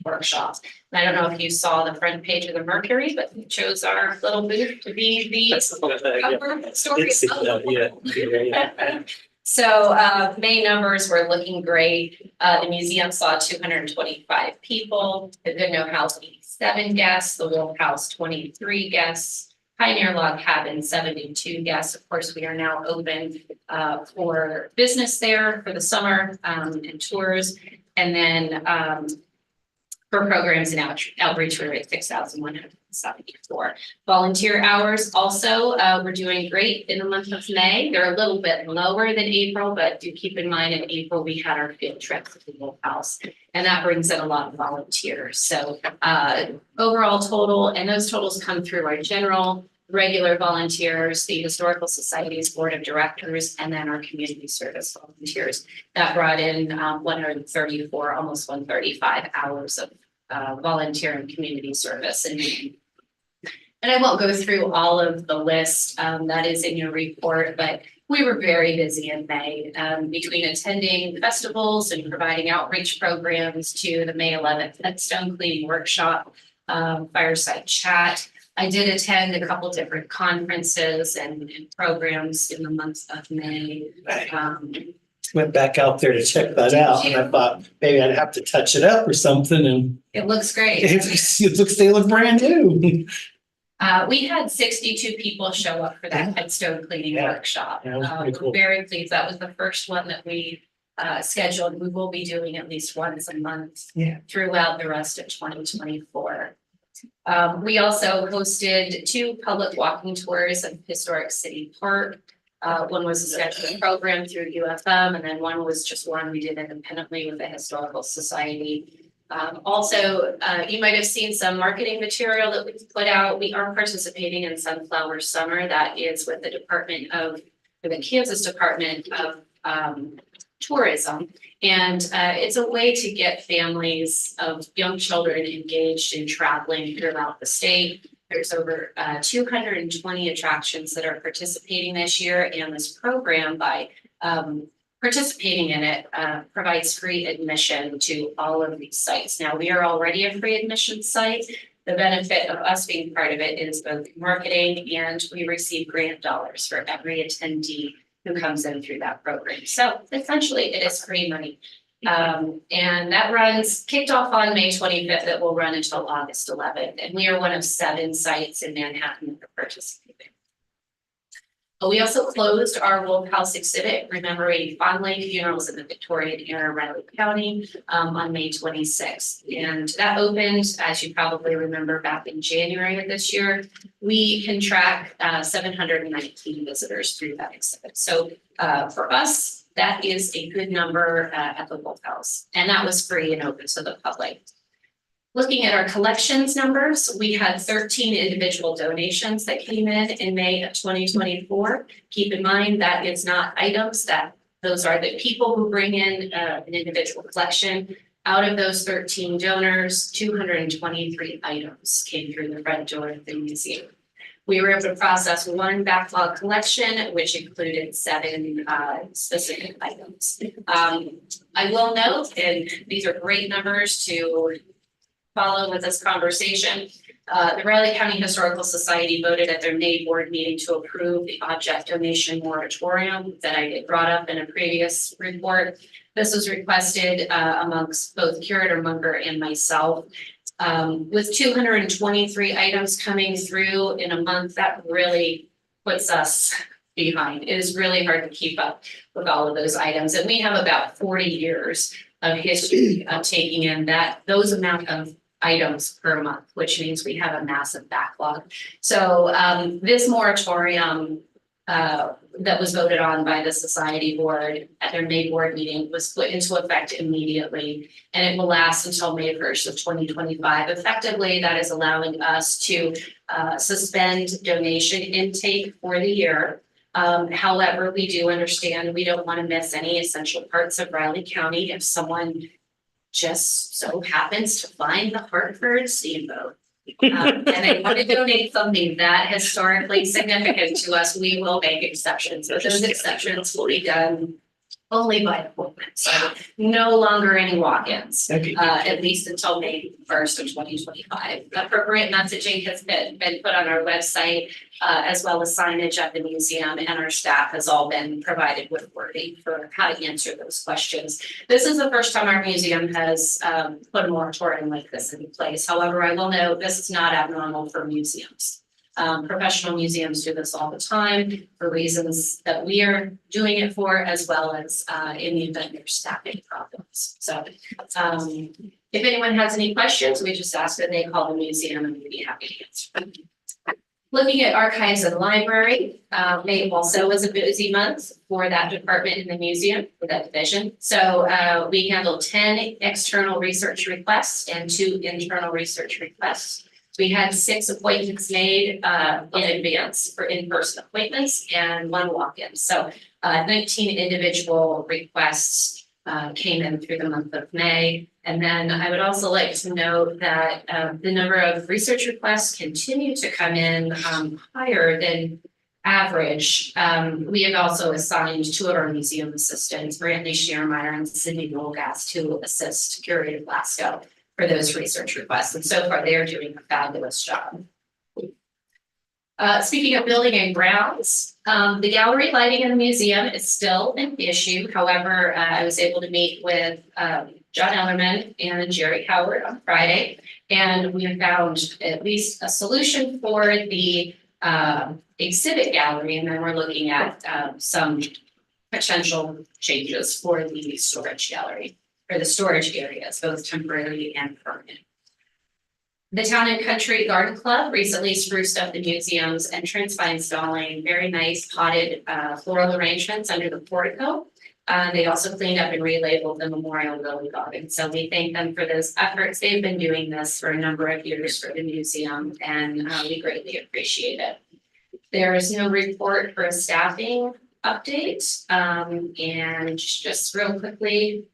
workshop. And I don't know if you saw the front page of the Mercury, but we chose our little booth to be the cover story. So May numbers were looking great. The museum saw 225 people. The Goodnoe House 87 guests. The Wolf House 23 guests. Pioneer Log Cabin 72 guests. Of course, we are now open for business there for the summer and tours. And then for programs and outreach, we're at 6,174. Volunteer hours also, we're doing great in the month of May. They're a little bit lower than April, but do keep in mind in April, we had our field trip to the Wolf House, and that brings in a lot of volunteers. So overall total, and those totals come through our general, regular volunteers, the Historical Society's Board of Directors, and then our community service volunteers. That brought in 134, almost 135 hours of volunteer and community service. And I won't go through all of the list that is in your report, but we were very busy in May between attending festivals and providing outreach programs to the May 11th headstone cleaning workshop, fireside chat. I did attend a couple different conferences and programs in the month of May. Went back out there to check that out and I thought maybe I'd have to touch it up or something and It looks great. they look brand new. We had 62 people show up for that headstone cleaning workshop. Yeah, that was pretty cool. Very pleased. That was the first one that we scheduled. We will be doing at least once a month throughout the rest of 2024. We also hosted 2 public walking tours of Historic City Park. One was a scheduled program through UFM, and then one was just one we did independently with the Historical Society. Also, you might have seen some marketing material that we put out. We are participating in Sunflower Summer. That is with the Kansas Department of Tourism. And it's a way to get families of young children engaged in traveling throughout the state. There's over 220 attractions that are participating this year, and this program, by participating in it, provides free admission to all of these sites. Now, we are already a free admission site. The benefit of us being part of it is both marketing, and we receive grant dollars for every attendee who comes in through that program. So essentially, it is free money. And that kicked off on May 25th. It will run until August 11th. And we are one of 7 sites in Manhattan that are participating. We also closed our Wolf House exhibit, Remembering Fondly Funerals in the Victorian Era, Raleigh County, on May 26th. And that opened, as you probably remember, back in January of this year. We can track 719 visitors through that exhibit. So for us, that is a good number at the Wolf House, and that was free and open to the public. Looking at our collections numbers, we had 13 individual donations that came in May of 2024. Keep in mind that it's not items, that those are the people who bring in an individual collection. Out of those 13 donors, 223 items came through the front door of the museum. We were able to process one backlog collection, which included 7 specific items. I will note, and these are great numbers to follow with this conversation. The Riley County Historical Society voted at their May board meeting to approve the object donation moratorium that I brought up in a previous report. This was requested amongst both Curator Munger and myself. With 223 items coming through in a month, that really puts us behind. It is really hard to keep up with all of those items. And we have about 40 years of history of taking in those amount of items per month, which means we have a massive backlog. So this moratorium that was voted on by the society board at their May board meeting was put into effect immediately, and it will last until May 1st of 2025. Effectively, that is allowing us to suspend donation intake for the year. However, we do understand we don't want to miss any essential parts of Riley County. If someone just so happens to find the Hartford Steamboat and they want to donate something that historically significant to us, we will make exceptions. But those exceptions will be done only by appointment. So no longer any walk-ins, at least until May 1st of 2025. Appropriate messaging has been put on our website, as well as signage at the museum, and our staff has all been provided with wording for how to answer those questions. This is the first time our museum has put a moratorium like this into place. However, I will note this is not abnormal for museums. Professional museums do this all the time for reasons that we are doing it for, as well as in the event there's staffing problems. So if anyone has any questions, we just ask that they call the museum and we'd be happy to answer. Looking at archives and library, May also was a busy month for that department in the museum, for that division. So we handled 10 external research requests and 2 internal research requests. We had 6 appointments made in advance for in-person appointments and 1 walk-in. So 19 individual requests came in through the month of May. And then I would also like to note that the number of research requests continue to come in higher than average. We have also assigned 2 of our museum assistants, Brantley Scheermeyer and Cindy Nolgast, to assist Curator Glasgow for those research requests. And so far, they are doing a fabulous job. Speaking of building and grounds, the gallery lighting in the museum is still an issue. However, I was able to meet with John Ellerman and Jerry Howard on Friday, and we have found at least a solution for the exhibit gallery, and then we're looking at some potential changes for the storage gallery, or the storage areas, both temporary and permanent. The Town and Country Garden Club recently spruced up the museum's entrance by installing very nice potted floral arrangements under the portico. They also cleaned up and relabeled the Memorial Lily Garden. So we thank them for those efforts. They've been doing this for a number of years for the museum, and we greatly appreciate it. There is no report for a staffing update. And just real quickly,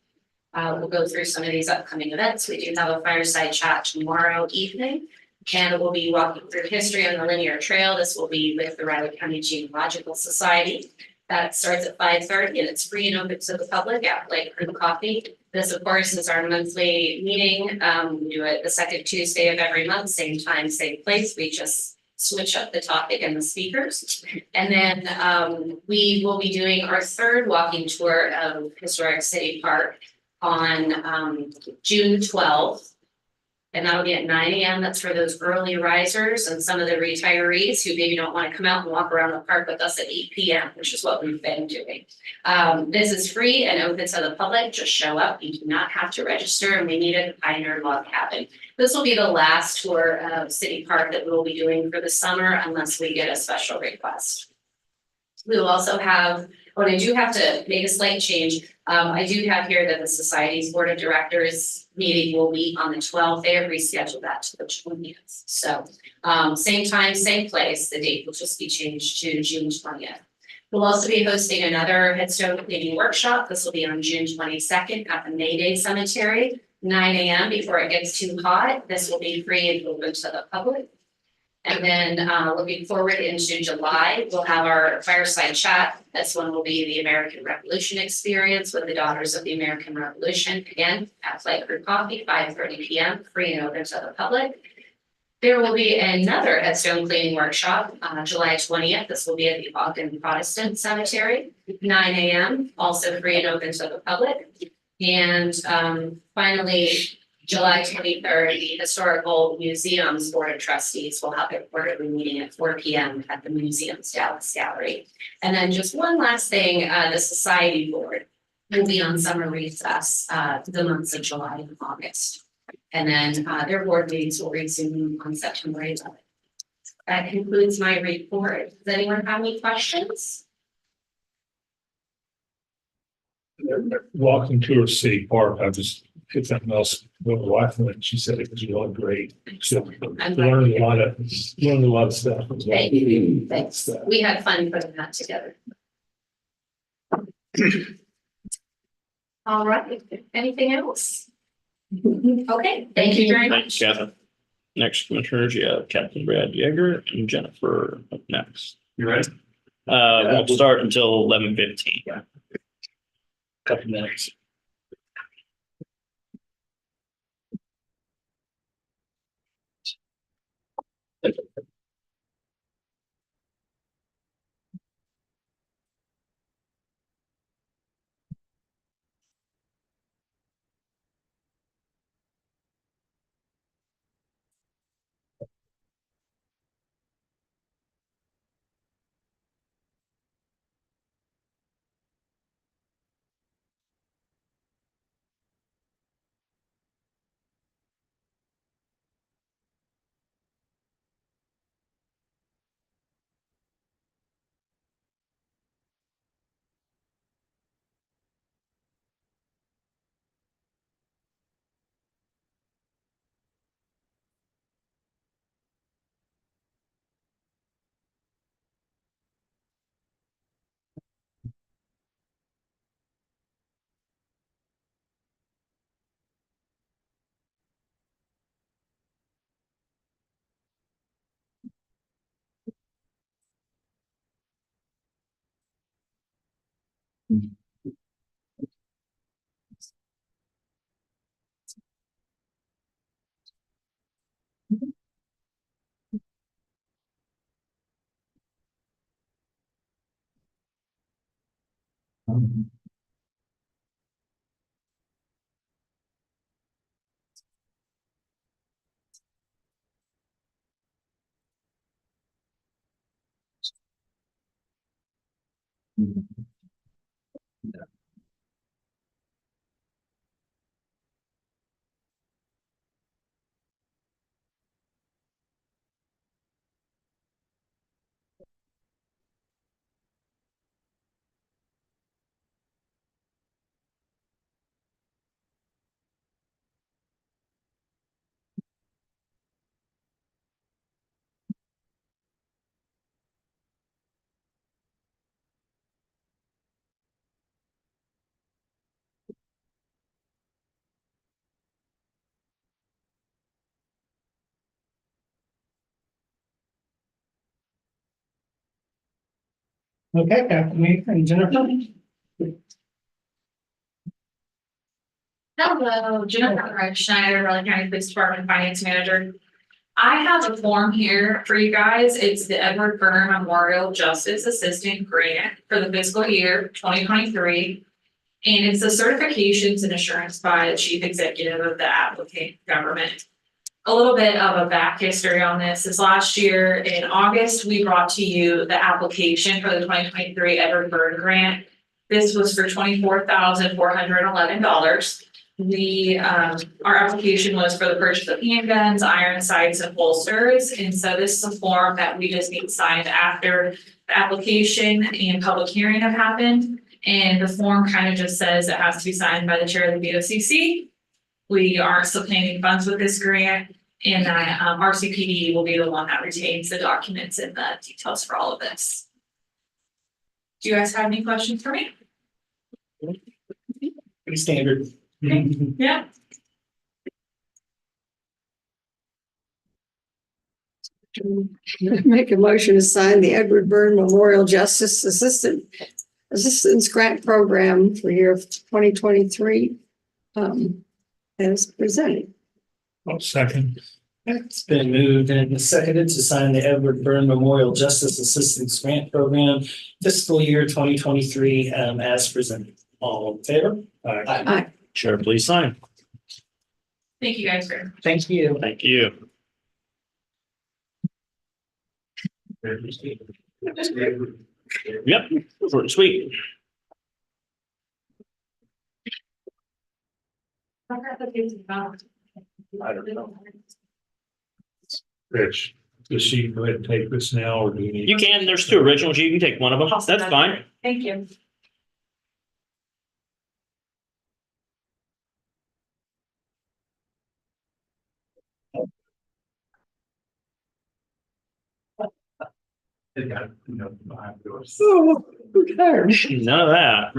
we'll go through some of these upcoming events. We do have a fireside chat tomorrow evening, and we'll be walking through history on the linear trail. This will be with the Riley County Genealogical Society. That starts at 5:30, and it's free and open to the public at Lake Crew Coffee. This, of course, is our monthly meeting. We do it the second Tuesday of every month, same time, same place. We just switch up the topic and the speakers. And then we will be doing our 3rd walking tour of Historic City Park on June 12th. And that'll be at 9 a.m. That's for those early risers and some of the retirees who maybe don't want to come out and walk around the park with us at 8 p.m., which is what we've been doing. This is free and open to the public. Just show up. You do not have to register, and we meet at the Pioneer Log Cabin. This will be the last tour of City Park that we'll be doing for the summer unless we get a special request. We will also have But I do have to make a slight change. I do have here that the society's board of directors meeting will meet on the 12th. They have rescheduled that to the 20th. So, same time, same place. The date will just be changed to June 20th. We'll also be hosting another headstone cleaning workshop. This will be on June 22nd at the May Day Cemetery, 9 a.m. before it gets too hot. This will be free and open to the public. And then looking forward into July, we'll have our fireside chat. This one will be the American Revolution experience with the Daughters of the American Revolution. Again, at Flight Crew Coffee, 5:30 p.m., free and open to the public. There will be another headstone cleaning workshop on July 20th. This will be at the Ogden Protestant Cemetery, 9 a.m., also free and open to the public. And finally, July 23rd, the Historical Museums Board of Trustees will have a quarterly meeting at 4 p.m. at the museum's Dallas Gallery. And then just one last thing, the Society Board will be on summer recess the months of July and August. And then their board meetings will resume on September 11th. That concludes my report. Does anyone have any questions? Walking tour City Park, I just hit something else with my wife, and she said it was really great. So learned a lot of stuff. Thank you. Thanks. We had fun putting that together. All right, anything else? Okay, thank you very much. Thanks, Catherine. Next commissioners, you have Captain Brad Yeager and Jennifer up next. You ready? We'll start until 11:15. Couple minutes. Okay, Captain Yeager and Jennifer. Hello, Jennifer Schneider, Raleigh County Police Department Finance Manager. I have a form here for you guys. It's the Edward Byrne Memorial Justice Assistant Grant for the fiscal year 2023. And it's the certifications and assurance by the Chief Executive of the applicant government. A little bit of a back history on this is last year in August, we brought to you the application for the 2023 Edward Byrne Grant. This was for $24,411. Our application was for the purchase of handguns, iron sights, and holsters. And so this is a form that we just need signed after the application and public hearing have happened. And the form kind of just says it has to be signed by the chair of the BOCC. We are still planning funds with this grant, and that RCPD will be the one that retains the documents and the details for all of this. Do you guys have any questions for me? Pretty standard. Yeah. Make a motion to sign the Edward Byrne Memorial Justice Assistance Grant Program for year 2023. As presented. I'll second. It's been moved and seconded to sign the Edward Byrne Memorial Justice Assistance Grant Program fiscal year 2023 as presented. All in favor? Aye. Chair, please sign. Thank you guys very much. Thank you. Thank you. Yep, short and sweet. I don't know. Rich, does she go ahead and take this now, or do you need? You can, there's two originals. You can take one of them. That's fine. Thank you. Oh, I'm tired. None of that.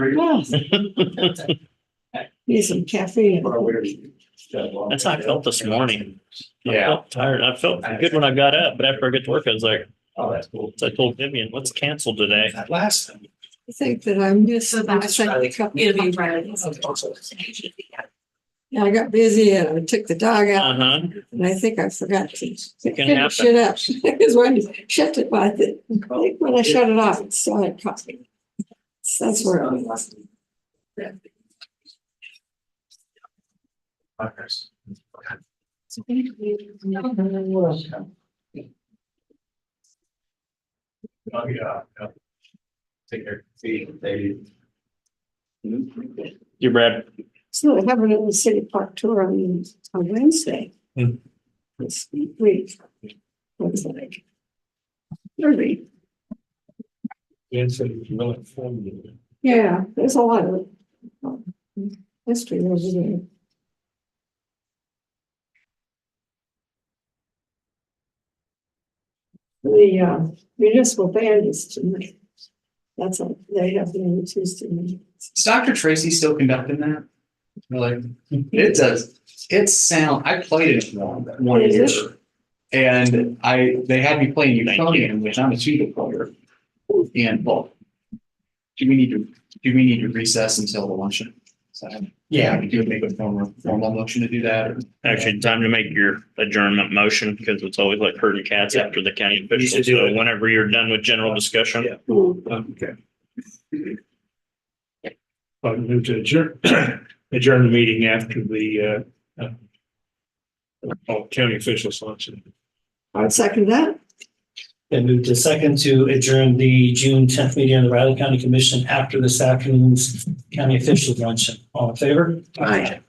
Need some caffeine. That's how I felt this morning. I felt tired. I felt good when I got up, but after I get to work, I was like, oh, that's cool. So I told Vivian, let's cancel today. That last time. I think that I missed. I got busy and I took the dog out and I think I forgot to finish it up. Because when you shut it, I think when I shut it off, it still had coffee. That's where I was. Oh, yeah. Take care. See you. You, Brad. So they're having a city park tour on Wednesday. This week. Looks like. Really? Yeah, there's a lot of history over there. The municipal band is tonight. That's all, they have the Tuesday night. Is Dr. Tracy still conducting that? Like, it does, it sound, I played it one year. And they had me playing Euphonium, which I'm a tuba player. And well, do we need to recess until the luncheon? So yeah, we do make a formal motion to do that. Or? Actually, time to make your adjournment motion because it's always like herding cats after the county officials. So whenever you're done with general discussion. Okay. I'll move to adjourn the meeting after the county officials luncheon. I'd second that. Then move to second to adjourn the June 10th meeting of the Riley County Commission after this afternoon's county officials luncheon. All in favor? Aye.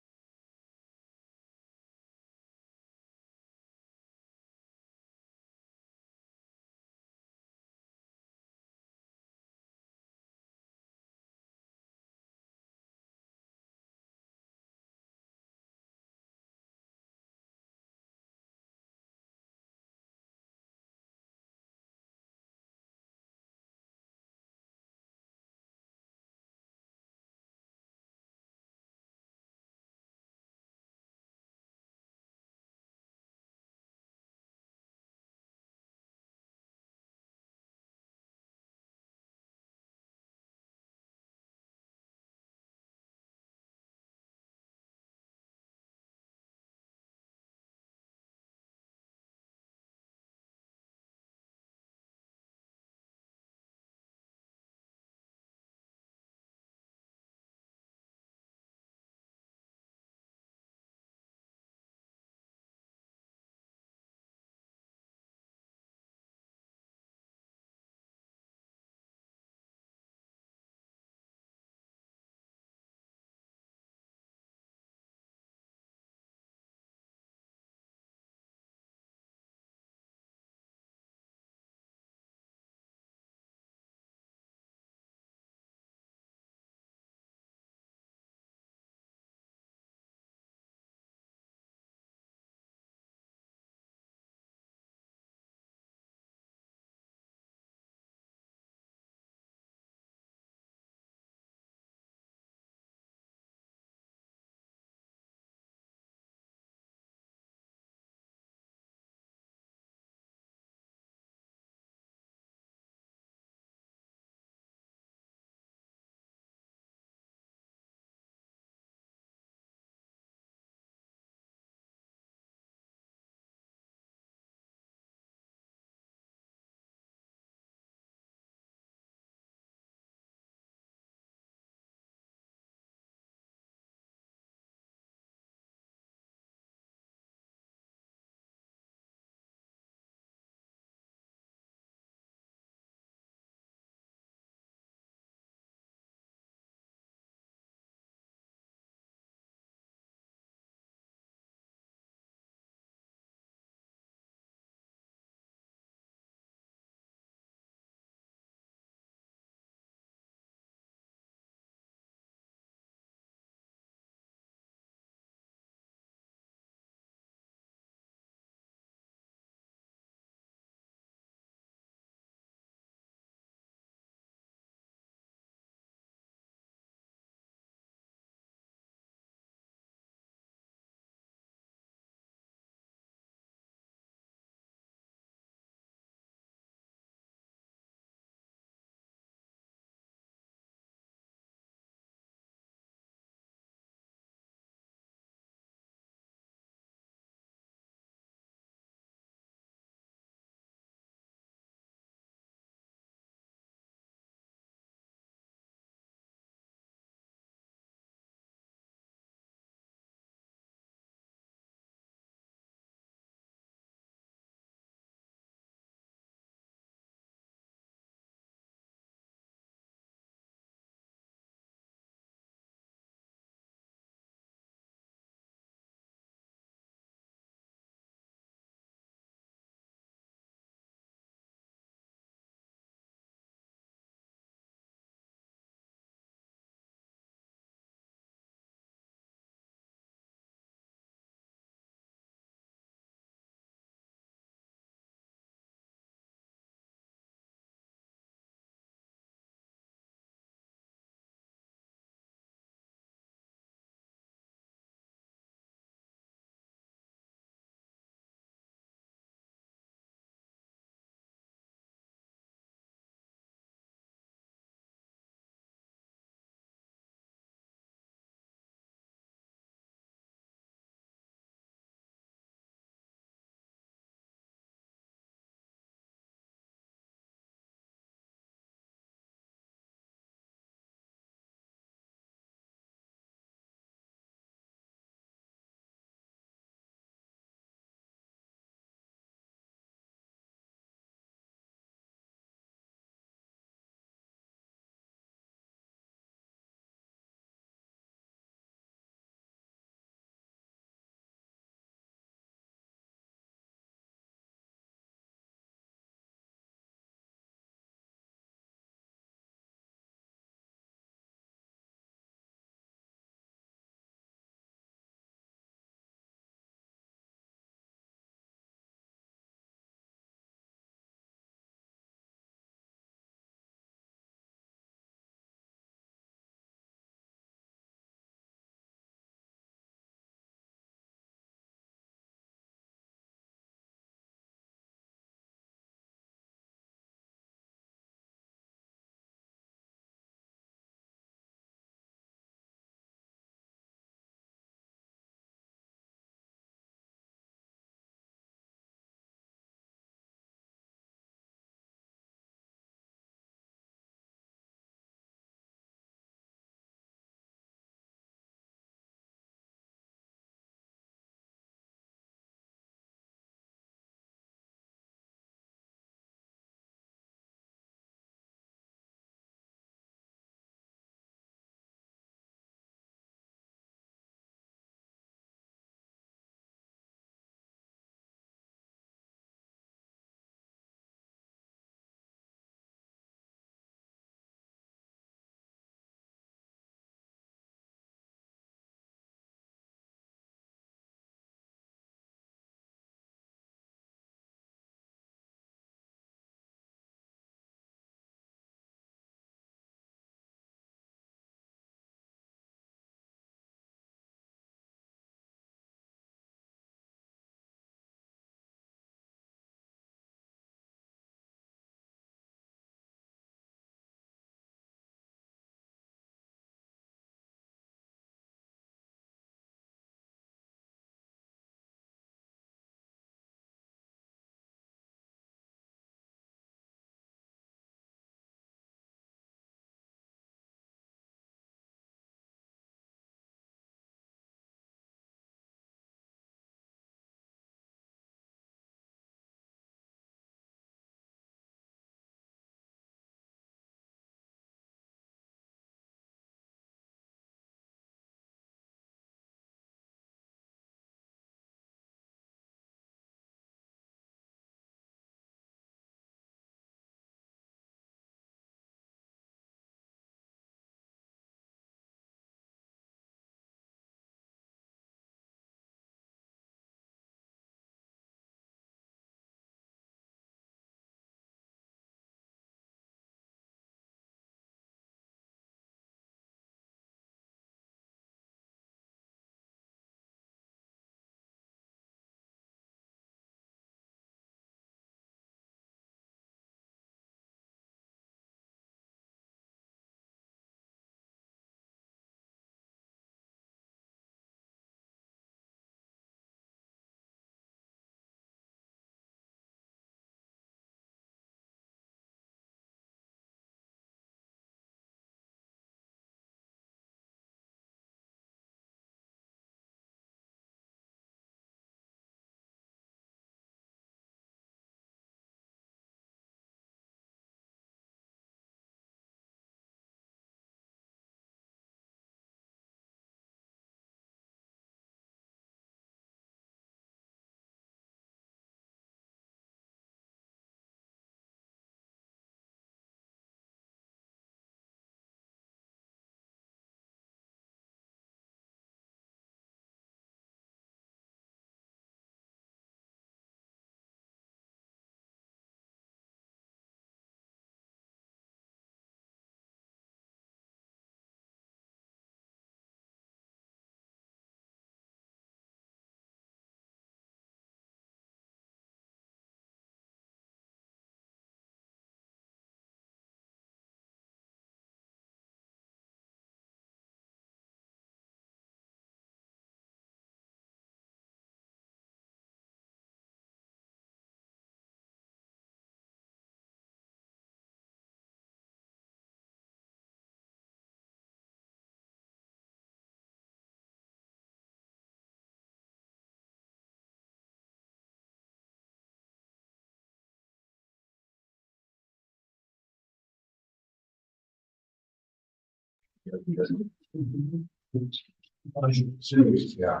Yeah.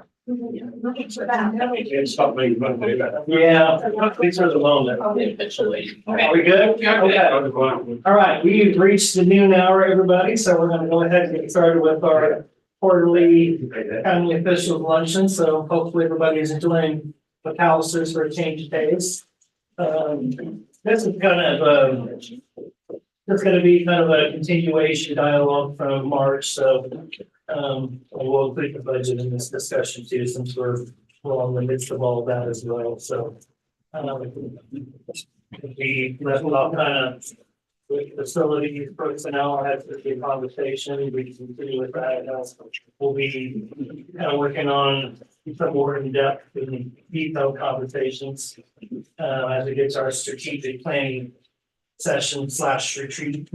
Stop making fun of me. Yeah, these are the moment. Are we good? Okay. All right, we've reached the noon hour, everybody, so we're gonna go ahead and get started with our quarterly county officials luncheon, so hopefully everybody is enjoying McAllister's for a change of pace. This is kind of, it's gonna be kind of a continuation dialogue from March, so we'll include the budget in this discussion too, since we're in the midst of all of that as well, so. We left off kind of with facilities personnel, had a conversation, we continue with that. We'll be kind of working on some more in-depth and detailed conversations as we get to our strategic planning session / retreat.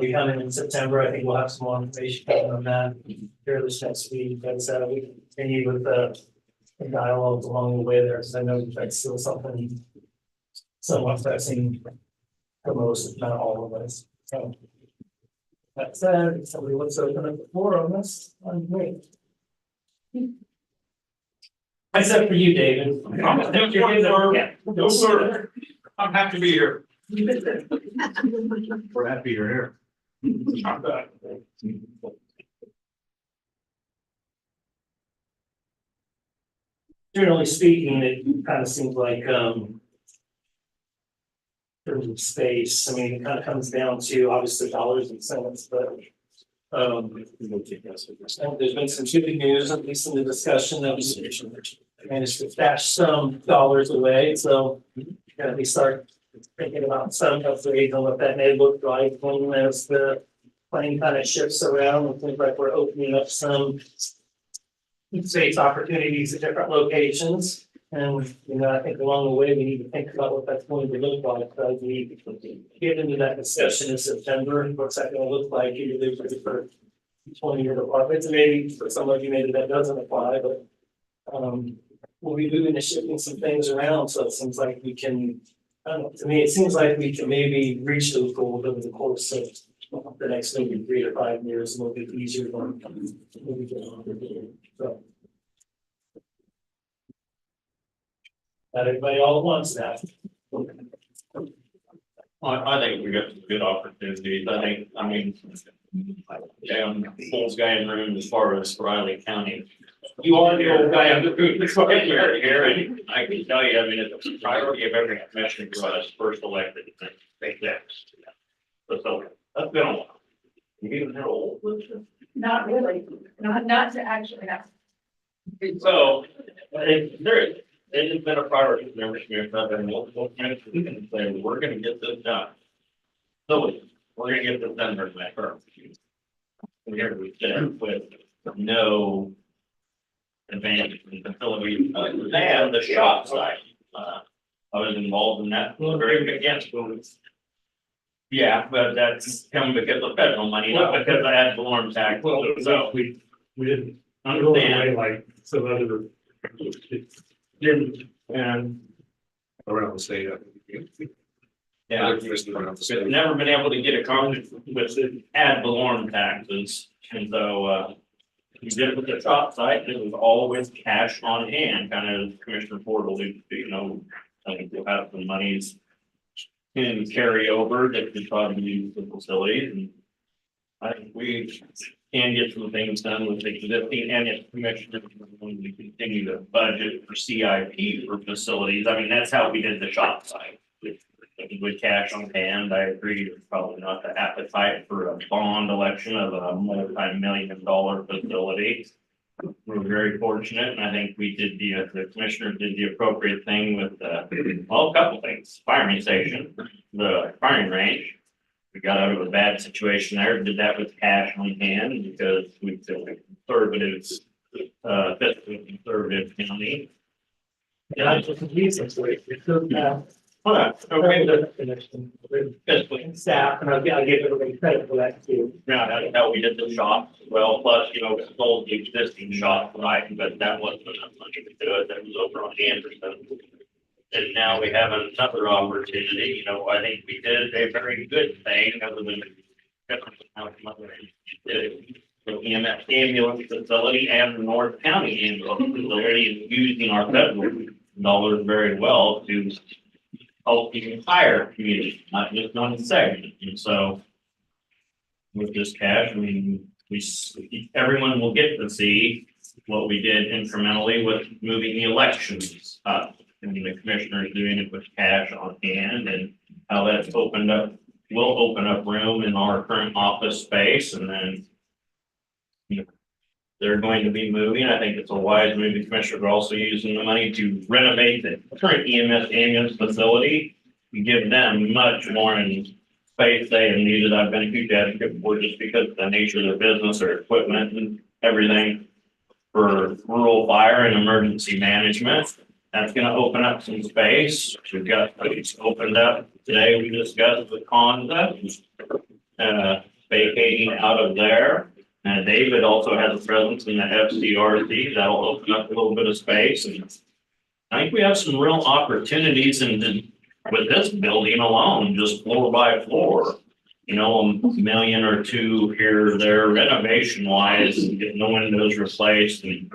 We coming in September. I think we'll have some more information coming on that here this next week. But we can continue with the dialogues along the way there, because I know that's still something somewhat vexing for most, if not all of us. So that said, if somebody wants to open up the floor on this, I'm great. Except for you, David. No, sir. I'm happy to be here. We're happy you're here. Generally speaking, it kind of seems like, in terms of space, I mean, it kind of comes down to obviously dollars and cents, but there's been some good news, at least in the discussion, that was managed to stash some dollars away, so gotta be start thinking about some upgrades on what that may look like when as the plane kind of shifts around. It seems like we're opening up some space opportunities at different locations. And, I think along the way, we need to think about what that's going to look like, as we get into that discussion in September, and what's that gonna look like, either for 20-year departments, and maybe for some of you, maybe that doesn't apply, but we'll be moving and shifting some things around, so it seems like we can, I don't know, to me, it seems like we can maybe reach those goals over the course of the next maybe 3 to 5 years, a little bit easier than maybe get on the game. So. Not everybody all at once now. I think we got some good opportunities. I mean, I'm the old guy in the room as far as Riley County. You are the old guy in the room, here, and I can tell you, I mean, it's a priority of every commissioner for us first elected. Think that. So that's been a while. You even hear old? Not really, not to actually have. So, it has been a priority for every commissioner. I've been multiple commissioners and saying, we're gonna get this done. So we're gonna get this done during my term. And here we sit with no advantage in the facility, and the shop side. I was involved in that very against. Yeah, but that's come because of federal money, not because I had form tax. So We didn't understand. like some other. And Around the state. yeah, we've never been able to get a contract with the ad valorem taxes, and so we did it with the shop site, and it was always cash on hand, kind of Commissioner Ford alluded to, I think we'll have some monies in carryover that we probably use the facilities, and I think we can get some things done with existing, and if commissioners want to continue to budget for CIP for facilities, I mean, that's how we did the shop site. With cash on hand, I agree, it's probably not the appetite for a bond election of a multi-million-dollar facility. We're very fortunate, and I think we did the commissioner did the appropriate thing with a couple things, firing station, the firing range. We got out of a bad situation there, did that with cash on hand because we feel like fiscally conservative county. Yeah, I just use this way. It's so, Fiscally. staff, and I give everybody credit for that too. Yeah, that's how we did the shop, well, plus, we sold the existing shop, right, but that wasn't enough money to do it, that was over on Anderson. And now we have another opportunity, I think we did a very good thing, other than. EMS ambulance facility and the North County ambulance facility is using our federal dollars very well to help the entire community, not just one segment. And so with this cash, I mean, everyone will get to see what we did incrementally with moving the elections up. And the commissioners doing it with cash on hand, and how that's opened up, will open up room in our current office space, and then they're going to be moving. I think it's a wise move. The commissioners are also using the money to renovate the current EMS ambulance facility and give them much more in space they have needed. I've been a huge advocate for, just because of the nature of their business, their equipment and everything for rural fire and emergency management. That's gonna open up some space. We've got, it's opened up today. We discussed with Conda, vacating out of there. And David also has a presence in the FCRC. That'll open up a little bit of space. And I think we have some real opportunities with this building alone, just floor by floor. You know, $1 million or $2 million here or there renovation wise, and getting the windows replaced, and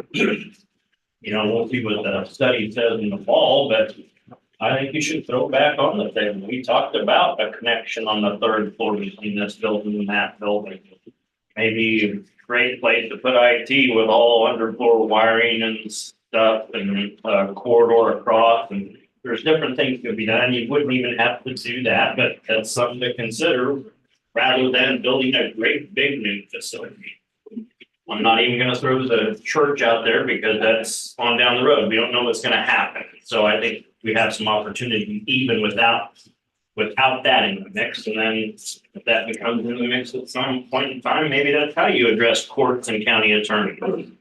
you know, we'll see what the study says in the fall, but I think you should throw back on the table. We talked about a connection on the third floor between this building and that building. Maybe a great place to put IT with all underfloor wiring and stuff, and corridor across, and there's different things that could be done. You wouldn't even have to do that, but that's something to consider rather than building a great big new facility. I'm not even gonna throw the church out there because that's on down the road. We don't know what's gonna happen. So I think we have some opportunity even without that in the mix. And then if that becomes in the mix at some point in time, maybe that's how you address courts and county attorneys and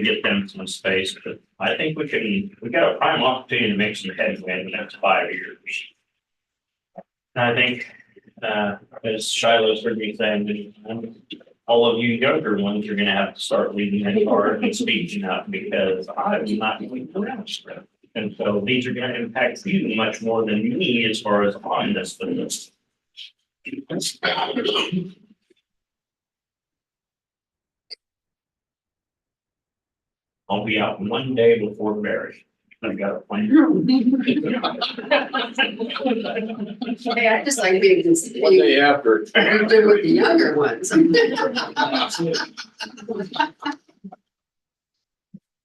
get them some space. But I think we got a prime opportunity to make some headway in the next 5 years. And I think, as Shiloh's heard me saying, all of you younger ones are gonna have to start reading that card and speaking up, because I'm not going to around. And so these are gonna impact you much more than me as far as on this business. I'll be out one day before Barry. I've got a plan. Hey, I just like being considered. One day after. You do with the younger ones.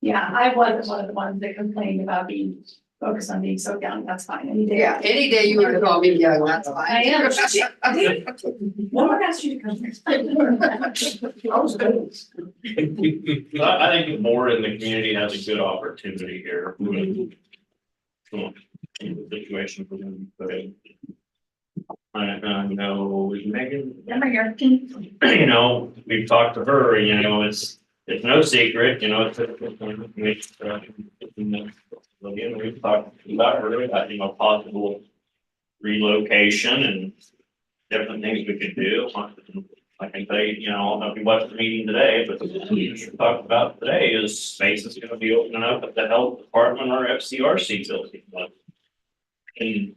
Yeah, I wasn't one of the ones that complained about being focused on being so young. That's fine. Any day. Yeah, any day you want to call me young, that's fine. I am. No one asked you to come here. I was good. I think the board in the community has a good opportunity here. In the situation for them, but I know Megan. Yeah, here. You know, we've talked to her, you know, it's no secret, you know, we've talked about her, about, you know, possible relocation and different things we could do. I can say, you know, I don't know if you watched the meeting today, but what we talked about today is space is gonna be opening up at the health department or FCRC building. And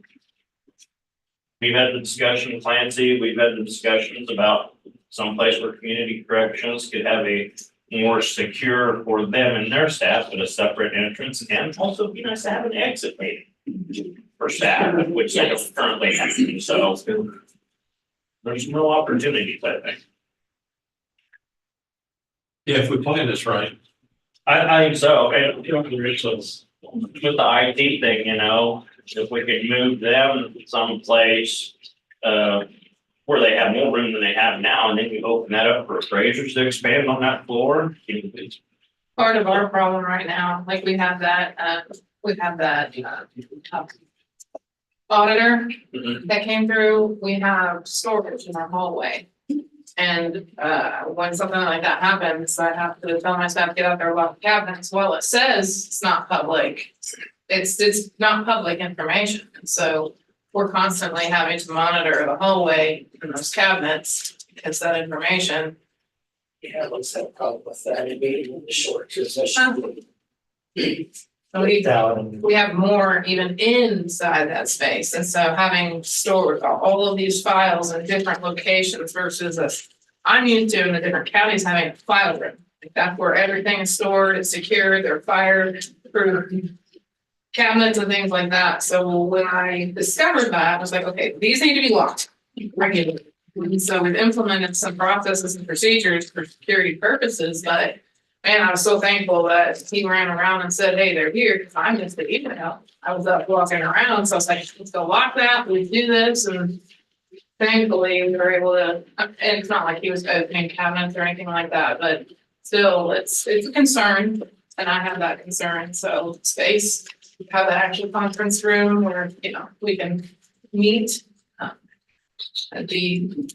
we've had the discussion, Clancy, we've had the discussions about someplace where community corrections could have a more secure for them and their staff, but a separate entrance, and also be nice to have an exit meeting for staff, which they don't currently have. So there's no opportunities, I think. Yeah, if we plan this right. I think so. And you know, with the IT thing, you know, if we could move them someplace where they have more room than they have now, and then you open that up for appraisers to expand on that floor. Part of our problem right now, like we have that auditor that came through, we have storage in our hallway. And when something like that happens, I have to tell my staff, get out there, lock the cabinets. Well, it says it's not public. It's not public information. And so we're constantly having to monitor the hallway and those cabinets because that information. Yeah, it looks like a problem with that, it being short. So we have more even inside that space. And so having stored all of these files in different locations versus a I'm used to in the different counties having a file room. Like that's where everything is stored, it's secure, they're fireproof cabinets and things like that. So when I discovered that, I was like, okay, these need to be locked regularly. And so we've implemented some processes and procedures for security purposes, but man, I was so thankful that he ran around and said, hey, they're here, because I'm just the email. I was up walking around, so I was like, let's go lock that, we do this, and thankfully we were able to, and it's not like he was opening cabinets or anything like that, but still, it's a concern, and I have that concern, so space, we have the actual conference room where, you know, we can meet. That'd be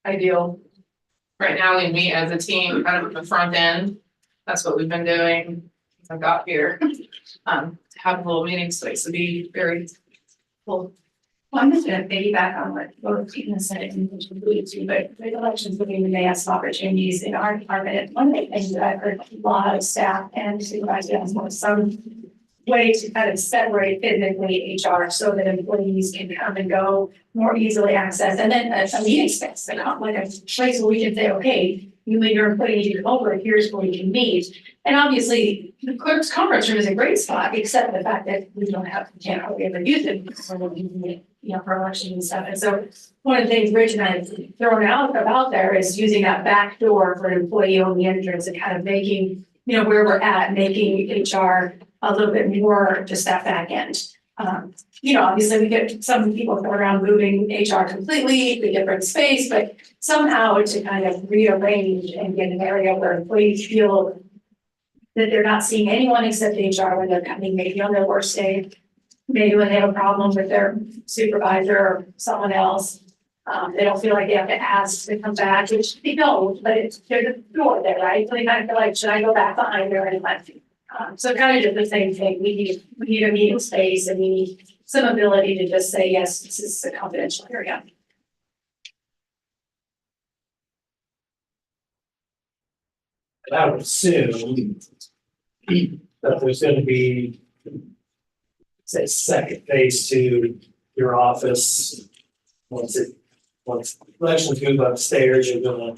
ideal. Right now, we meet as a team kind of at the front end. That's what we've been doing since I got here. To have a little meeting space to be very full. Well, I'm just gonna piggyback on what both Keaton said and alluded to, but with elections looking, we may have some opportunities in our department. One of the things that I've heard a lot of staff and supervisors want some way to kind of separate physically HR so that employees can come and go more easily access, and then a meeting space, like a place where we can say, okay, you and your employees, you come over, here's where we can meet. And obviously, the clerk's conference room is a great spot, except for the fact that we can't hardly ever use it when we're using it, you know, for elections and stuff. And so one of the things Rich and I have thrown out about there is using that back door for an employee only entrance and kind of making, you know, where we're at, making HR a little bit more just that back end. You know, obviously we get some people go around moving HR completely to different space, but somehow to kind of rearrange and get an area where employees feel that they're not seeing anyone except HR when they're coming, maybe on their worst day, maybe when they have a problem with their supervisor or someone else. They don't feel like they have to ask to come back, which they don't, but there's a door there, right? So they kind of feel like, should I go back behind there and let you? So kind of just the same thing. We need a meeting space and we need some ability to just say, yes, this is a confidential area. I would assume that there's gonna be, say, second phase to your office. Once elections move upstairs, you're gonna,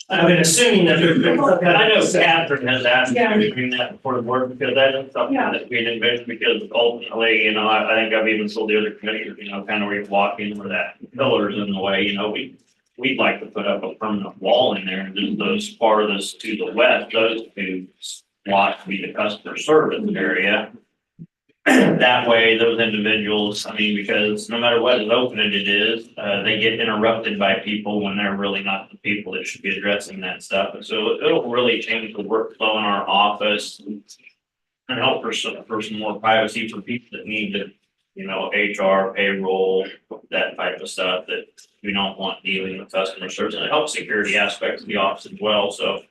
I mean, assuming that there's. I know Catherine has asked Yeah. me to bring that before the board, because that is something Yeah. that we didn't mention, because ultimately, you know, I think I've even told the other commissioners, you know, kind of where you walk in where that pillar's in the way, you know, we'd like to put up a permanent wall in there, and just those farthest to the west, those two slots be the customer service area. That way, those individuals, I mean, because no matter what opening it is, they get interrupted by people when they're really not the people that should be addressing that stuff. And so it'll really change the workflow in our office and help for some more privacy for people that need to, you know, HR, payroll, that type of stuff that we don't want dealing with customer service. And it helps security aspects of the office as well. So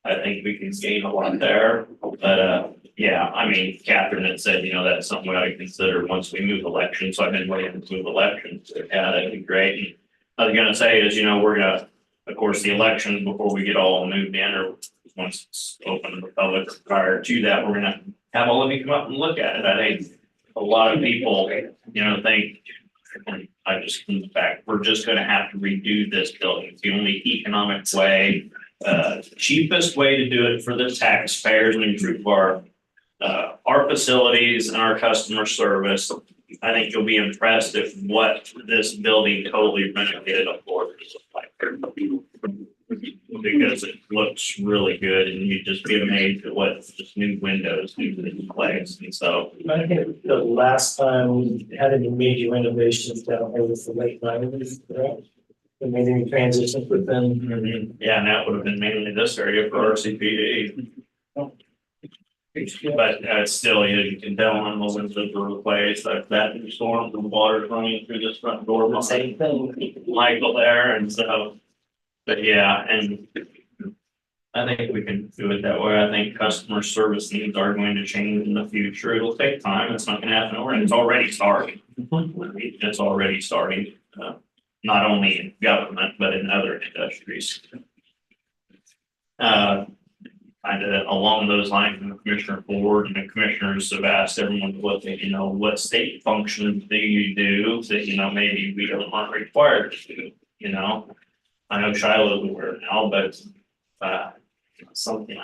I think we can gain a lot there. But yeah, I mean, Catherine had said, you know, that's something we ought to consider once we move elections. So I've been waiting to move elections. Yeah, that'd be great. And I was gonna say is, you know, we're gonna, of course, the election before we get all moved in, or once it's open to the public, prior to that, we're gonna have all of you come up and look at it. I think a lot of people, you know, think, I just come back, we're just gonna have to redo this building. It's the only economic way, cheapest way to do it for the taxpayers and improve our facilities and our customer service. I think you'll be impressed at what this building totally renovated up for is like. Because it looks really good, and you'd just be amazed at what just new windows do to the place. And so I think the last time we had any major renovations down there was the late nineties, correct? And made any transitions within. yeah, and that would have been mainly this area for RCPD. But still, you can tell on the windows were replaced, like that storm, the water's running through this front door. Same thing. Michael there, and so, but yeah, and I think we can do it that way. I think customer service needs are going to change in the future. It'll take time. It's not gonna happen overnight. It's already starting. It's already starting, not only in government, but in other industries. Kind of along those lines, in the commissioner board and the commissioners have asked everyone to look at, you know, what state functions do you do that, you know, maybe we don't aren't required to do, you know? I know Shiloh's aware now, but, something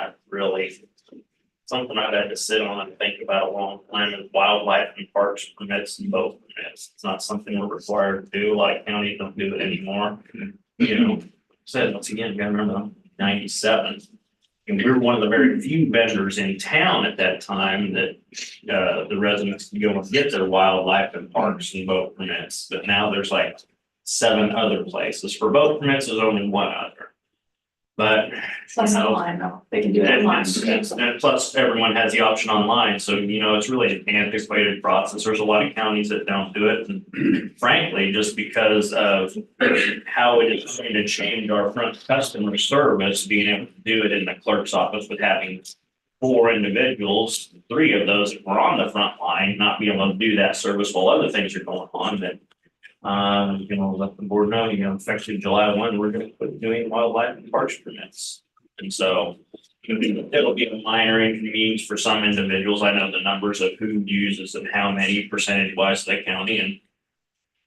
something I've had to sit on and think about a long time is wildlife and parks permits and boat permits. It's not something we're required to do, like counties don't do it anymore. You know, said once again, you gotta remember 97. And we were one of the very few vendors in town at that time that the residents could go and get their wildlife and parks and boat permits. But now there's like 7 other places. For boat permits, there's only 1 other. But Plus you know, online though, they can do it online. and plus everyone has the option online, so you know, it's really an antiquated process. There's a lot of counties that don't do it. And frankly, just because of how it is going to change our front customer service, being able to do it in the clerk's office with having 4 individuals, 3 of those were on the front line, not being able to do that service while other things are going on, that you know, let the board know, you know, effective July 1, we're gonna quit doing wildlife and parks permits. And so it'll be a minor inconvenience for some individuals. I know the numbers of who uses and how many percentage wise to the county. And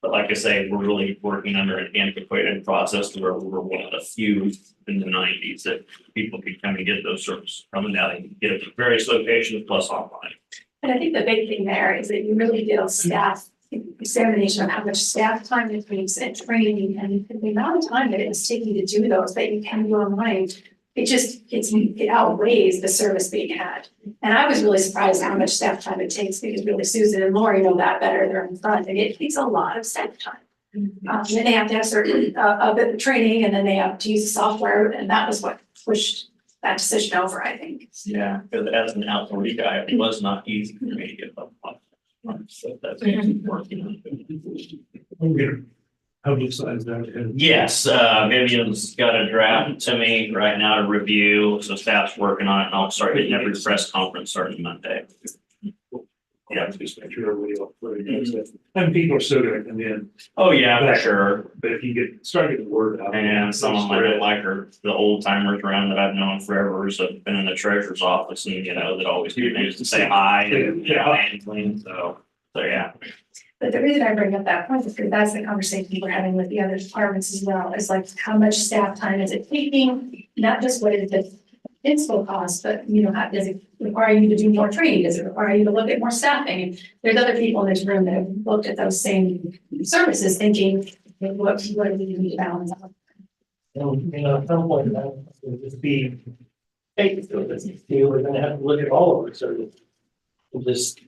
but like I say, we're really working under an antiquated process where we're one of the few in the 90s that people could come and get those services from, and now they can get it at various locations plus online. And I think the big thing there is that you really do staff examination of how much staff time it takes and training and the amount of time that it's taking to do those that you can do online. It outweighs the service being had. And I was really surprised how much staff time it takes, because really Susan and Lori know that better. They're in front, and it takes a lot of staff time. And then they have to have certain a bit of training, and then they have to use the software, and that was what pushed that decision over, I think. Yeah, because as an outdoor guy, it was not easy for me to get up. So that's working on. Publicize that. Yes, Vivian's got a draft to me right now to review, so staff's working on it, and I'll start getting every press conference starting Monday. Yeah, Just make sure everybody else really knows that. And people are still gonna come in, oh yeah, for sure. but if you start getting the word out. And some of them I don't like are the old timers around that I've known forever, have been in the treasurer's office and, you know, that always do things to say hi and, you know, and clean, so yeah. But the reason I bring up that point is because that's the conversation we're having with the other departments as well, is like how much staff time is it taking? Not just what is the inspo cost, but you know, does it require you to do more training? Does it require you to look at more staffing? And there's other people in this room that have looked at those same services thinking, what do we need to balance out? And, you know, at some point, that will just be, hey, so this is, we're gonna have to look at all of our services. We'll just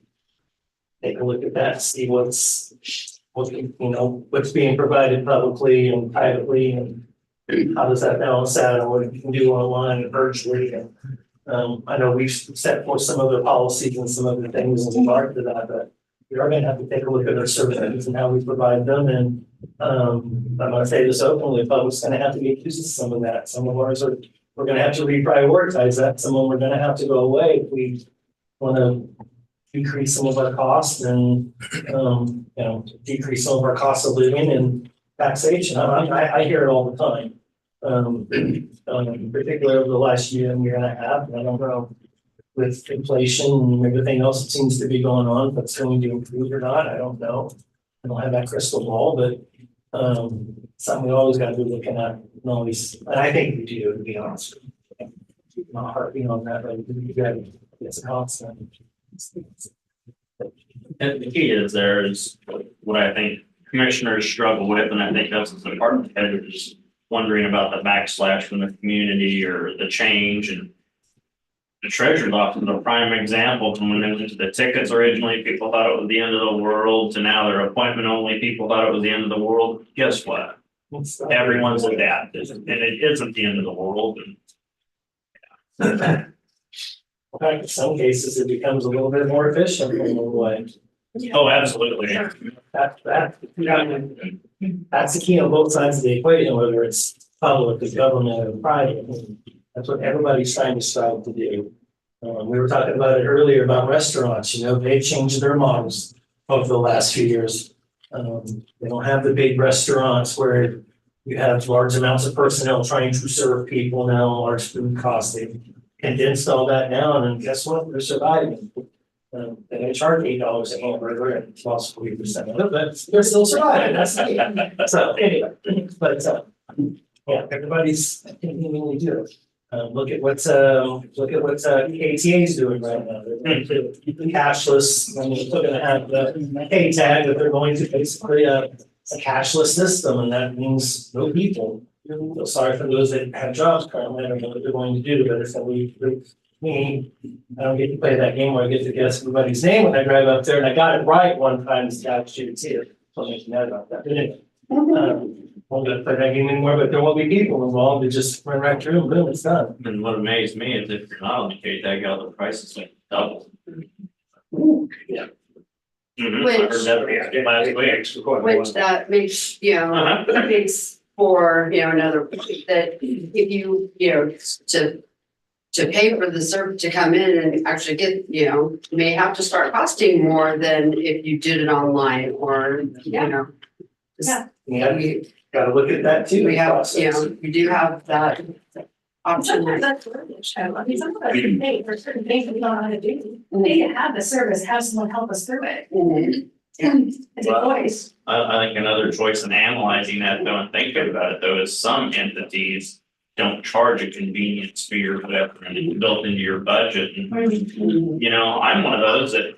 take a look at that, see what's being provided publicly and privately, and how does that balance out, and what you can do online and virtually. And I know we've set forth some other policies and some other things in regard to that, but we are gonna have to take a look at our services and how we provide them. And I'm gonna say this openly, the public's gonna have to get used to some of that. Some of ours we're gonna have to reprioritize that. Some of them are gonna have to go away if we wanna decrease some of our costs and, you know, decrease some of our costs of living and taxation. I hear it all the time. In particular over the last year and a half, and I don't know, with inflation and everything else that seems to be going on, if it's going to improve or not, I don't know. I don't have that crystal ball, but something we always gotta be looking at, and always, and I think we do, to be honest. Not harping on that, but you gotta, it's constant. And the key is what I think commissioners struggle with, and I think that's the department head is wondering about the backslash from the community or the change. And the treasurer's office is a prime example. From when they went to the tickets originally, people thought it was the end of the world, to now they're appointment only, people thought it was the end of the world. Guess what? Everyone's adapted, and it isn't the end of the world. In fact, in some cases, it becomes a little bit more efficient in a way. Oh, absolutely. That's the key on both sides of the equation, whether it's public, the government, or private. That's what everybody's trying to strive to do. We were talking about it earlier about restaurants. You know, they've changed their models over the last few years. They don't have the big restaurants where you have large amounts of personnel trying to serve people now, large food costs. They've condensed all that down, and guess what? They're surviving. They charge $8 a hamburger and lost 40% of it, but they're still surviving. That's so anyway. But Yeah, everybody's continuing to do it. Look at what's KTA is doing right now. They're going to cashless, I mean, they're gonna have the K tag, but they're going to basically a cashless system, and that means no people. Feel sorry for those that have jobs currently, I don't know what they're going to do, but it's me, I don't get to play that game where I get to guess everybody's name when I drive up there, and I got it right one time, it's got you see it, so I'm mad about that, but anyway. Won't get to play that game anymore, but there won't be people involved, they just run right through, and boom, it's done. And what amazed me is if you're not on the K tag, the prices like double. Yeah. Mhm, Which- I heard that last week. Which that makes, that makes for, another, that if to pay for the service to come in and actually get, may have to start costing more than if you did it online or, Yeah, we, gotta look at that too. we have, process. we do have that option. Sometimes that's verbiage, I mean, some of us can pay for certain things that we don't know how to do. They can have the service, have someone help us through it. Mhm. It's a choice. I think another choice in analyzing that though and thinking about it though is some entities don't charge a convenience fee or whatever and it's built into your budget. And, I'm one of those that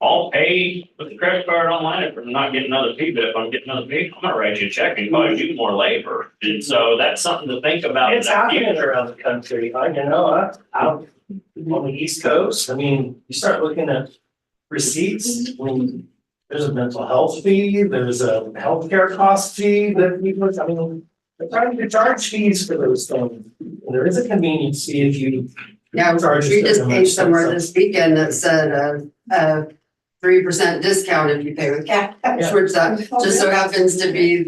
I'll pay with the credit card online if I'm not getting other fee, but if I'm getting other fee, I'm gonna write you a check and cost you more labor. And so that's something to think about. It's happening around the country, out on the East Coast, I mean, you start looking at receipts, I mean, there's a mental health fee, there's a healthcare cost fee that people, I mean, they're trying to charge fees for those things. And there is a convenience fee if you. Yeah, charge we just certain paid amount. somewhere this weekend that said, 3% discount if you pay with cash, Yeah. which that just so happens to be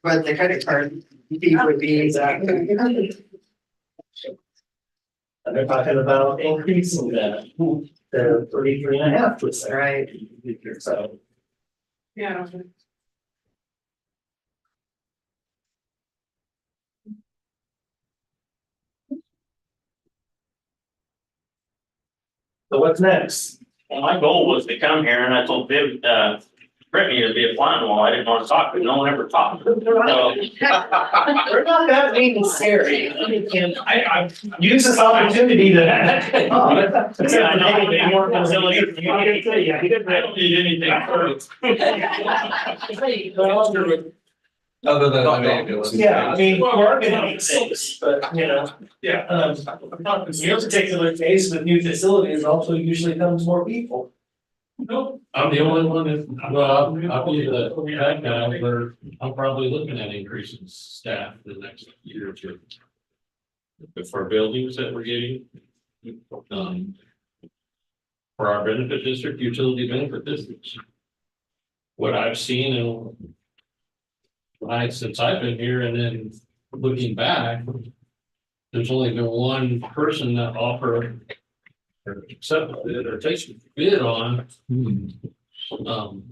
what the credit card fee would be. Exactly. And they're talking about increasing that to 33.5%. Right. So. Yeah. So what's next? Well, my goal was to come here and I told Brittany it'd be a fun one. I didn't want to talk, but no one ever talked. So We're not that mean and scary. I use this opportunity to. Yeah, I know, I need more facilities. I don't need anything. Other than Yeah, I mean, we're gonna need things, but Yeah. your particular case with new facilities also usually comes more people. No, I'm the only one that, well, I'll be the bad guy, where I'm probably looking at increasing staff for the next year or two. For our buildings that we're getting. For our benefit district, utility benefit districts. What I've seen since I've been here and then looking back. There's only been one person that offered or accepted it or takes a bid on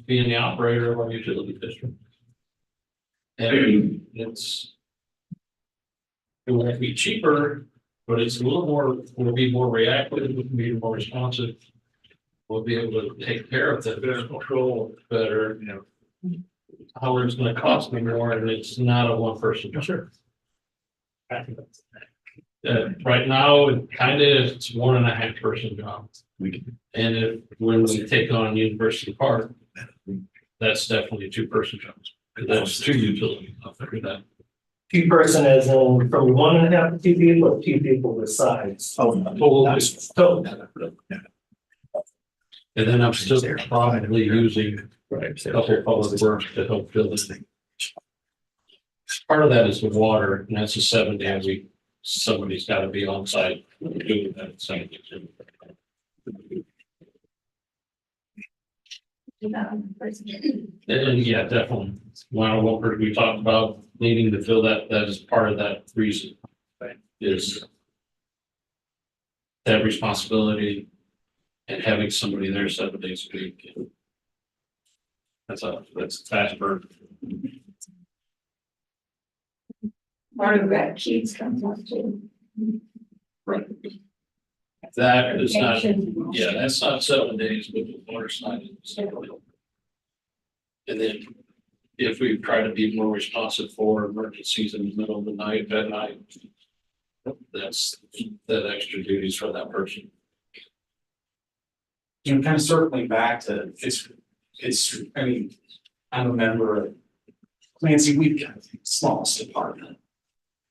being the operator of our utility district. And it won't be cheaper, but it's a little more, we'll be more reactive, we'll be more responsive. We'll be able to take care of that, better control better, however, it's gonna cost me more and it's not a one person. Sure. Right now, it kind of, it's 1.5 person job. And when we take on University Park, that's definitely a 2-person job. That's 2 utilities, I'll figure that. 2-person as in from 1.5 to 2 people or 2 people with sides? Total. And then I'm still probably using a couple public works to help fill this thing. Part of that is the water, and that's a 7-day a week. Somebody's got to be on site doing that. And yeah, definitely. What we talked about needing to fill that is part of that reason. Is that responsibility and having somebody there 7 days a week. That's a fast burden. Part of that keys comes up too. Right. That is not, yeah, that's not 7 days, but the water side is. And then if we try to be more responsive for emergencies in the middle of the night, at night. That extra duties for that person. You know, kind of circling back to, I mean, I'm a member of Clancy, we've got the smallest department.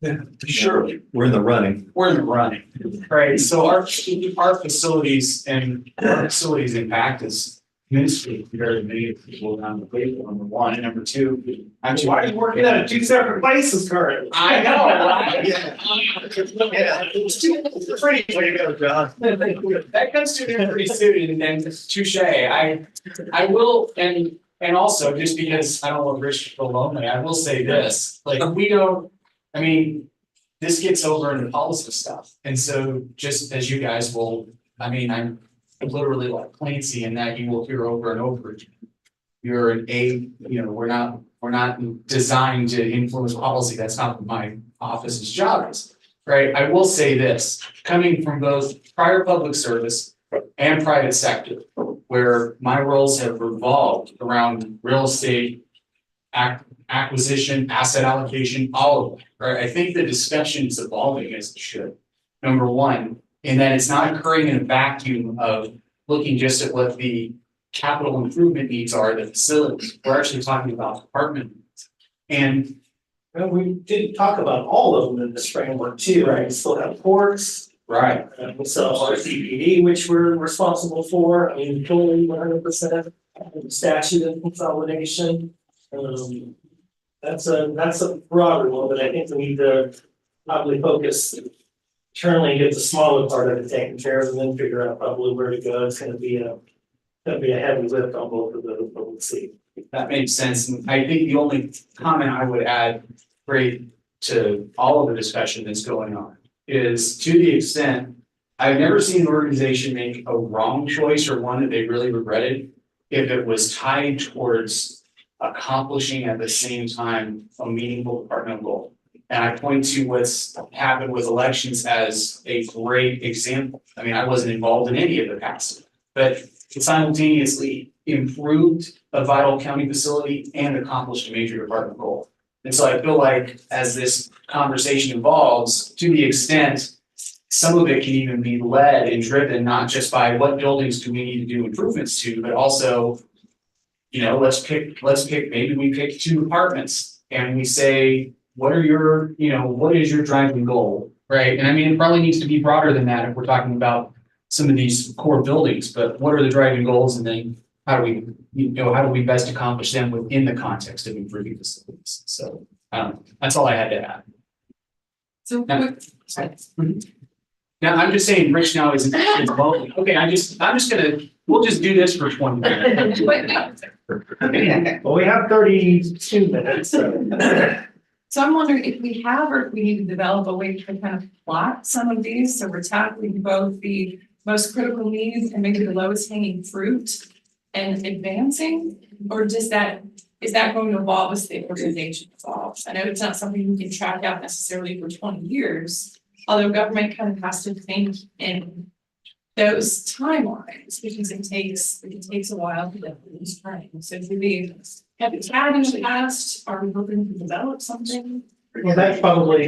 Yeah, surely, we're in the running. We're in the running, right? So our facilities impact is minuscule compared to many people around the table, number one, and number two. Actually, Why are you working at two separate places currently? I know, right? Yeah. It's pretty way to go, John. That comes to me pretty soon, and touche, I will, and also, just because I don't want Rich to feel lonely, I will say this, like, we don't, I mean, this gets over into policy stuff, and so just as you guys will, I mean, I'm literally like Clancy in that you will hear over and over again. You're we're not designed to influence policy, that's not what my office's job is, right? I will say this, coming from both prior public service and private sector, where my roles have revolved around real estate, acquisition, asset allocation, all of it, right? I think the discussion is evolving as it should. Number one, in that it's not occurring in a vacuum of looking just at what the capital improvement needs are, the facilities. We're actually talking about department needs. And Well, we didn't talk about all of them in this framework too, right? We still have ports. right, We still have our CPD, which we're responsible for, I mean, fully 100%, statute of consolidation. That's a broader one, but I think we need to probably focus internally, get the smaller part of it taken care of, and then figure out probably where to go. It's gonna be a heavy lift on both of those, but we'll see. that makes sense. And I think the only comment I would add, Ray, to all of the discussion that's going on is, to the extent I've never seen an organization make a wrong choice or one that they really regretted if it was tied towards accomplishing at the same time a meaningful departmental goal. And I point to what's happened with elections as a great example. I mean, I wasn't involved in any of the past, but it simultaneously improved a vital county facility and accomplished a major department goal. And so I feel like as this conversation evolves, to the extent some of it can even be led and driven not just by what buildings do we need to do improvements to, but also, let's pick, maybe we pick two departments and we say, what is your driving goal, right? And I mean, it probably needs to be broader than that if we're talking about some of these core buildings, but what are the driving goals, and then how do we best accomplish them within the context of improving facilities? So, that's all I had to add. So Now, I'm just saying, Rich now is involved. Okay, we'll just do this for 20 minutes. Well, we have 32 minutes, so. So I'm wondering if we have, or if we need to develop a way to kind of plot some of these, so we're tackling both the most critical needs and maybe the lowest hanging fruit and advancing, or is that going to evolve as the organization evolves? I know it's not something we can track out necessarily for 20 years, although government kind of has to think in those timelines, because it takes a while to get these time. So do we have it had in the past? Are we hoping to develop something? Well, that's probably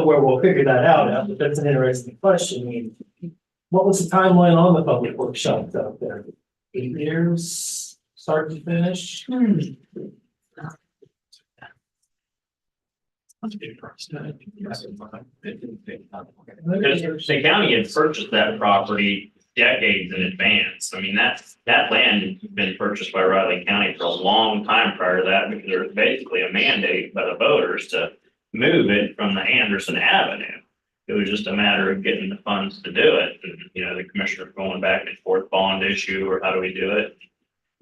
where we'll figure that out, but that's an interesting question. I mean, what was the timeline on the public workshops out there? 8 years, start to finish? The county had purchased that property decades in advance. I mean, that land had been purchased by Riley County for a long time prior to that, because there was basically a mandate by the voters to move it from the Anderson Avenue. It was just a matter of getting the funds to do it. And, the commissioner going back and forth bond issue, or how do we do it?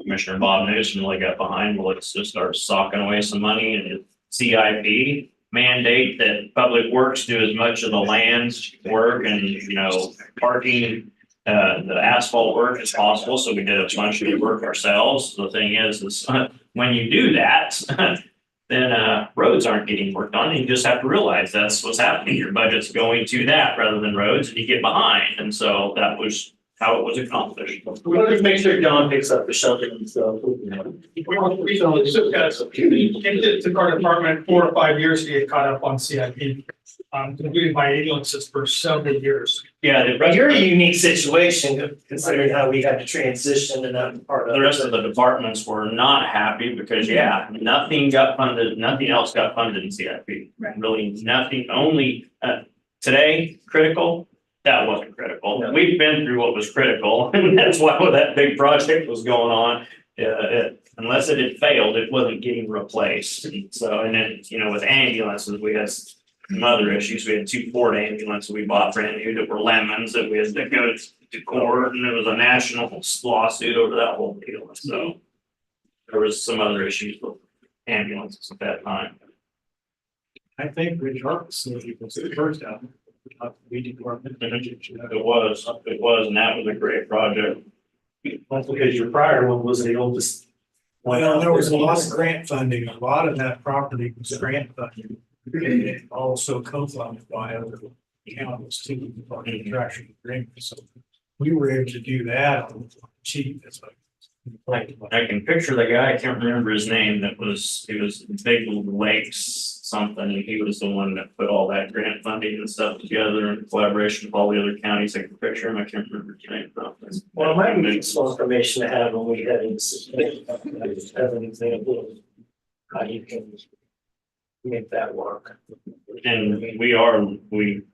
Commissioner Bob Newsom really got behind, well, let's just start socking away some money, and CIP mandate that Public Works do as much of the lands work and, parking, the asphalt work as possible. So we did a bunch of the work ourselves. The thing is when you do that, then roads aren't getting worked on. You just have to realize that's what's happening. Your budget's going to that rather than roads, and you get behind. And so that was how it was accomplished. We'll just make sure John picks up the shoveling and stuff. It took our department 4 or 5 years to get caught up on CIP. Doing my ambulances for several years. Yeah, but you're in a unique situation considering how we had to transition and that part of The rest of the departments were not happy because, yeah, nothing got funded, nothing else got funded in CIP. Right. Really, nothing, only, today, critical, that wasn't critical. No. We've been through what was critical, and that's why when that big project was going on. Unless it had failed, it wasn't getting replaced. And so, and then, you know, with ambulances, we had some other issues. We had 2 Ford ambulances we bought brand new that were lemons that we had to go to court, and there was a national lawsuit over that whole deal. So there was some other issues with ambulances at that time. I think Ridge Park facility was the first out. We department. It was, and that was a great project. That's because your prior one was the oldest. Well, there was a lot of grant funding. A lot of that property was grant funding. And also co-funded by other counties too, for the contraction agreement. So we were able to do that on cheap. I can picture the guy, I can't remember his name, he was Big Lakes something, and he was the one that put all that grant funding and stuff together in collaboration with all the other counties. I can picture him, I can't remember his name. Well, it might be useful information to have when we head into, as an example of how you can make that work. And we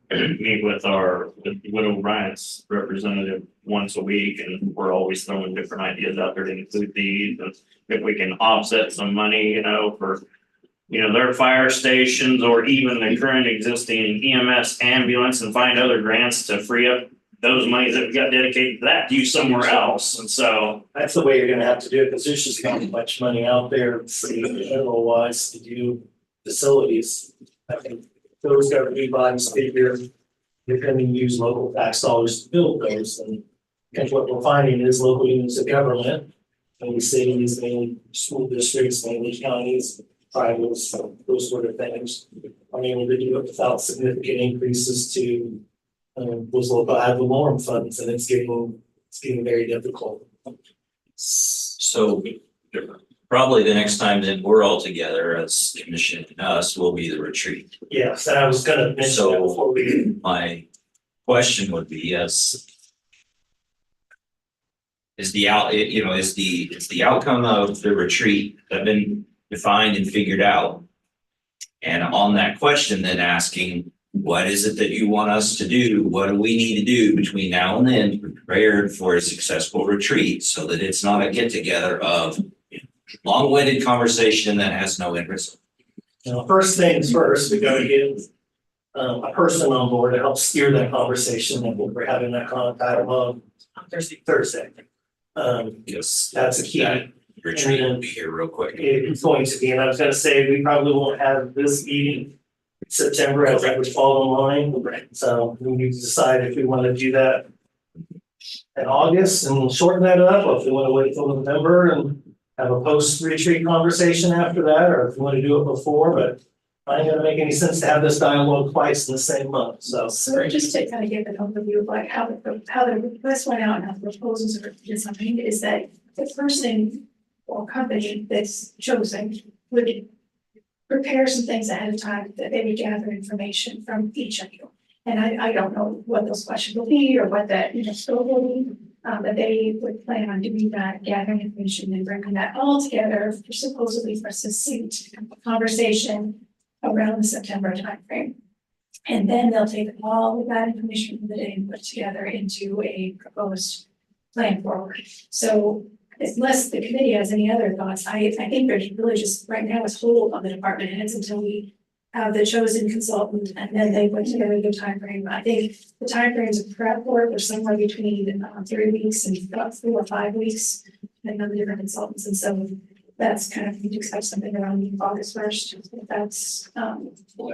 meet with Widow Bryant's representative once a week, and we're always throwing different ideas out there to include these, and if we can offset some money, you know, for, you know, their fire stations or even the current existing EMS ambulance, and find other grants to free up those monies that we got dedicated to that to use somewhere else. And so That's the way you're gonna have to do it, because there's just not much money out there, federal wise, to do facilities. I think those government bodies figure you're gonna use local tax dollars to build those, and what we're finding is local units of government, mainly cities, mainly school districts, mainly counties, privates, those sort of things, are able to do it without significant increases to those local ad valorem funds, and it's getting very difficult. So probably the next time that we're all together as commission and us will be the retreat. Yes, and I was gonna mention that before we. My question would be, is the outcome of the retreat have been defined and figured out? And on that question, then asking, what is it that you want us to do? What do we need to do between now and then to be prepared for a successful retreat, so that it's not a get together of long-winded conversation that has no end result? Now, first things first, we gotta get a person on board to help steer that conversation, and we're having that contact on Thursday. Yes, That's a key. that retreat will be here real quick. It's going to be, and I was gonna say, we probably won't have this meeting in September, as that would fall in line. Right. So we need to decide if we wanna do that in August and shorten that up, or if we wanna wait till November and have a post-retreat conversation after that, or if we wanna do it before, but I ain't gonna make any sense to have this dialogue twice in the same month, so. So just to kind of give an overview of like how the request went out and how the proposals are designed, is that the person or company that's chosen would prepare some things ahead of time, that they would gather information from each of you. And I don't know what those questions will be or what that, scope will be, but they would plan on doing that, gathering information and bringing that all together for supposedly for succinct conversation around the September timeframe. And then they'll take all of that information from the day and put it together into a proposed plan forward. So unless the committee has any other thoughts, I think there's really just right now is hold on the department heads until we have the chosen consultant, and then they put together the timeframe. I think the timeframes of prep work are somewhere between 3 weeks and 4 or 5 weeks, depending on the different consultants. And so that's kind of, you expect something around August 1st. That's I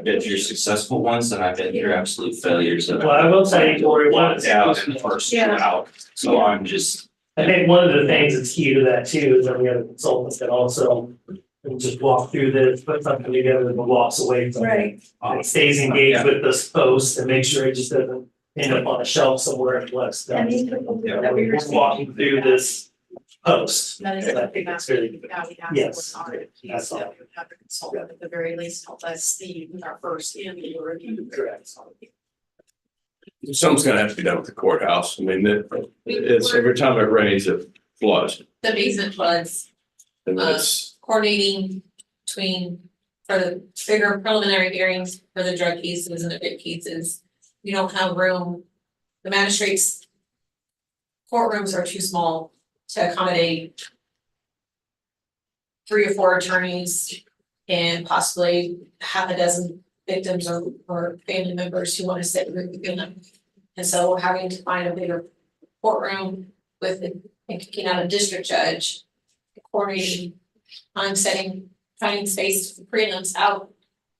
bet you're successful ones, and I bet you're absolute failures. Well, I will tell you, Lori, Out and first out. So I'm just. I think one of the things that's key to that too is that we have a consultant that also can just walk through this, put something together and walks away from it. right. And stays engaged with this post and make sure it just doesn't end up on a shelf somewhere in West. And these people that we We're were just walking through this post. That is And I something think that it's very, we have yes, to work on it. that's So all. we have a consultant at the very least help us see with our first annual review. Correct. Something's gonna have to be done with the courthouse. I mean, it's every time it rains, it floods. The basement floods, And it's, coordinating between, for the bigger preliminary hearings for the drug cases and the big cases. We don't have room, the magistrates courtrooms are too small to accommodate 3 or 4 attorneys and possibly half a dozen victims or family members who want to sit with them. And so we're having to find a bigger courtroom with, and kicking out a district judge, coordinating on finding space for prelims out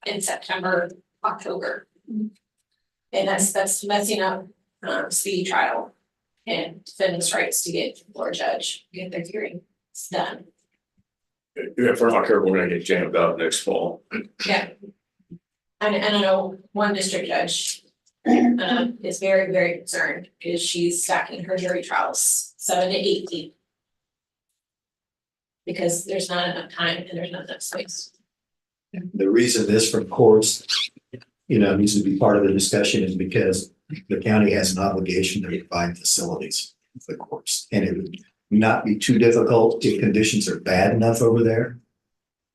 in September, October. And that's messing up speedy trial and defendants' rights to get before a judge, get their hearings done. if we're not careful, we're gonna get jammed up next fall. Yeah. And I know one district judge is very, very concerned because she's stacking her jury trials 7 to 8 because there's not enough time and there's not enough space. The reason this from courts, needs to be part of the discussion is because the county has an obligation to provide facilities for the courts. And it would not be too difficult if conditions are bad enough over there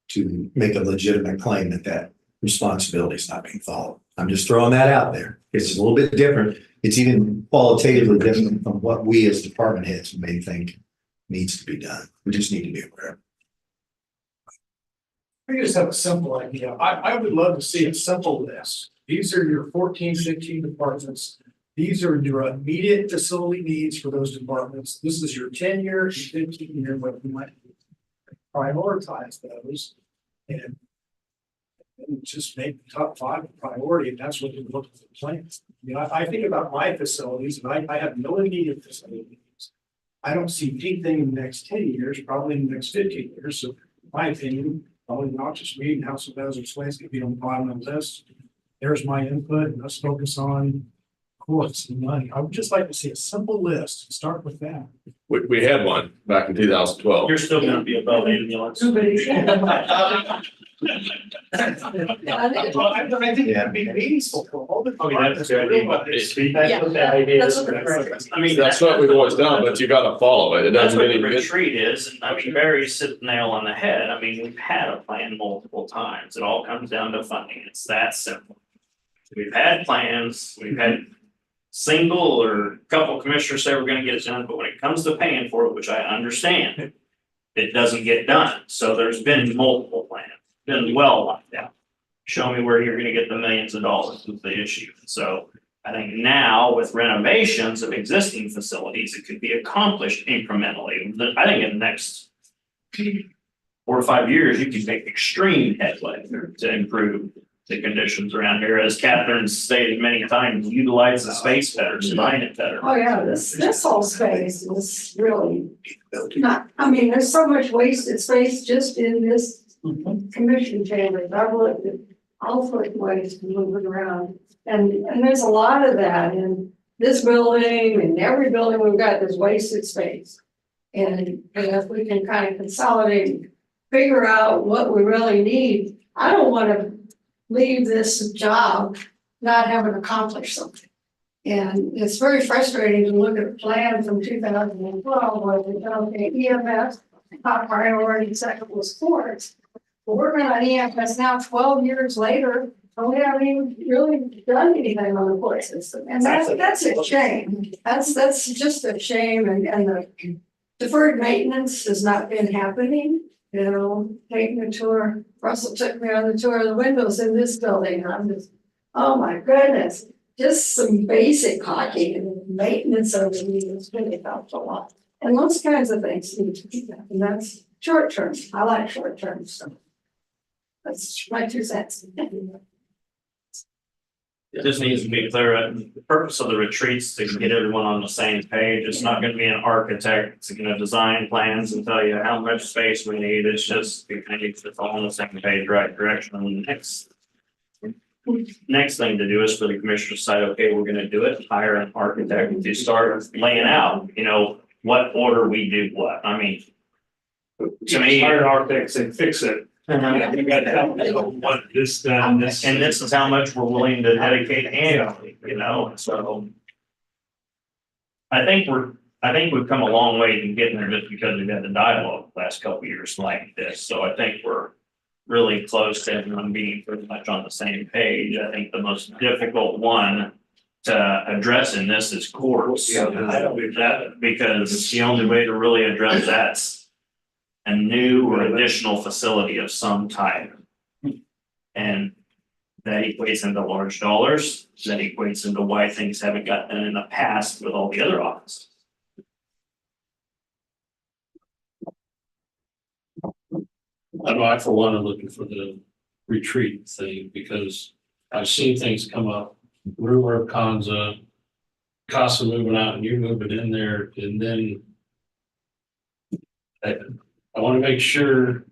to make a legitimate claim that responsibility is not being followed. I'm just throwing that out there. It's a little bit different. It's even qualitatively different from what we as department heads may think needs to be done. We just need to be aware. I just have a simple idea. I would love to see a simple list. These are your 14, 15 departments. These are your immediate facility needs for those departments. This is your 10-year, 15-year, what we might prioritize those. And just make the top 5 a priority, and that's what we look at the plans. I think about my facilities, and I have no immediate facilities. I don't see anything in the next 10 years, probably in the next 15 years. So in my opinion, probably not just me and House of Hazardous Waste could be on the bottom of the list. There's my input, and let's focus on courts and money. I would just like to see a simple list, start with that. We had one back in 2012. You're still gonna be above ambulance. I think it'd be meaningful for all the departments to realize. I mean, That's what we've always done, but you gotta follow it. It That's doesn't what the mean retreat is, and I mean, Barry's hit the nail on the head, I mean, we've had a plan multiple times, it all comes down to funding, it's that simple. We've had plans, we've had single or couple commissioners say we're gonna get it done, but when it comes to paying for it, which I understand, it doesn't get done, so there's been multiple plans, been well locked out. Show me where you're gonna get the millions of dollars is the issue, so I think now with renovations of existing facilities, it could be accomplished incrementally. I think in the next 4 to 5 years, you can make extreme headway to improve the conditions around here. As Catherine stated many times, utilize the space better, design it better. Oh, yeah, this whole space is really not, there's so much wasted space just in this commission chamber. I've looked at all sorts of ways to move it around. And there's a lot of that in this building and every building we've got, there's wasted space. And if we can kind of consolidate, figure out what we really need, I don't want to leave this job not having accomplished something. And it's very frustrating to look at a plan from 2012 where we don't get EMS, top priority, second was courts. But we're on EMS now 12 years later, and we haven't even really done anything on the court system. And that's a shame. That's just a shame. And the deferred maintenance has not been happening. Taking a tour, Russell took me on the tour of the windows in this building. And I'm just, oh my goodness, just some basic caulking and maintenance over the years really helped a lot. And those kinds of things need to be done. And that's short term. I like short term stuff. That's my 2 cents. It just needs to be clear, the purpose of the retreats to get everyone on the same page, it's not gonna be an architect, it's gonna design plans and tell you how much space we need, it's just, we kind of need to fall on the same page, right direction, and next. next thing to do is for the commissioner to decide, okay, we're gonna do it, hire an architect to start laying out, what order we do what. I mean, to me. Hire an architect and fix it. You got to tell them what this, done, this. And this is how much we're willing to dedicate annually, so. I think we've come a long way in getting there just because we've had the dialogue the last couple of years like this, so I think we're really close to everyone being pretty much on the same page. I think the most difficult one to address in this is courts. Because it's the only way to really address that's a new or additional facility of some type. And that equates into large dollars, that equates into why things haven't gotten done in the past with all the other offices. I know I for one am looking for the retreat thing because I've seen things come up, rumor of Kanza, Casa moving out and you moving in there, and then I want to make sure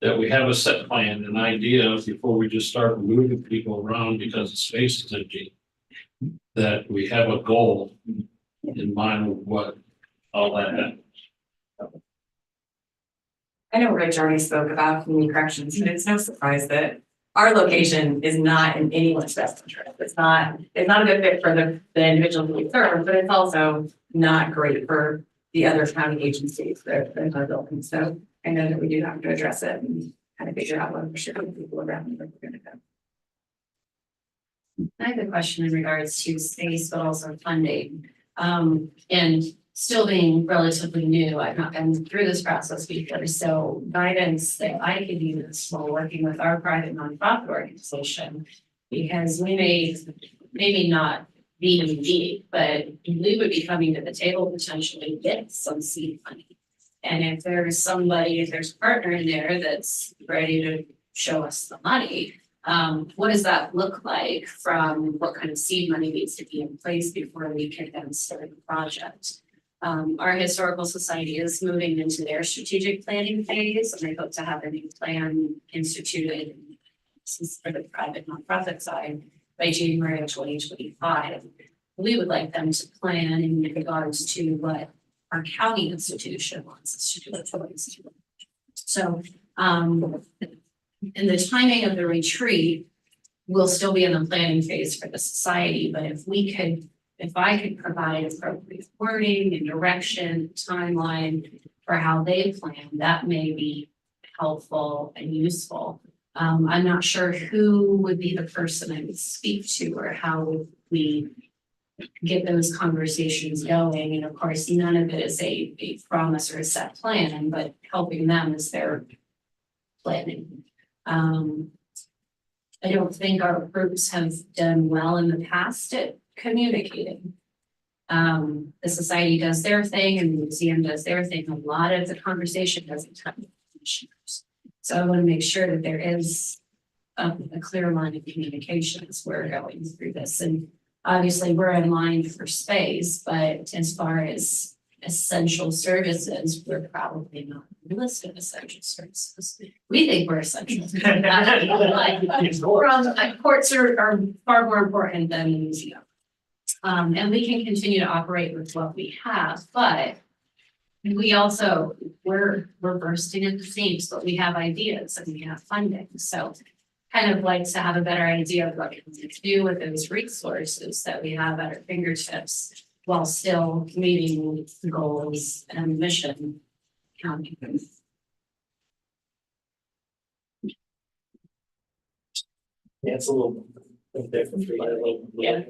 that we have a set plan, an idea before we just start moving people around because the space is empty. That we have a goal in mind of what all that is. I know Rich already spoke about community corrections, but it's no surprise that our location is not in anyone's best interest. It's not a good fit for the individuals we serve, but it's also not great for the other county agencies that are building. So I know that we do have to address it and kind of figure out what we're shipping people around where we're gonna go. I have a question in regards to space, but also funding. And still being relatively new, I've not been through this process before. So guidance that I could use while working with our private nonprofit organization, because we may maybe not be unique, but we would be coming to the table potentially with some seed money. And if there's a partner in there that's ready to show us the money, what does that look like from what kind of seed money needs to be in place before we can then start the project? Our historical society is moving into their strategic planning phase, and I hope to have a new plan instituted for the private nonprofit side by January of 2025. We would like them to plan in regards to what our county institution wants us to do. So, in the timing of the retreat, we'll still be in the planning phase for the society, but if I could provide appropriate wording and direction, timeline for how they plan, that may be helpful and useful. I'm not sure who would be the person I would speak to or how would we get those conversations going. And of course, none of it is a promise or a set plan, but helping them as they're planning. I don't think our groups have done well in the past at communicating. The society does their thing and the museum does their thing. A lot of the conversation doesn't come with commissioners. So I want to make sure that there is a clear line of communication as we're going through this. And obviously we're in line for space, but as far as essential services, we're probably not on the list of essential services. We think we're essential. Courts are far more important than the museum. And we can continue to operate with what we have, but we also, we're bursting at the seams, but we have ideas and we have funding. So kind of like to have a better idea of what we can do with those resources that we have at our fingertips while still meeting the goals and mission. Yeah, it's a little different for you. Yeah.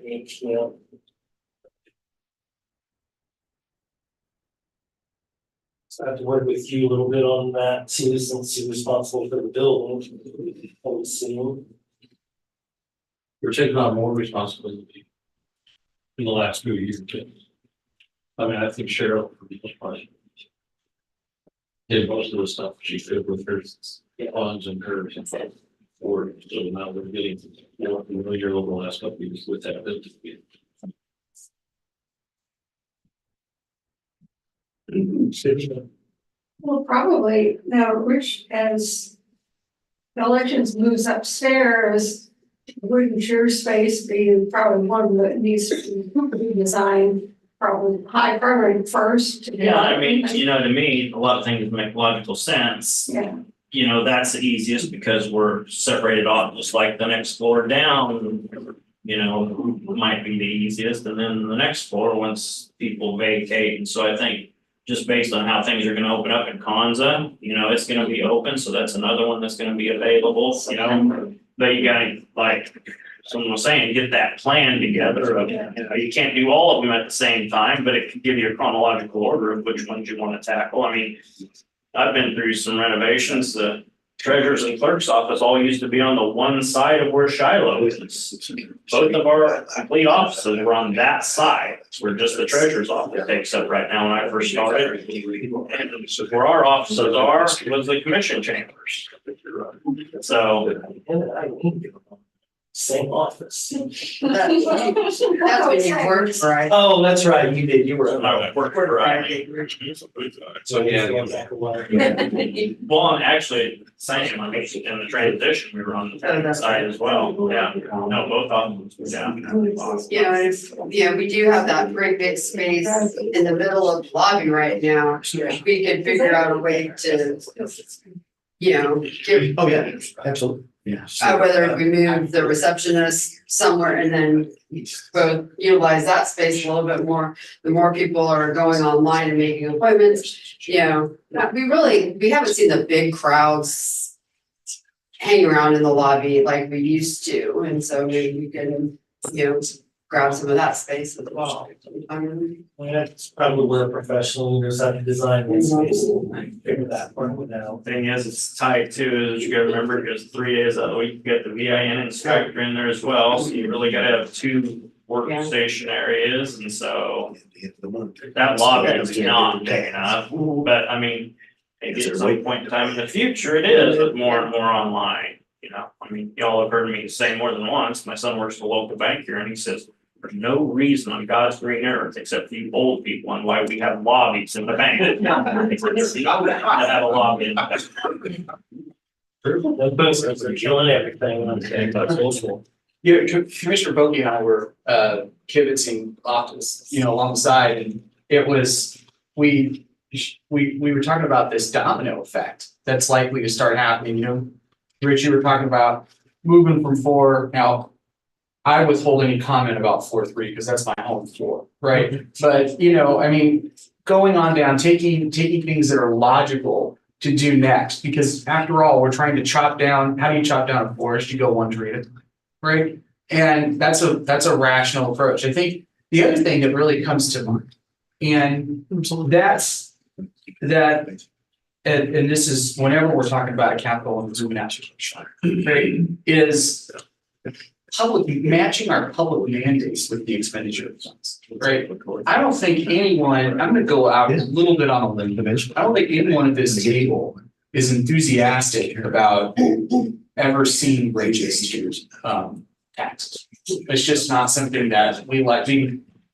So I have to work with you a little bit on that, too, since you're responsible for the building. I would assume. We're taking on more responsibility in the last few years. I mean, I think Cheryl did most of the stuff she could with her funds and her or so now we're getting more familiar over the last couple of years with that business. Well, probably now, Rich, as the elections moves upstairs, wooden chair space being probably one that needs to be designed, probably high priority first. Yeah, I mean, you know, to me, a lot of things make logical sense. Yeah. You know, that's the easiest because we're separated off, just like the next floor down, you know, might be the easiest, and then the next floor, once people vacate, and so I think just based on how things are gonna open up in Kanza, you know, it's gonna be open, so that's another one that's gonna be available, you know? But you gotta, like, someone was saying, get that plan together, of, you know, you can't do all of them at the same time, but it can give you a chronological order of which ones you wanna tackle, I mean, I've been through some renovations, the treasurer's and clerk's office all used to be on the one side of where Shiloh is. Both of our complete offices were on that side, where just the treasurer's office takes up right now when I first started. And so where our offices are was the commission chambers. So. Same office. That's when you worked, right? Oh, that's right, you did, you were. I worked for So, yeah. Well, and actually, same, I mean, in the transition, we were on the side as well, yeah, no, both of them, yeah. Yeah, and if, yeah, we do have that great big space in the middle of the lobby right now. We could figure out a way to, you know, give, Oh, yeah, absolutely. Yeah. whether we move the receptionist somewhere and then both utilize that space a little bit more. The more people are going online and making appointments, you know, we haven't seen the big crowds hang around in the lobby like we used to, and so maybe we can, you know, grab some of that space as well. That's probably where a professional knows how to design that space, and figure that part out. Thing is, it's tight too, as you gotta remember, because 3 days out of the week, you get the VIN inspector in there as well, so you really gotta have two workstation areas, and so. That lobby is not big enough, but I mean, maybe at some point in time in the future, it is, with more and more online. You know, I mean, y'all have heard me say more than once, my son works for a local bank here, and he says, there's no reason on God's green earth, except for you old people, on why we have lobbies in the bank. To have a lobby in the They're killing everything on the Yeah, Commissioner Bogie and I were kibitzing office, you know, alongside, and it was, we were talking about this domino effect that's likely to start happening, you know. Rich, you were talking about moving from 4. Now, I withhold any comment about 4-3 because that's my home floor, right? But, you know, I mean, going on down, taking things that are logical to do next, because after all, we're trying to chop down, how do you chop down a forest? You go one tree at a time, right? And that's a rational approach. I think the other thing that really comes to mind, and that's that, and this is whenever we're talking about a capital and zooming out, right, is matching our public mandates with the expenditure of funds, right? I don't think anyone, I'm gonna go out a little bit on a limb, I don't think anyone at this table is enthusiastic about ever seeing wages to taxes. It's just not something that we like.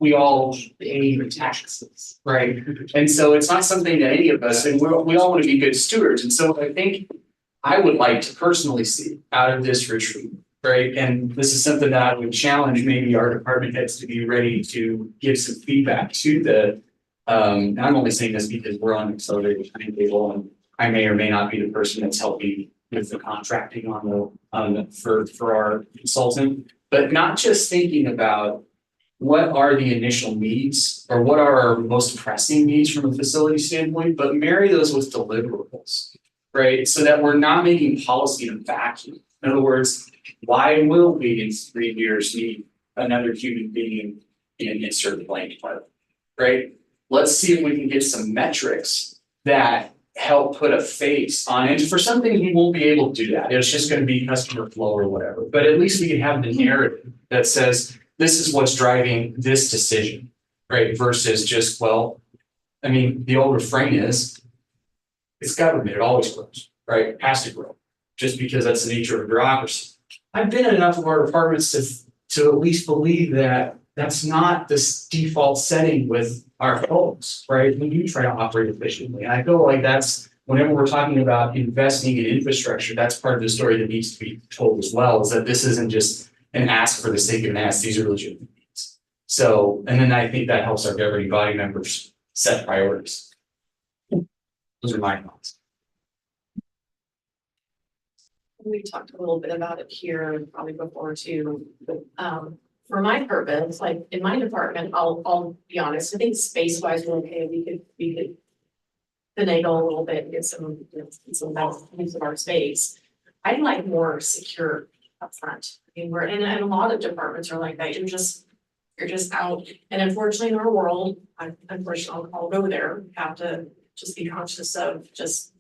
We all pay the taxes, right? And so it's not something that any of us, and we all want to be good stewards. And so I think I would like to personally see out of this retreat, right? And this is something that I would challenge maybe our department heads to be ready to give some feedback to the, and I'm only saying this because we're on an accelerated timetable and I may or may not be the person that's helping with the contracting for our consultant, but not just thinking about what are the initial needs or what are our most pressing needs from a facility standpoint, but marry those with deliverables, right? So that we're not making policy in a vacuum. In other words, why will we in 3 years need another human being in insert blank department, right? Let's see if we can get some metrics that help put a face on it. For some things, we won't be able to do that. It's just going to be customer flow or whatever. But at least we can have the narrative that says, this is what's driving this decision, right? Versus just, well, I mean, the old refrain is, it's government, it always grows, right? It has to grow, just because that's the nature of bureaucracy. I've been in enough of our departments to at least believe that that's not the default setting with our folks, right? We do try to operate efficiently. And I feel like that's whenever we're talking about investing in infrastructure, that's part of the story that needs to be told as well, is that this isn't just an ask for the sake of an ask, these are legitimate needs. So, and then I think that helps our governing body members set priorities. Those are my thoughts. We talked a little bit about it here and probably before too, but for my purpose, like in my department, I'll be honest, I think space wise, we're okay, we could finagle a little bit and get some, better use of our space. I'd like more secure upfront. I mean, and a lot of departments are like that, you're just out, and unfortunately in our world, unfortunately, I'll go there, have to just be conscious of just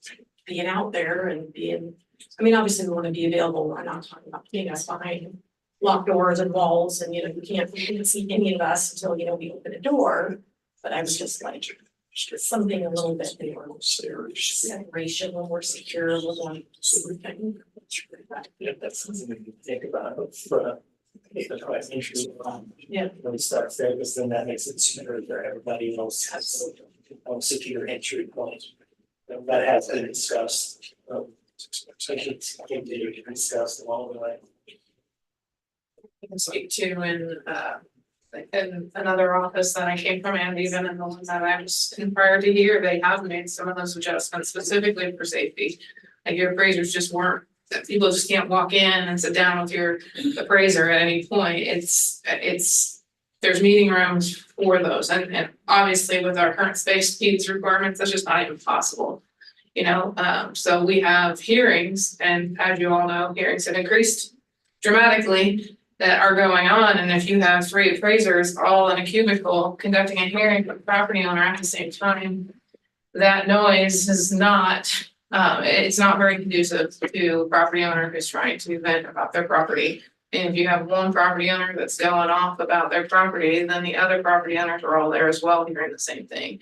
being out there and being, I mean, obviously we want to be available. I'm not talking about putting us behind locked doors and walls and, you can't see any of us until, we open a door. But I was just like, something a little bit more separation, a little more secure, a little more. Yeah, that's something we can think about, Yeah. Really starts there, because then that makes it sooner for everybody else has a secure entry point. That has been discussed. I should continue to discuss along the way. I can speak to in another office that I came from, and even in the one that I was in prior to here, they have made some of those adjustments specifically for safety. Like your appraisers just weren't, people just can't walk in and sit down with your appraiser at any point. It's there's meeting rooms for those, and obviously with our current space needs requirements, that's just not even possible. So we have hearings, and as you all know, hearings have increased dramatically that are going on, and if you have 3 appraisers all in a cubicle conducting a hearing for the property owner at the same time, that noise is not, it's not very conducive to a property owner who's trying to vent about their property. And if you have one property owner that's going off about their property, then the other property owners are all there as well hearing the same thing.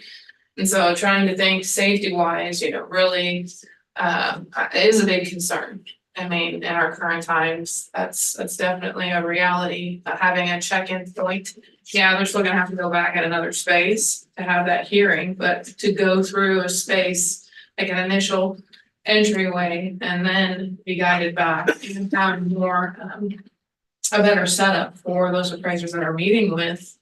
And so trying to think safety wise, really is a big concern. I mean, in our current times, that's definitely a reality. Having a check-in point, yeah, they're still gonna have to go back in another space to have that hearing, but to go through a space, like an initial entryway, and then be guided back and have more a better setup for those appraisers that are meeting with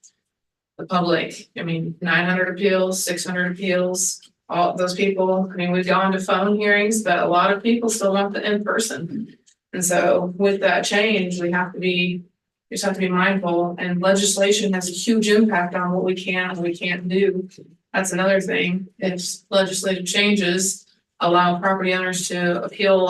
the public. I mean, 900 appeals, 600 appeals, all those people. I mean, we've gone to phone hearings, but a lot of people still want the in-person. And so with that change, we just have to be mindful, and legislation has a huge impact on what we can and we can't do. That's another thing. If legislative changes allow property owners to appeal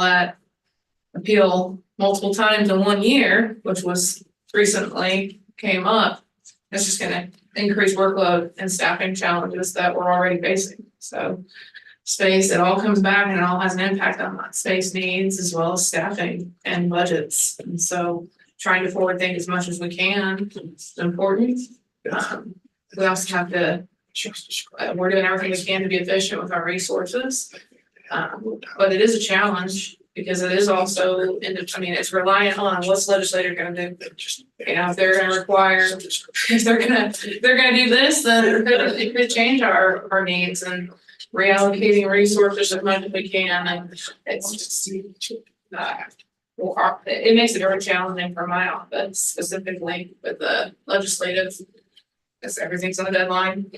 multiple times in 1 year, which was recently came up, it's just gonna increase workload and staffing challenges that we're already facing. So space, it all comes back and it all has an impact on that space needs as well as staffing and budgets. And so trying to forward think as much as we can is important. We also have to, we're doing everything we can to be efficient with our resources. But it is a challenge because it is also, it's reliant on what's the legislator gonna do. If they're gonna require, if they're gonna do this, then it could change our needs, and reallocating resources as much as we can. And it's just, it makes it very challenging for my office, specifically with the legislative, because everything's on a deadline.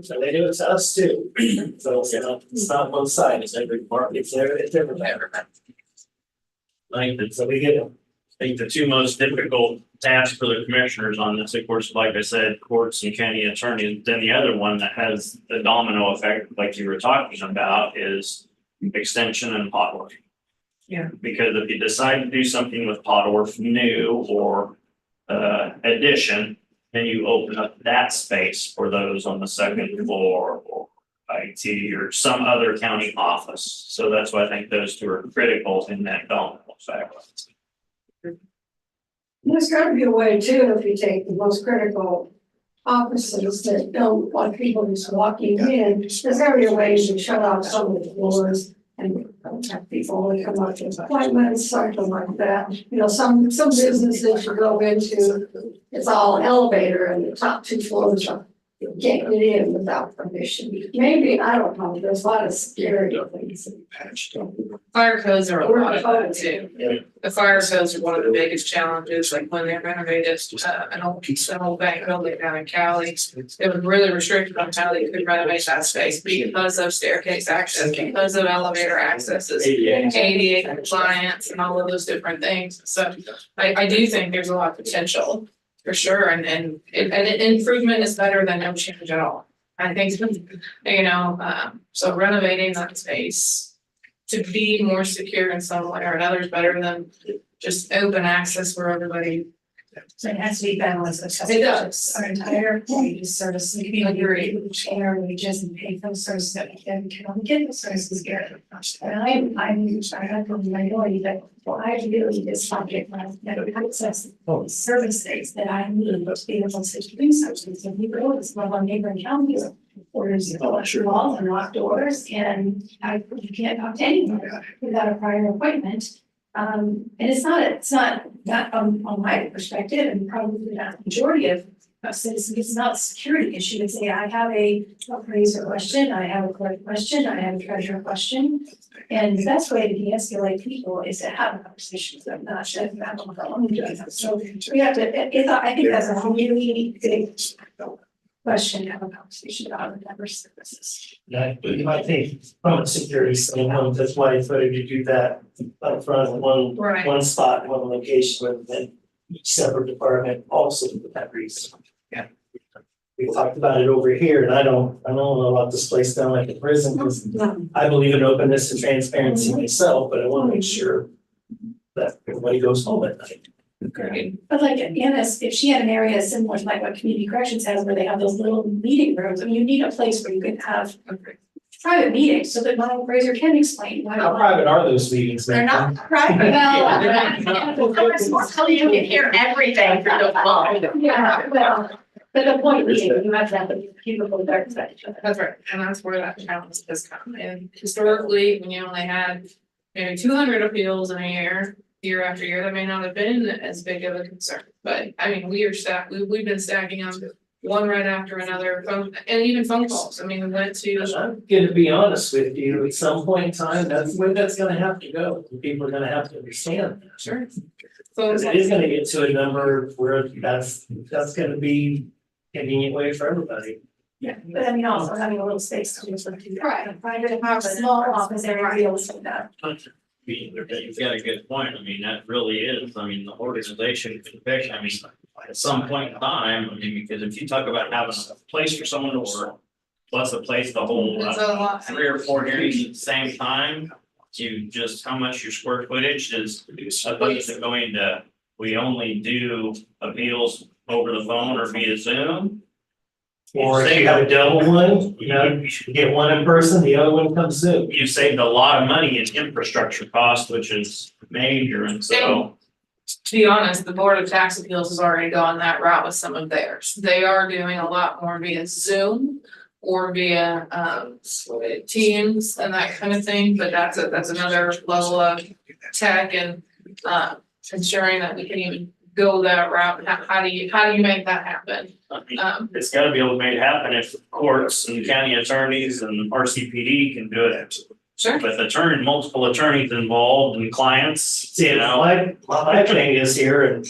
So they do it to us too. So, it's not one side, it's every part, it's everybody. So we get, I think the 2 most difficult tasks for the commissioners on this, of course, like I said, courts and county attorneys. Then the other one that has the domino effect, like you were talking about, is extension and pot work. Yeah. Because if you decide to do something with pot or new or addition, then you open up that space for those on the 2nd floor or IT or some other county office. So that's why I think those 2 are critical in that domino effect. There's got to be a way too, if you take the most critical offices that don't want people just walking in, there's got to be a way to shut off some of the floors and have people that come up to appointments, something like that. Some businesses you go into, it's all elevator and the top 2 floors are, You can't get in without permission. Maybe, I don't know, there's a lot of security things. Fire codes are a lot of that too. The fire codes are one of the biggest challenges, like when they renovated an old bank building down in Cali. It was really restricted on how they could renovate that space because of staircase access, because of elevator accesses, ADA compliance and all of those different things. So I do think there's a lot of potential for sure, and improvement is better than no change at all. I think, you know, so renovating that space to be more secure in some way or another is better than just open access where everybody. So it has to be balanced. It does. Our entire wages service, we share our wages and pay for the services that we can only get the services here. And I have a minority that, well, I really this subject matter that access services that I need to be able to do something. So we go to some of our neighboring counties, or there's electric walls and locked doors, and you can't talk to anyone without a prior appointment. And it's not on my perspective, and probably not the majority of citizens, it's not a security issue. It's I have a appraiser question, I have a clerk question, I have a treasurer question. And the best way to de-escalate people is to have a conversation with them, not shut them down on the phone. So we have to, I think that's a really big question to have a conversation about the member services. Yeah, I think from a security standpoint, that's why it's better to do that up front in one spot, one location, rather than each separate department also for that reason. Yeah. We talked about it over here, and I don't know about this place down like a prison, because I believe in openness and transparency myself, but I want to make sure that everybody goes home at night. Great. But like Anna's, if she had an area similar to like what community corrections has, where they have those little meeting rooms, I mean, you need a place where you can have private meetings so that my appraiser can explain why. How private are those meetings? They're man? not private. So you can hear everything through the phone. Yeah, well, but the point being, you have to have the cubicle dark side each other. That's right, and that's where that challenge has come. And historically, when you only had maybe 200 appeals in a year after year, that may not have been as big of a concern. But I mean, we've been stacking them one right after another, phone, and even phone calls. I mean, we went to. I'm gonna be honest with you, at some point in time, that's where that's gonna have to go. People are gonna have to understand that. Sure. Because it is gonna get to a number where that's gonna be convenient way for everybody. Yeah, but I mean, also having a little space to do something. Right. Private have a small office area to be able to do that. You've got a good point. I mean, that really is, I mean, the organization can pick, I mean, at some point in time, I mean, because if you talk about having a place for someone to work, plus a place to hold It's a lot. 3 or 4 hearings at the same time, to just how much your square footage is, opposed to going to, we only do appeals over the phone or via Zoom. Or if you have a double one, you know, you should get one in person, the other one comes Zoom. You saved a lot of money in infrastructure costs, which is major, and so. To be honest, the Board of Tax Appeals has already gone that route with some of theirs. They are doing a lot more via Zoom or via Teams and that kind of thing, but that's another level of tech and ensuring that we can even go that route. How do you make that happen? It's gotta be able to make it happen if courts and county attorneys and RCPD can do it. Sure. With multiple attorneys involved and clients, See, you know. my thing is here, and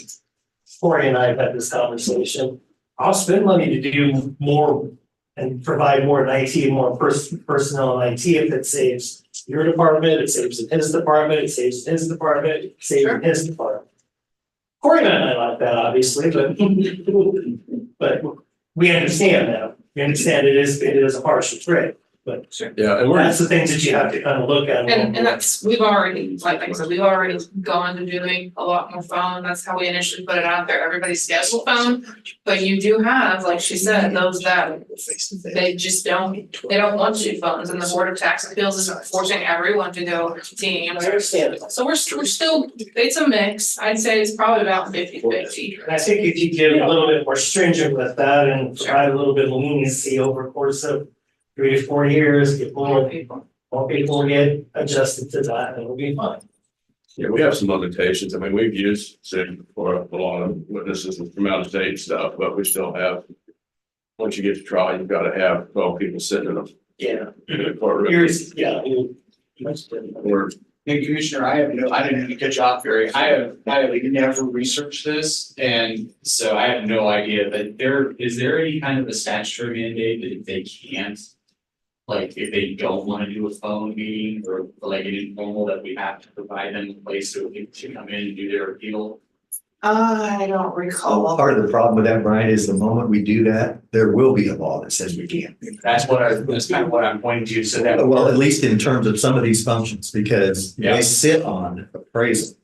Corey and I have had this conversation. I'll spend money to do more and provide more in IT, more personnel in IT if it saves your department, it saves in his department, it saves in his department, it saves in his department. Corey and I like that, obviously, but we understand that. We understand it is a partial trade. But Yeah, and that's the things that you have to kind of look at. And that's, we've already, like I said, we've already gone to doing a lot more phone. That's how we initially put it out there. Everybody's scheduled phone. But you do have, like she said, those that they just don't want to do phones, and the Board of Tax Appeals is forcing everyone to go to Teams. I understand. So we're still, it's a mix. I'd say it's probably about 50-50. And I think if you get a little bit more stringent with that and provide a little bit of leniency over a course of 3 to 4 years, get more people get adjusted to that, and it'll be fine. Yeah, we have some limitations. I mean, we've used Zoom for a lot of witnesses from out of state stuff, but we still have once you get to trial, you've got to have 12 people sitting in Yeah. a courtroom. Or And Commissioner, I didn't do a good job, Barry. I have never researched this, and so I have no idea, but is there any kind of a statutory mandate that if they can't? Like, if they don't want to do a phone meeting or like an informal, that we have to provide them a place to come in and do their appeal? I don't recall. Part of the problem with that, Brian, is the moment we do that, there will be a law that says we can't. That's kind of what I'm pointing to, so that. Well, at least in terms of some of these functions, because they sit on appraisal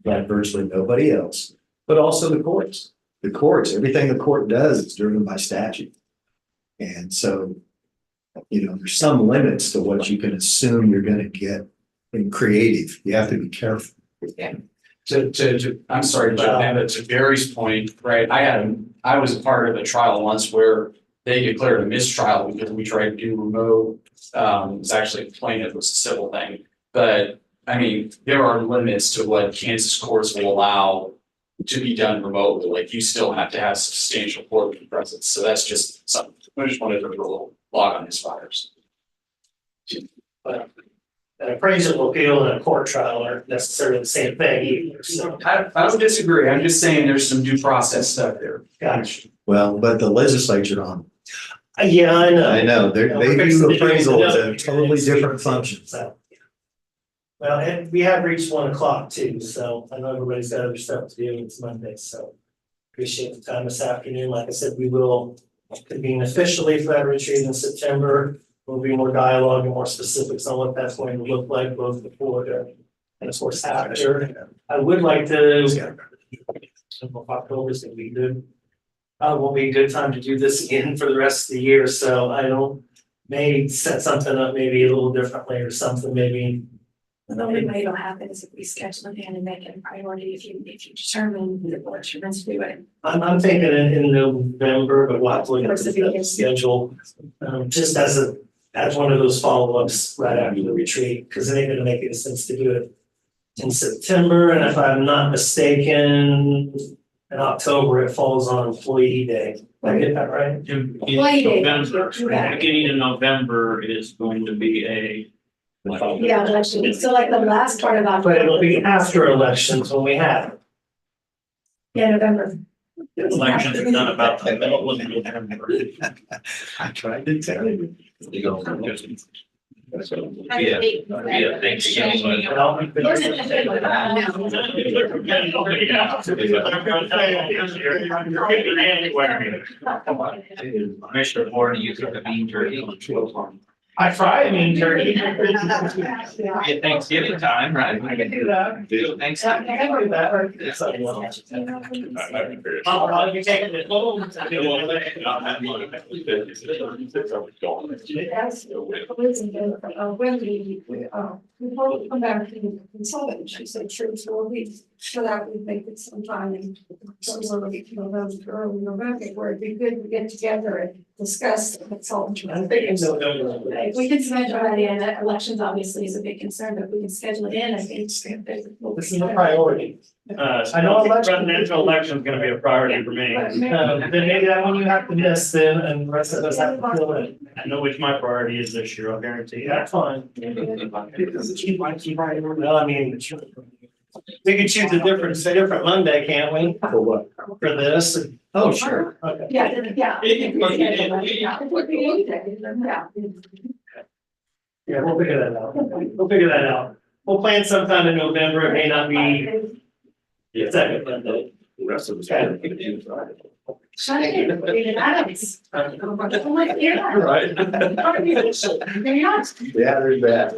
like virtually nobody else, but also the courts. The courts, everything the court does is driven by statute. And so, there's some limits to what you can assume you're going to get in creative. You have to be careful. Yeah. I'm sorry to jump in, but to Barry's point, right, I was a part of a trial once where they declared a mistrial because we tried to do remote. It's actually a plaintiff, it was a civil thing. But I mean, there are limits to what Kansas courts will allow to be done remotely. Like, you still have to have substantial court presence. So that's just something, I just wanted to throw a little log on his fires. But an appraisal appeal and a court trial aren't necessarily the same thing either, so. I don't disagree. I'm just saying there's some due process stuff there. Gotcha. Well, but the legislature on. Yeah, I know. I know, they view appraisal as a totally different function. So. Well, and we have reached 1 o'clock too, so I know everybody's got other stuff to do. It's Monday, so. Appreciate the time this afternoon. Like I said, we will convene officially for that retreat in September. There'll be more dialogue and more specifics on what that's going to look like, both before and of course after. I would like to. October is gonna be good. Will be a good time to do this again for the rest of the year, so I don't, may set something up maybe a little differently or something, maybe. The only way it'll happen is if we schedule it in and make it a priority, if you determine that what you're meant to do it. I'm thinking in November, but we'll have to look at the schedule, just as one of those follow-ups right after the retreat, because it ain't gonna make any sense to do it in September, and if I'm not mistaken, in October, it falls on Employee Day. Did I get that right? November, beginning of November is going to be a. Yeah, election, so like the last part of October. But it'll be after elections when we have. Yeah, November. Elections are done about the middle of November. I tried to tell you. Yeah, thanks. Commissioner Moore, you took a mean turkey. I try, turkey. At Thanksgiving time, right? I can do that. Thanksgiving. I can do that. I'll be taking it home. We come back to the consultant, she said, sure, so so that we make it sometime in early November, where it'd be good to get together and discuss the consultant. I'm thinking November. If we can schedule that in, elections obviously is a big concern, but if we can schedule it in, I think. This is a priority. I know presidential election is gonna be a priority for me. Then maybe that one you have to miss then, and the rest of us have to fill in. I know which my priority is this year, I'll guarantee you. That's fine. Well, we could choose a different Monday, can't we? For what? For this. Oh, sure. Okay. Yeah. Yeah, we'll figure that out. We'll plan sometime in November. It may not be second Monday. The rest of us. Right. Yeah, there's that.